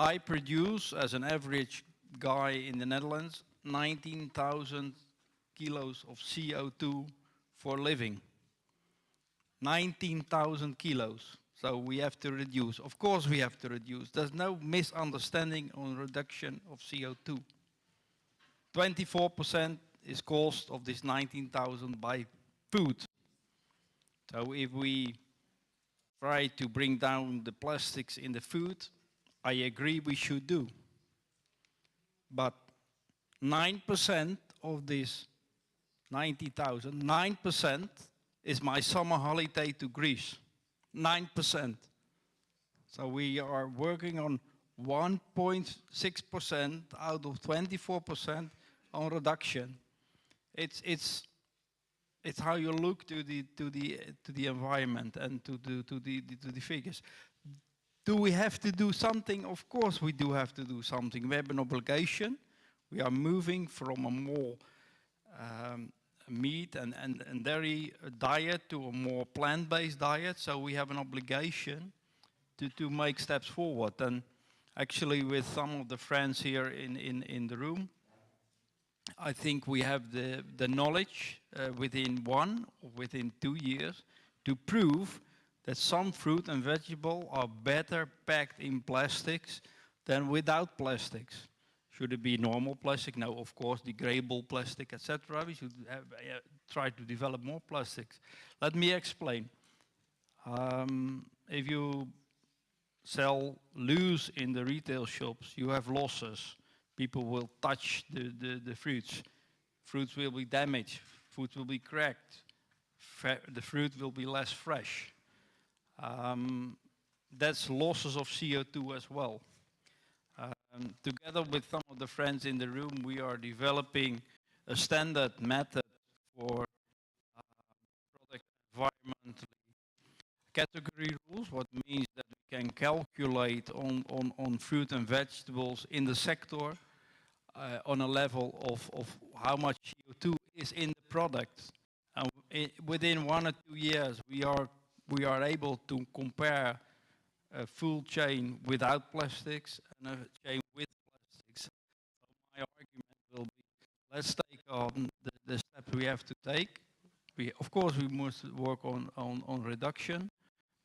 I produce, as an average guy in the Netherlands, 19,000 kilos of CO2 for living. 19,000 kilos. So we have to reduce. Of course we have to reduce. There's no misunderstanding on reduction of CO2. 24% is cost of this 19,000 by food. So if we try to bring down the plastics in the food, I agree we should do. But 9% of this 90,000, 9% is my summer holiday to Greece. 9%. So we are working on 1.6% out of 24% on reduction. It's how you look to the environment and to the figures. Do we have to do something? Of course we do have to do something. We have an obligation. We are moving from a more meat and dairy diet to a more plant-based diet, so we have an obligation to make steps forward. And actually with some of the friends here in the room, I think we have the knowledge within 1 or within 2 years to prove that some fruit and vegetable are better packed in plastics than without plastics. Should it be normal plastic? No, of course, degradable plastic, etc. We should try to develop more plastics. Let me explain. If you sell loose in the retail shops, you have losses. People will touch the fruits. Fruits will be damaged. Fruits will be cracked. The fruit will be less fresh. That's losses of CO2 as well. Together with some of the friends in the room, we are developing a standard method for product environmentally category rules, what means that we can calculate on fruit and vegetables in the sector on a level of how much CO2 is in the product. And within 1 or 2 years, we are able to compare a full chain without plastics and a chain with plastics. So my argument will be, let's take on the steps we have to take. Of course, we must work on reduction,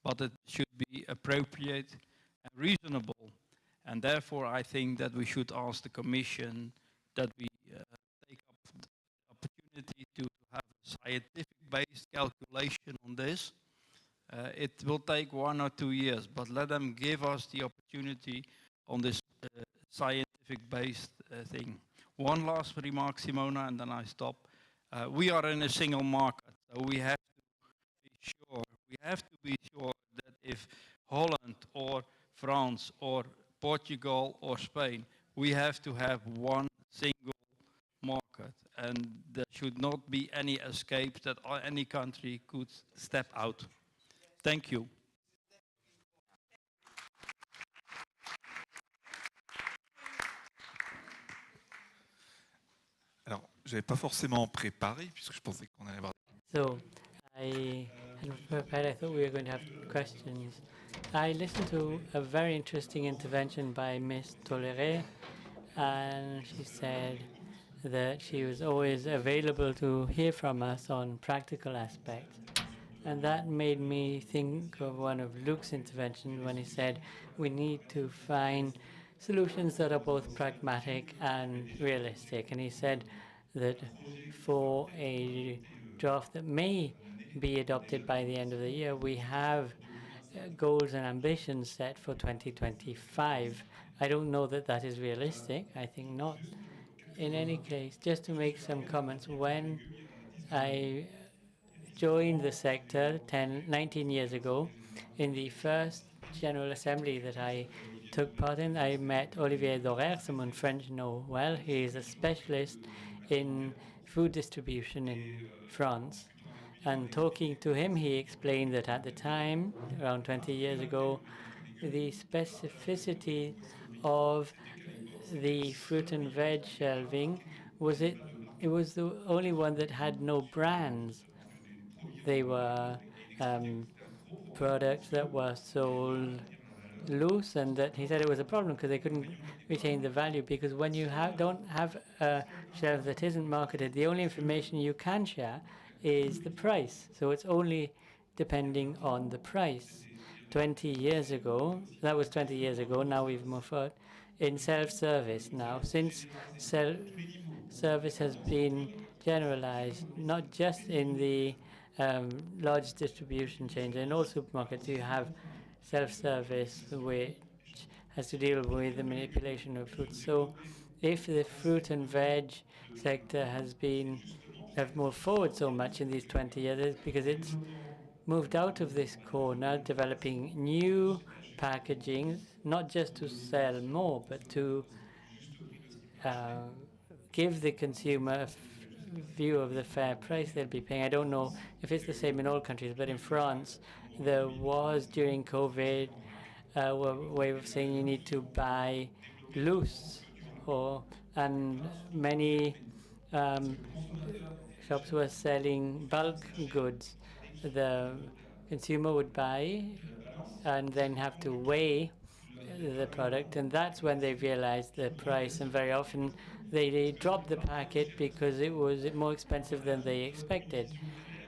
but it should be appropriate and reasonable. And therefore, I think that we should ask the Commission that we take up the opportunity to have a scientific-based calculation on this. It will take 1 or 2 years, but let them give us the opportunity on this scientific-based thing. One last remark, Simona, and then I stop. We are in a single market, so we have to be sure. We have to be sure that if Holland or France or Portugal or Spain, we have to have one single market, and there should not be any escape that any country could step out. Thank you. Alors, je n'avais pas forcément préparé, puisque je pensais qu'on allait avoir... So, I had prepared, I thought we were going to have questions. I listened to a very interesting intervention by Ms. Toléré, and she said that she was always available to hear from us on practical aspects. And that made me think of one of Luke's interventions when he said we need to find solutions that are both pragmatic and realistic. And he said that for a draft that may be adopted by the end of the year, we have goals and ambitions set for 2025. I don't know that that is realistic. I think not. In any case, just to make some comments, when I joined the sector 19 years ago, in the first General Assembly that I took part in, I met Olivier Dorer, someone French know well. He is a specialist in food distribution in France. And talking to him, he explained that at the time, around 20 years ago, the specificity of the fruit and veg shelving was it was the only one that had no brands. They were products that were sold loose, and that he said it was a problem because they couldn't retain the value, because when you don't have a shelf that isn't marketed, the only information you can share is the price. So it's only depending on the price. 20 years ago, that was 20 years ago, now we've moved forward in self-service now. Since self-service has been generalized, not just in the large distribution chains, and also supermarkets, you have self-service which has to deal with the manipulation of food. So if the fruit and veg sector have moved forward so much in these 20 years, it's because it's moved out of this corner, developing new packaging, not just to sell more, but to give the consumer a view of the fair price they'll be paying. I don't know if it's the same in all countries, but in France, there was, during COVID, way of saying you need to buy loose, and many shops were selling bulk goods. The consumer would buy and then have to weigh the product, and that's when they realized the price, and very often they dropped the packet because it was more expensive than they expected.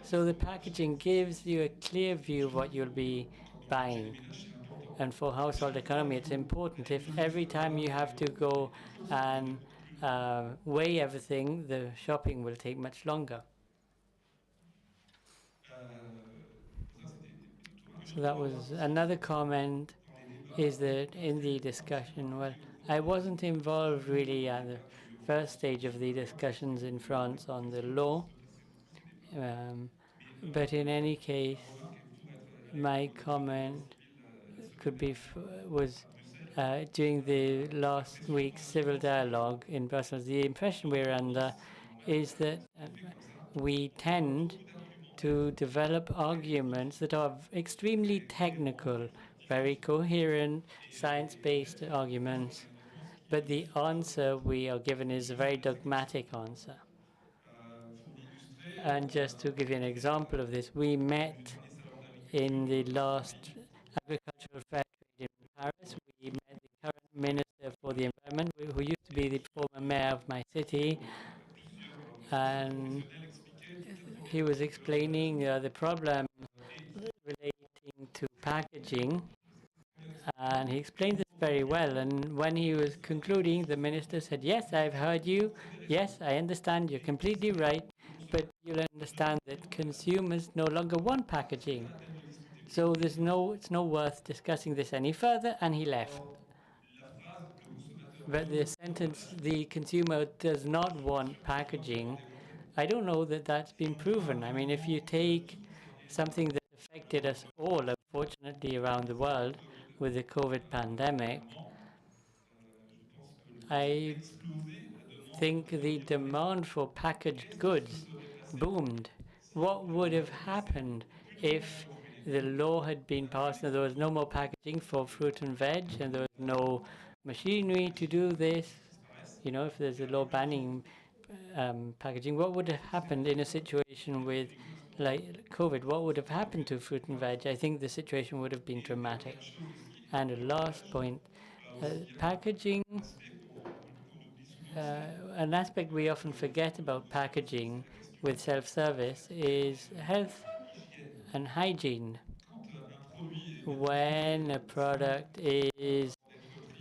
So the packaging gives you a clear view of what you'll be buying. And for household economy, it's important. If every time you have to go and weigh everything, the shopping will take much longer. So that was another comment, is that in the discussion, well, I wasn't involved really at the first stage of the discussions in France on the law, but in any case, my comment could be was during the last week's civil dialogue in Brussels. The impression we're under is that we tend to develop arguments that are extremely technical, very coherent, science-based arguments, but the answer we are given is a very dogmatic answer. And just to give you an example of this, we met in the last agricultural fair trade in Paris. We met the current Minister for the Environment, who used to be the former mayor of my city, and he was explaining the problem relating to packaging, and he explained this very well. And when he was concluding, the minister said, "Yes, I've heard you. Yes, I understand. You're completely right. But you'll understand that consumers no longer want packaging. So it's no worth discussing this any further," and he left. But the sentence, "the consumer does not want packaging," I don't know that that's been proven. I mean, if you take something that affected us all, unfortunately, around the world with the COVID pandemic, I think the demand for packaged goods boomed. What would have happened if the law had been passed and there was no more packaging for fruit and veg, and there was no machinery to do this? You know, if there's a law banning packaging, what would have happened in a situation with like COVID? What would have happened to fruit and veg? I think the situation would have been dramatic. And a last point, packaging, an aspect we often forget about packaging with self-service is health and hygiene. When a product is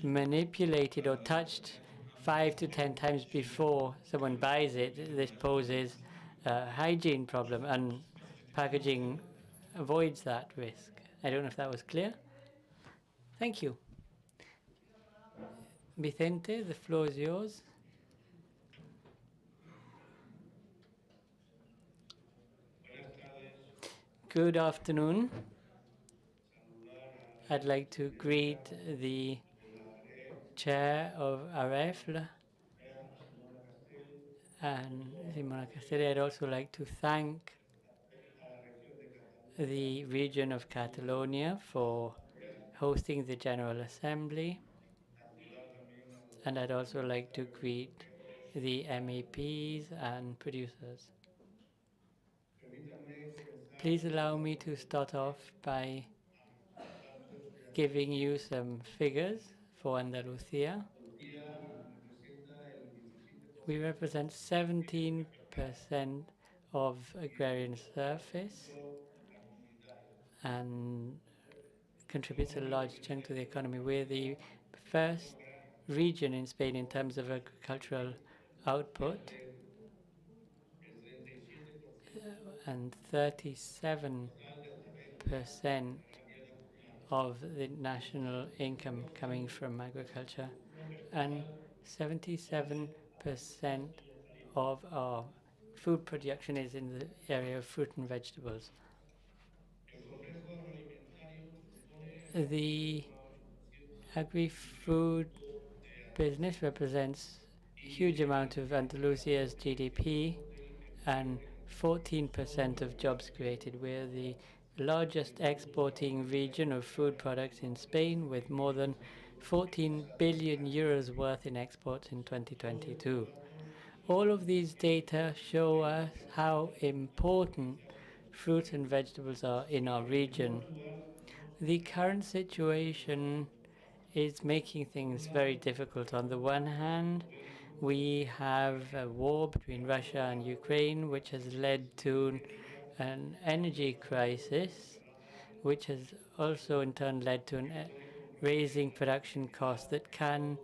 manipulated or touched 5 to 10 times before someone buys it, this poses a hygiene problem, and packaging avoids that risk. I don't know if that was clear. Thank you. Vicente, the floor is yours. Good afternoon. I'd like to greet the chair of AREFL and Simona Castelli. I'd also like to thank the region of Catalonia for hosting the General Assembly. And I'd also like to greet the MEPs and producers. Please allow me to start off by giving you some figures for Andalusia. We represent 17% of agrarian surface and contributes a large chunk to the economy. We're the first region in Spain in terms of agricultural output, and 37% of the national income coming from agriculture, and 77% of our food production is in the area of fruit and vegetables. The agri-food business represents a huge amount of Andalusia's GDP and 14% of jobs created. We're the largest exporting region of food products in Spain, with more than 14 billion euros worth in exports in 2022. All of these data show us how important fruits and vegetables are in our region. The current situation is making things very difficult. On the one hand, we have a war between Russia and Ukraine, which has led to an energy crisis, which has also in turn led to raising production costs that can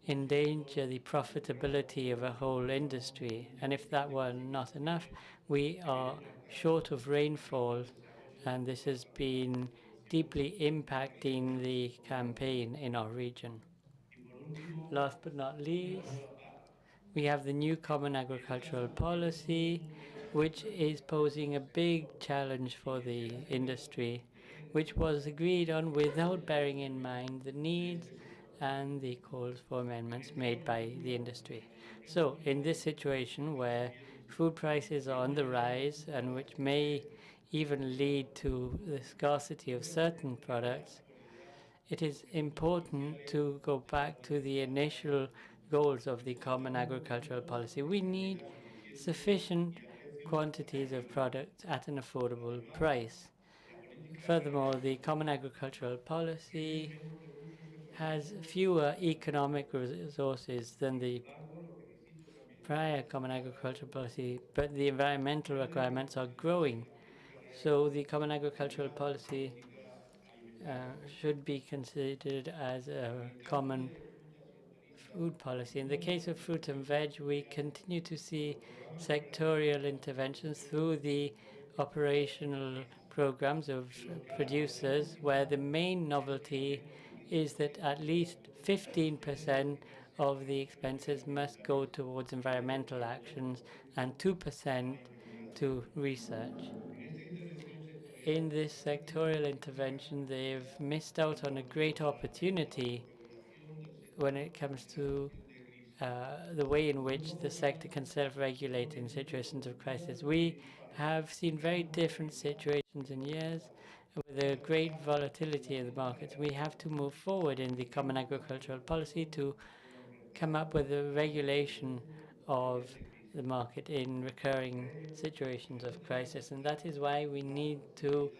endanger the profitability of a whole industry. And if that were not enough, we are short of rainfall, and this has been deeply impacting the campaign in our region. Last but not least, we have the new Common Agricultural Policy, which is posing a big challenge for the industry, which was agreed on without bearing in mind the needs and the calls for amendments made by the industry. So in this situation where food prices are on the rise and which may even lead to the scarcity of certain products, it is important to go back to the initial goals of the Common Agricultural Policy. We need sufficient quantities of products at an affordable price. Furthermore, the Common Agricultural Policy has fewer economic resources than the prior Common Agricultural Policy, but the environmental requirements are growing. So the Common Agricultural Policy should be considered as a common food policy. In the case of fruit and veg, we continue to see sectorial interventions through the operational programs of producers, where the main novelty is that at least 15% of the expenses must go towards environmental actions and 2% to research. In this sectorial intervention, they've missed out on a great opportunity when it comes to the way in which the sector can self-regulate in situations of crisis. We have seen very different situations in years with a great volatility in the markets. We have to move forward in the Common Agricultural Policy to come up with a regulation of the market in recurring situations of crisis, and that is why we need to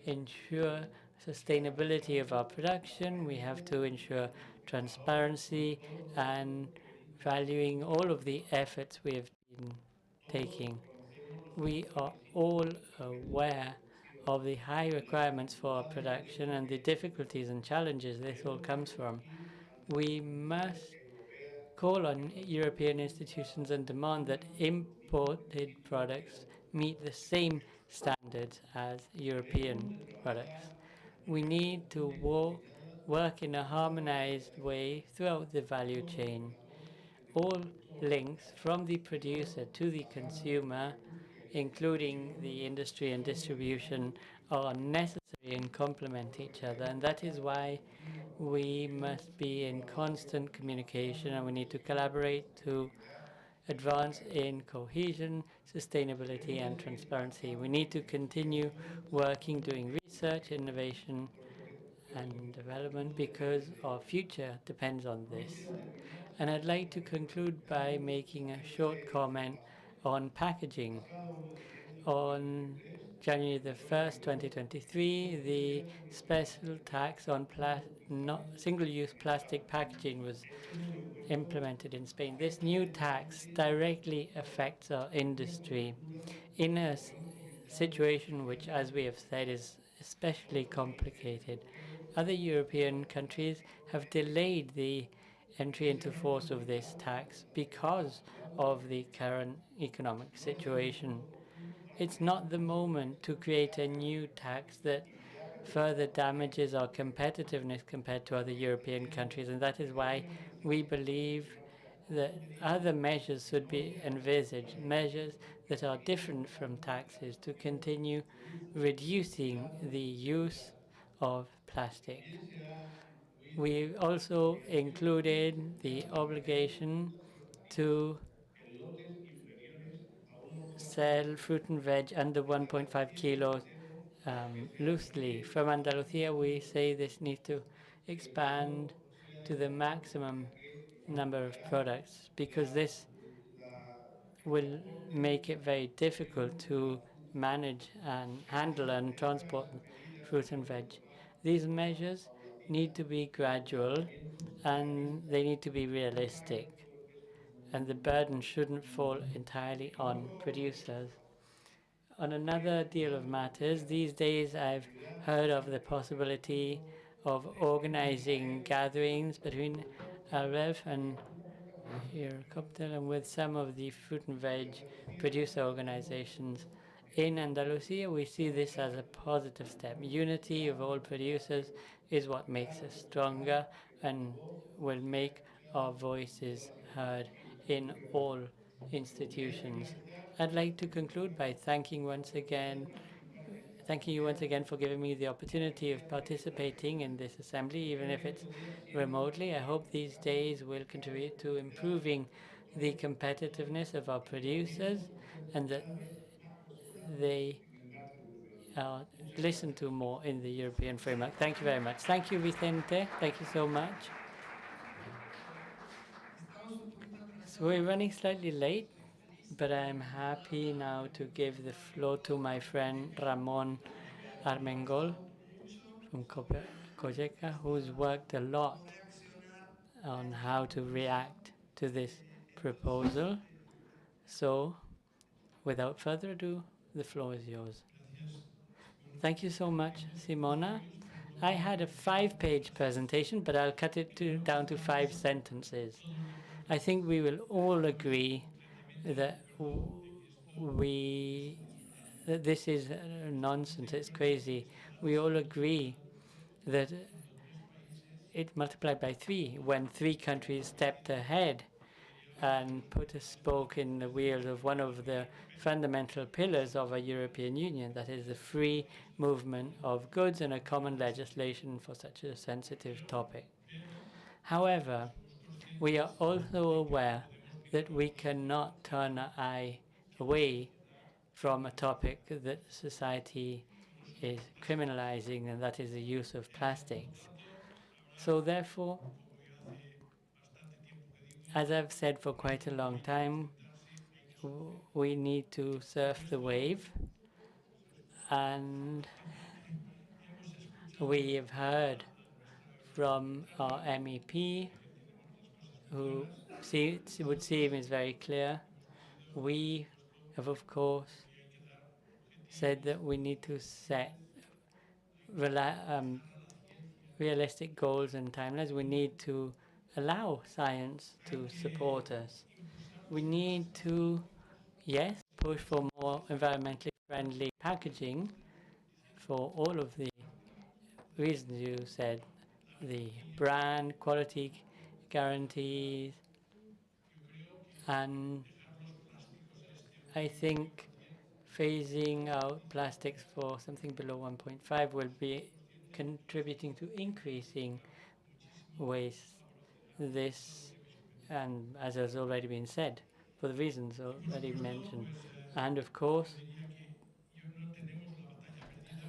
ensure sustainability of our production. We have to ensure transparency and valuing all of the efforts we have been taking. We are all aware of the high requirements for our production and the difficulties and challenges this all comes from. We must call on European institutions and demand that imported products meet the same standards as European products. We need to work in a harmonized way throughout the value chain. All links from the producer to the consumer, including the industry and distribution, are necessary and complement each other, and that is why we must be in constant communication, and we need to collaborate to advance in cohesion, sustainability and transparency. We need to continue working, doing research, innovation and development, because our future depends on this. And I'd like to conclude by making a short comment on packaging. On January the 1st, 2023, the special tax on single-use plastic packaging was implemented in Spain. This new tax directly affects our industry in a situation which, as we have said, is especially complicated. Other European countries have delayed the entry into force of this tax because of the current economic situation. It's not the moment to create a new tax that further damages our competitiveness compared to other European countries, and that is why we believe that other measures should be envisaged, measures that are different from taxes, to continue reducing the use of plastic. We also included the obligation to sell fruit and veg under 1.5 kilos loosely. From Andalusia, we say this needs to expand to the maximum number of products, because this will make it very difficult to manage and handle and transport fruit and veg. These measures need to be gradual and they need to be realistic, and the burden shouldn't fall entirely on producers. On another deal of matters, these days I've heard of the possibility of organizing gatherings between Alrev and Cocktail and with some of the fruit and veg producer organizations. In Andalusia, we see this as a positive step. Unity of all producers is what makes us stronger and will make our voices heard in all institutions. I'd like to conclude by thanking you once again for giving me the opportunity of participating in this assembly, even if it's remotely. I hope these days will contribute to improving the competitiveness of our producers and that they are listened to more in the European framework. Thank you very much. Thank you, Vicente. Thank you so much. So we're running slightly late, but I'm happy now to give the floor to my friend Ramon Armengol from Cogeca, who's worked a lot on how to react to this proposal. So, without further ado, the floor is yours. Thank you so much, Simona. I had a 5-page presentation, but I'll cut it down to 5 sentences. I think we will all agree that this is nonsense, it's crazy. We all agree that it multiplied by 3 when 3 countries stepped ahead and put a spoke in the wheels of one of the fundamental pillars of a European Union, that is the free movement of goods and a common legislation for such a sensitive topic. However, we are also aware that we cannot turn our eye away from a topic that society is criminalizing, and that is the use of plastics. So therefore, as I've said for quite a long time, we need to surf the wave, and we have heard from our MEP, who would seem is very clear. We have, of course, said that we need to set realistic goals and timelines. We need to allow science to support us. We need to, yes, push for more environmentally friendly packaging for all of the reasons you said, the brand, quality guarantees, and I think phasing out plastics for something below 1.5 will be contributing to increasing waste. This, and as has already been said, for the reasons already mentioned. And of course,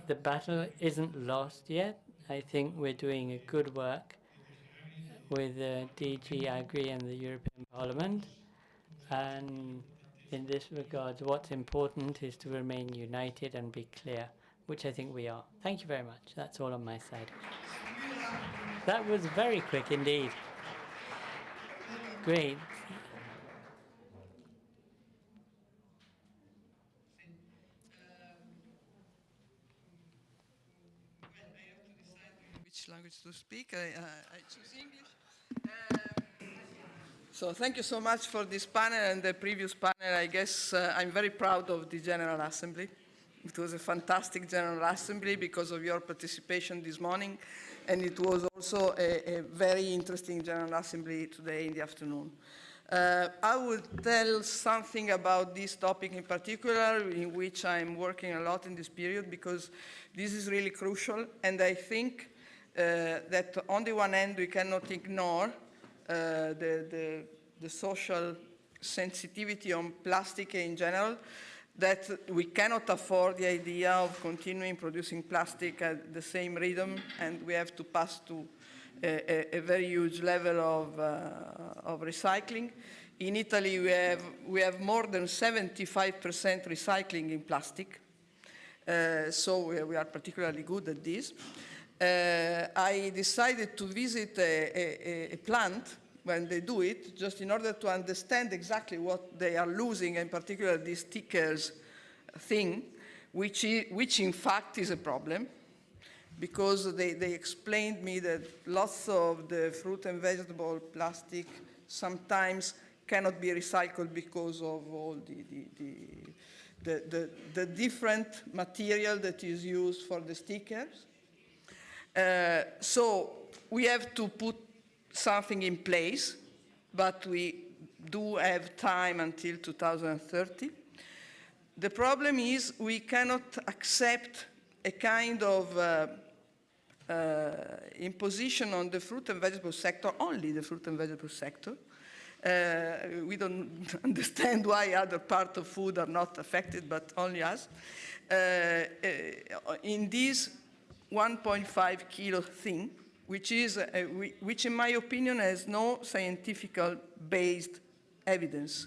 the battle isn't lost yet. I think we're doing a good work with DG Agri and the European Parliament. And in this regard, what's important is to remain united and be clear, which I think we are. Thank you very much. That's all on my side. That was very quick indeed. Great. Which language to speak? I choose English. So thank you so much for this panel and the previous panel. I guess I'm very proud of the General Assembly. It was a fantastic General Assembly because of your participation this morning, and it was also a very interesting General Assembly today in the afternoon. I will tell something about this topic in particular, in which I'm working a lot in this period, because this is really crucial, and I think that on the one hand we cannot ignore the social sensitivity on plastic in general. that we cannot afford the idea of continuing producing plastic at the same rhythm, and we have to pass to a very huge level of recycling. In Italy, we have more than 75% recycling in plastic, so we are particularly good at this. I decided to visit a plant when they do it, just in order to understand exactly what they are losing, in particular this stickers thing, which in fact is a problem, because they explained me that lots of the fruit and vegetable plastic sometimes cannot be recycled because of all the different material that is used for the stickers. So we have to put something in place, but we do have time until 2030. The problem is we cannot accept a kind of imposition on the fruit and vegetable sector, only the fruit and vegetable sector. We don't understand why other parts of food are not affected, but only us. In this 1.5 kilo thing, which in my opinion has no scientific-based evidence.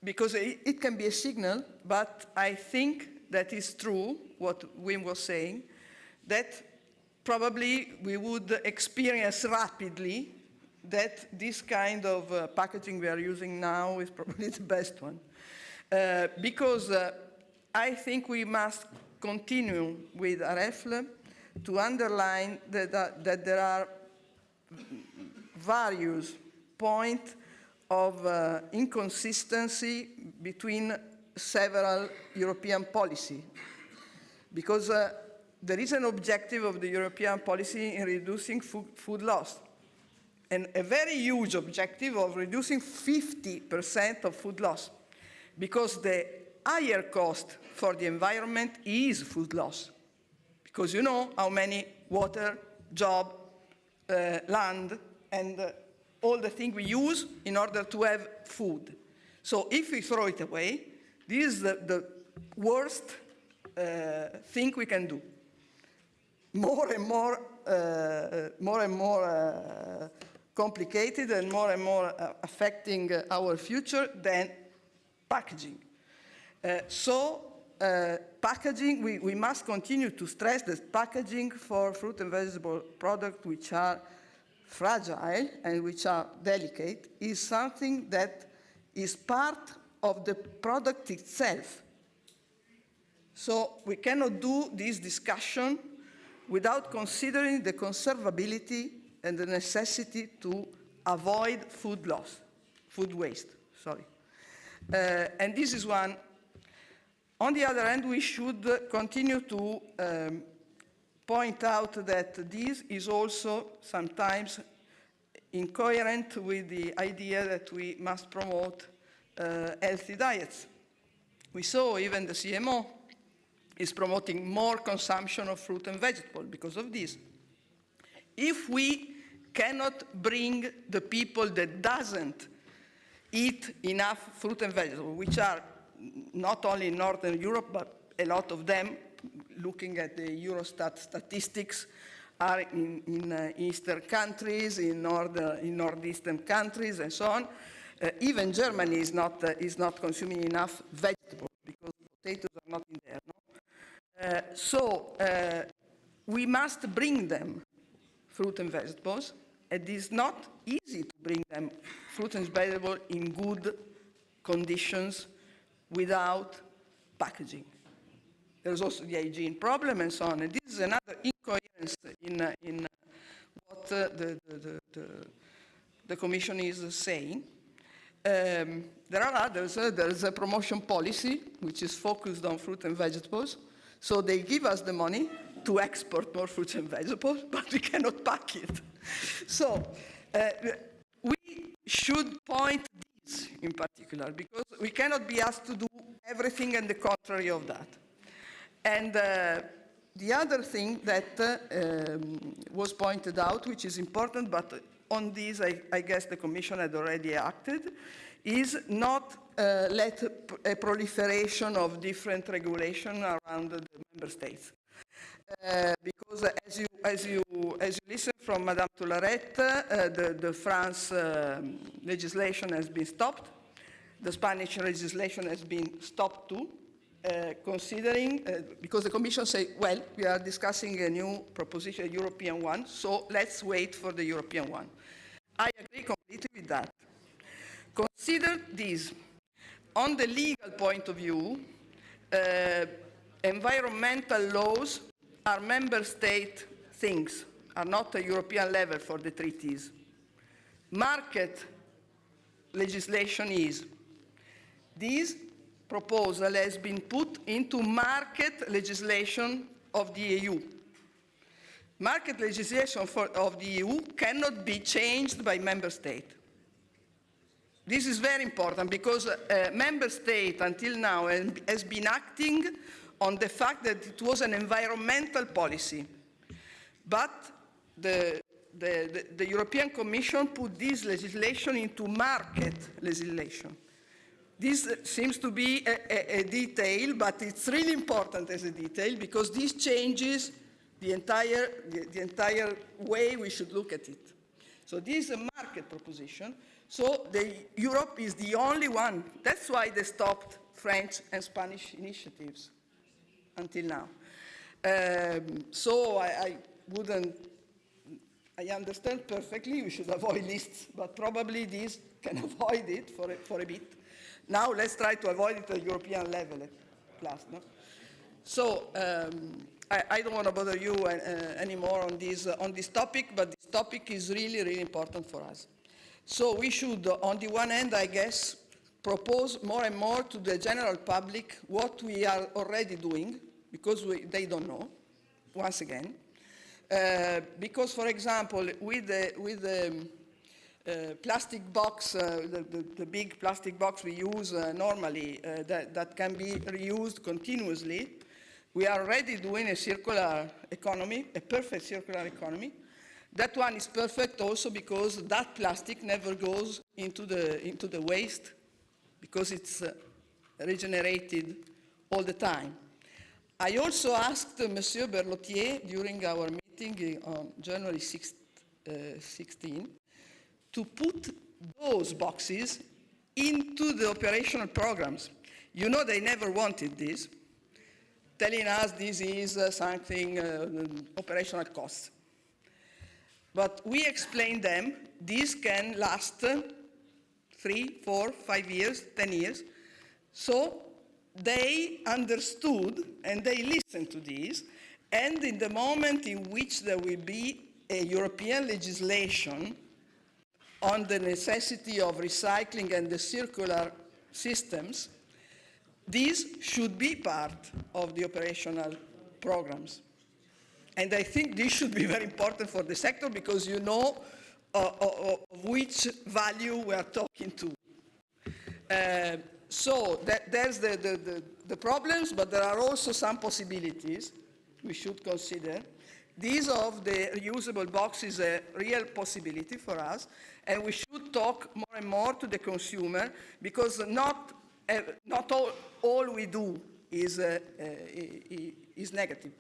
Because it can be a signal, but I think that is true, what Wim was saying, that probably we would experience rapidly that this kind of packaging we are using now is probably the best one. Because I think we must continue with RFL to underline that there are various points of inconsistency between several European policy. Because there is an objective of the European policy in reducing food loss, and a very huge objective of reducing 50% of food loss, because the higher cost for the environment is food loss. Because you know how many water, job, land, and all the things we use in order to have food. So if we throw it away, this is the worst thing we can do. More and more complicated and more affecting our future than packaging. Packaging, we must continue to stress that packaging for fruit and vegetable products which are fragile and which are delicate is something that is part of the product itself. So we cannot do this discussion without considering the conservability and the necessity to avoid food waste, sorry. And this is one. On the other hand, we should continue to point out that this is also sometimes incoherent with the idea that we must promote healthy diets. We saw even the CMO is promoting more consumption of fruit and vegetable because of this. If we cannot bring the people that doesn't eat enough fruit and vegetable, which are not only in Northern Europe, but a lot of them, looking at the Eurostat statistics, are in Eastern countries, in Northeastern countries, and so on. Even Germany is not consuming enough vegetables because potatoes are not in there. No? We must bring them fruit and vegetables. It is not easy to bring them fruit and vegetables in good conditions without packaging. There's also the hygiene problem and so on. And this is another incoherence in what the Commission is saying. There are others. There's a promotion policy which is focused on fruit and vegetables. So they give us the money to export more fruits and vegetables, but we cannot pack it. So we should point this in particular, because we cannot be asked to do everything and the contrary of that. And the other thing that was pointed out, which is important, but on this I guess the Commission had already acted, is not let a proliferation of different regulations around the member states. Because as you listen from Madame Toularet, the France legislation has been stopped. The Spanish legislation has been stopped too, considering, because the Commission said, well, we are discussing a new proposition, a European one, so let's wait for the European one. I agree completely with that. Consider this. On the legal point of view, environmental laws are member state things, are not a European level for the treaties. Market legislation is. This proposal has been put into market legislation of the EU. Market legislation of the EU cannot be changed by member state. This is very important because member state until now has been acting on the fact that it was an environmental policy. But the European Commission put this legislation into market legislation. This seems to be a detail, but it's really important as a detail because this changes the entire way we should look at it. So this is a market proposition. So Europe is the only one. That's why they stopped French and Spanish initiatives until now. So I understand perfectly we should avoid lists, but probably this can avoid it for a bit. Now let's try to avoid it at European level at last. No? So I don't want to bother you anymore on this topic, but this topic is really, really important for us. So we should, on the one hand, I guess, propose more and more to the general public what we are already doing, because they don't know, once again. Because, for example, with the plastic box, the big plastic box we use normally that can be reused continuously, we are already doing a circular economy, a perfect circular economy. That one is perfect also because that plastic never goes into the waste because it's regenerated all the time. I also asked Monsieur Berlotier during our meeting on January 16 to put those boxes into the operational programs. You know they never wanted this, telling us this is something operational costs. But we explained them, this can last 3, 4, 5 years, 10 years. So they understood and they listened to this. And in the moment in which there will be a European legislation on the necessity of recycling and the circular systems, this should be part of the operational programs. And I think this should be very important for the sector because you know of which value we are talking to. So there's the problems, but there are also some possibilities we should consider. This of the reusable box is a real possibility for us, and we should talk more and more to the consumer because not all we do is negative.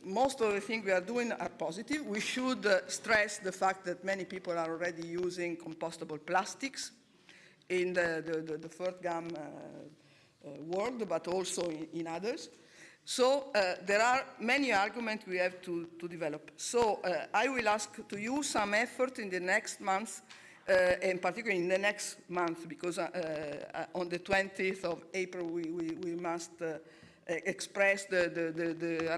Most of the things we are doing are positive. We should stress the fact that many people are already using compostable plastics in the third gum world, but also in others. So there are many arguments we have to develop. So I will ask to you some effort in the next months, and particularly in the next month, because on the 20th of April we must express the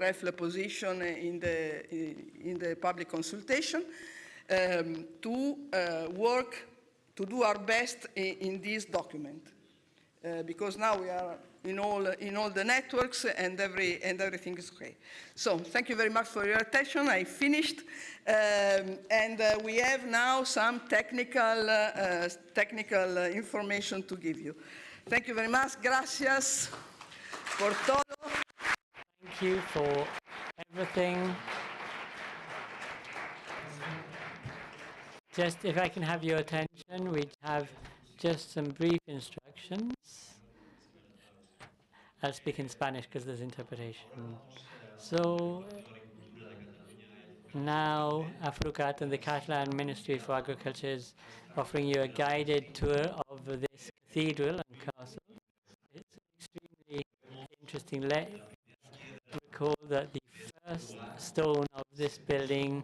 REFLE position in the public consultation to work to do our best in this document, because now we are in all the networks and everything is okay. So thank you very much for your attention. I finished, and we have now some technical information to give you. Thank you very much. Gracias por todo. Thank you for everything. Just if I can have your attention, we have just some brief instructions. I'll speak in Spanish because there's interpretation. So now AFRUCAT and the Catalan Ministry for Agriculture is offering you a guided tour of this cathedral and castle. It's extremely interesting. Let's recall that the first stone of this building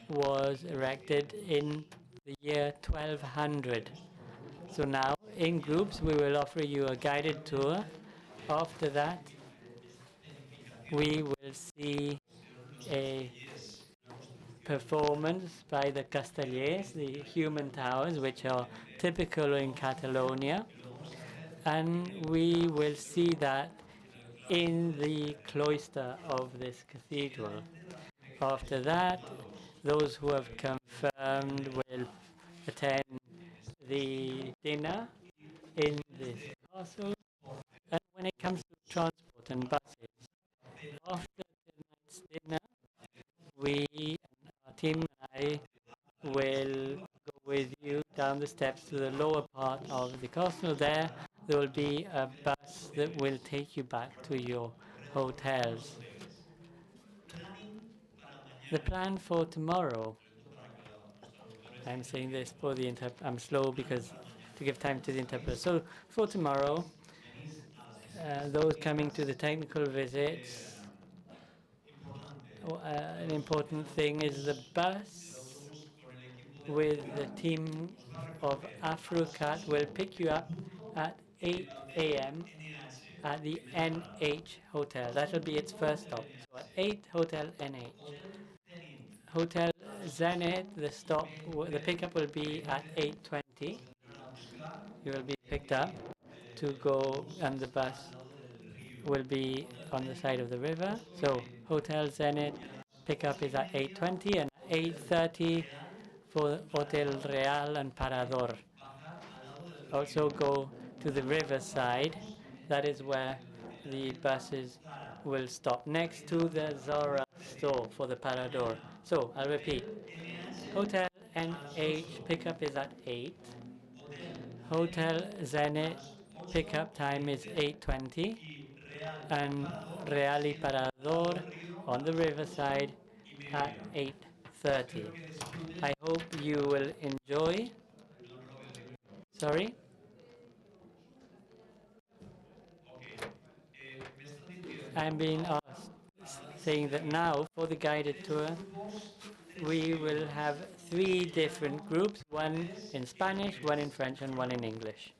was erected in the year 1200. So now, in groups, we will offer you a guided tour. After that, we will see a performance by the castellers, the human towers, which are typical in Catalonia. And we will see that in the cloister of this cathedral. After that, those who have confirmed will attend the dinner in this castle. And when it comes to transport and buses, after tonight's dinner, we, our team and I, will go with you down the steps to the lower part of the castle. There will be a bus that will take you back to your hotels. The plan for tomorrow, I'm saying this for the I'm slow because to give time to the interpreter. So for tomorrow, those coming to the technical visits, an important thing is the bus with the team of AFRUCAT will pick you up at 8 a.m. at the NH Hotel. That will be its first stop. So at 8, Hotel NH. Hotel Zenit, the pickup will be at 8:20. You will be picked up to go, and the bus will be on the side of the river. So Hotel Zenit pickup is at 8:20 and 8:30 for Hotel Real and Parador. Also go to the riverside. That is where the buses will stop, next to the Zara store for the Parador. So I'll repeat. Hotel NH pickup is at 8. Hotel Zenit pickup time is 8:20. And Real Parador on the riverside at 8:30. I hope you will enjoy. Sorry? I'm being asked, saying that now for the guided tour, we will have 3 different groups, one in Spanish, one in French, and one in English.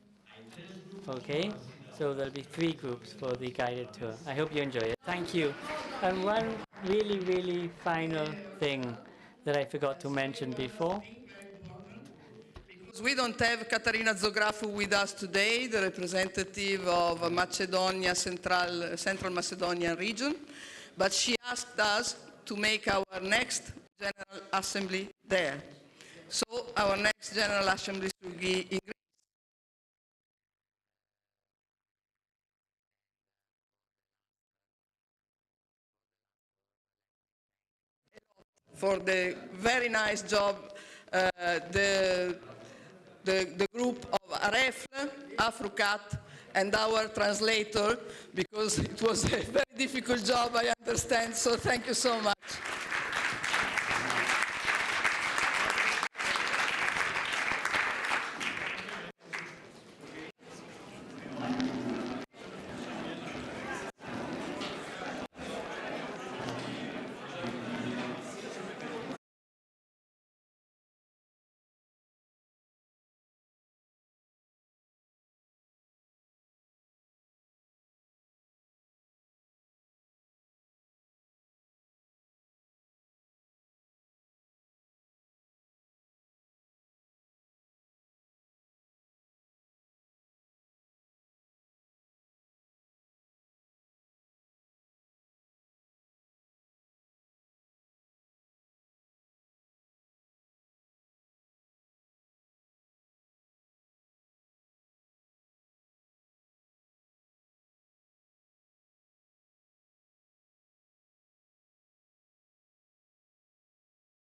Okay? So there'll be 3 groups for the guided tour. I hope you enjoy it. Thank you. And one really, really final thing that I forgot to mention before. We don't have Caterina Zographou with us today, the representative of Macedonia, Central Macedonian region, but she asked us to make our next General Assembly there. So our next General Assembly will be in Greece. For the very nice job the group of AREFL, AFRUCAT, and our translator, because it was a very difficult job, I understand, so thank you so much.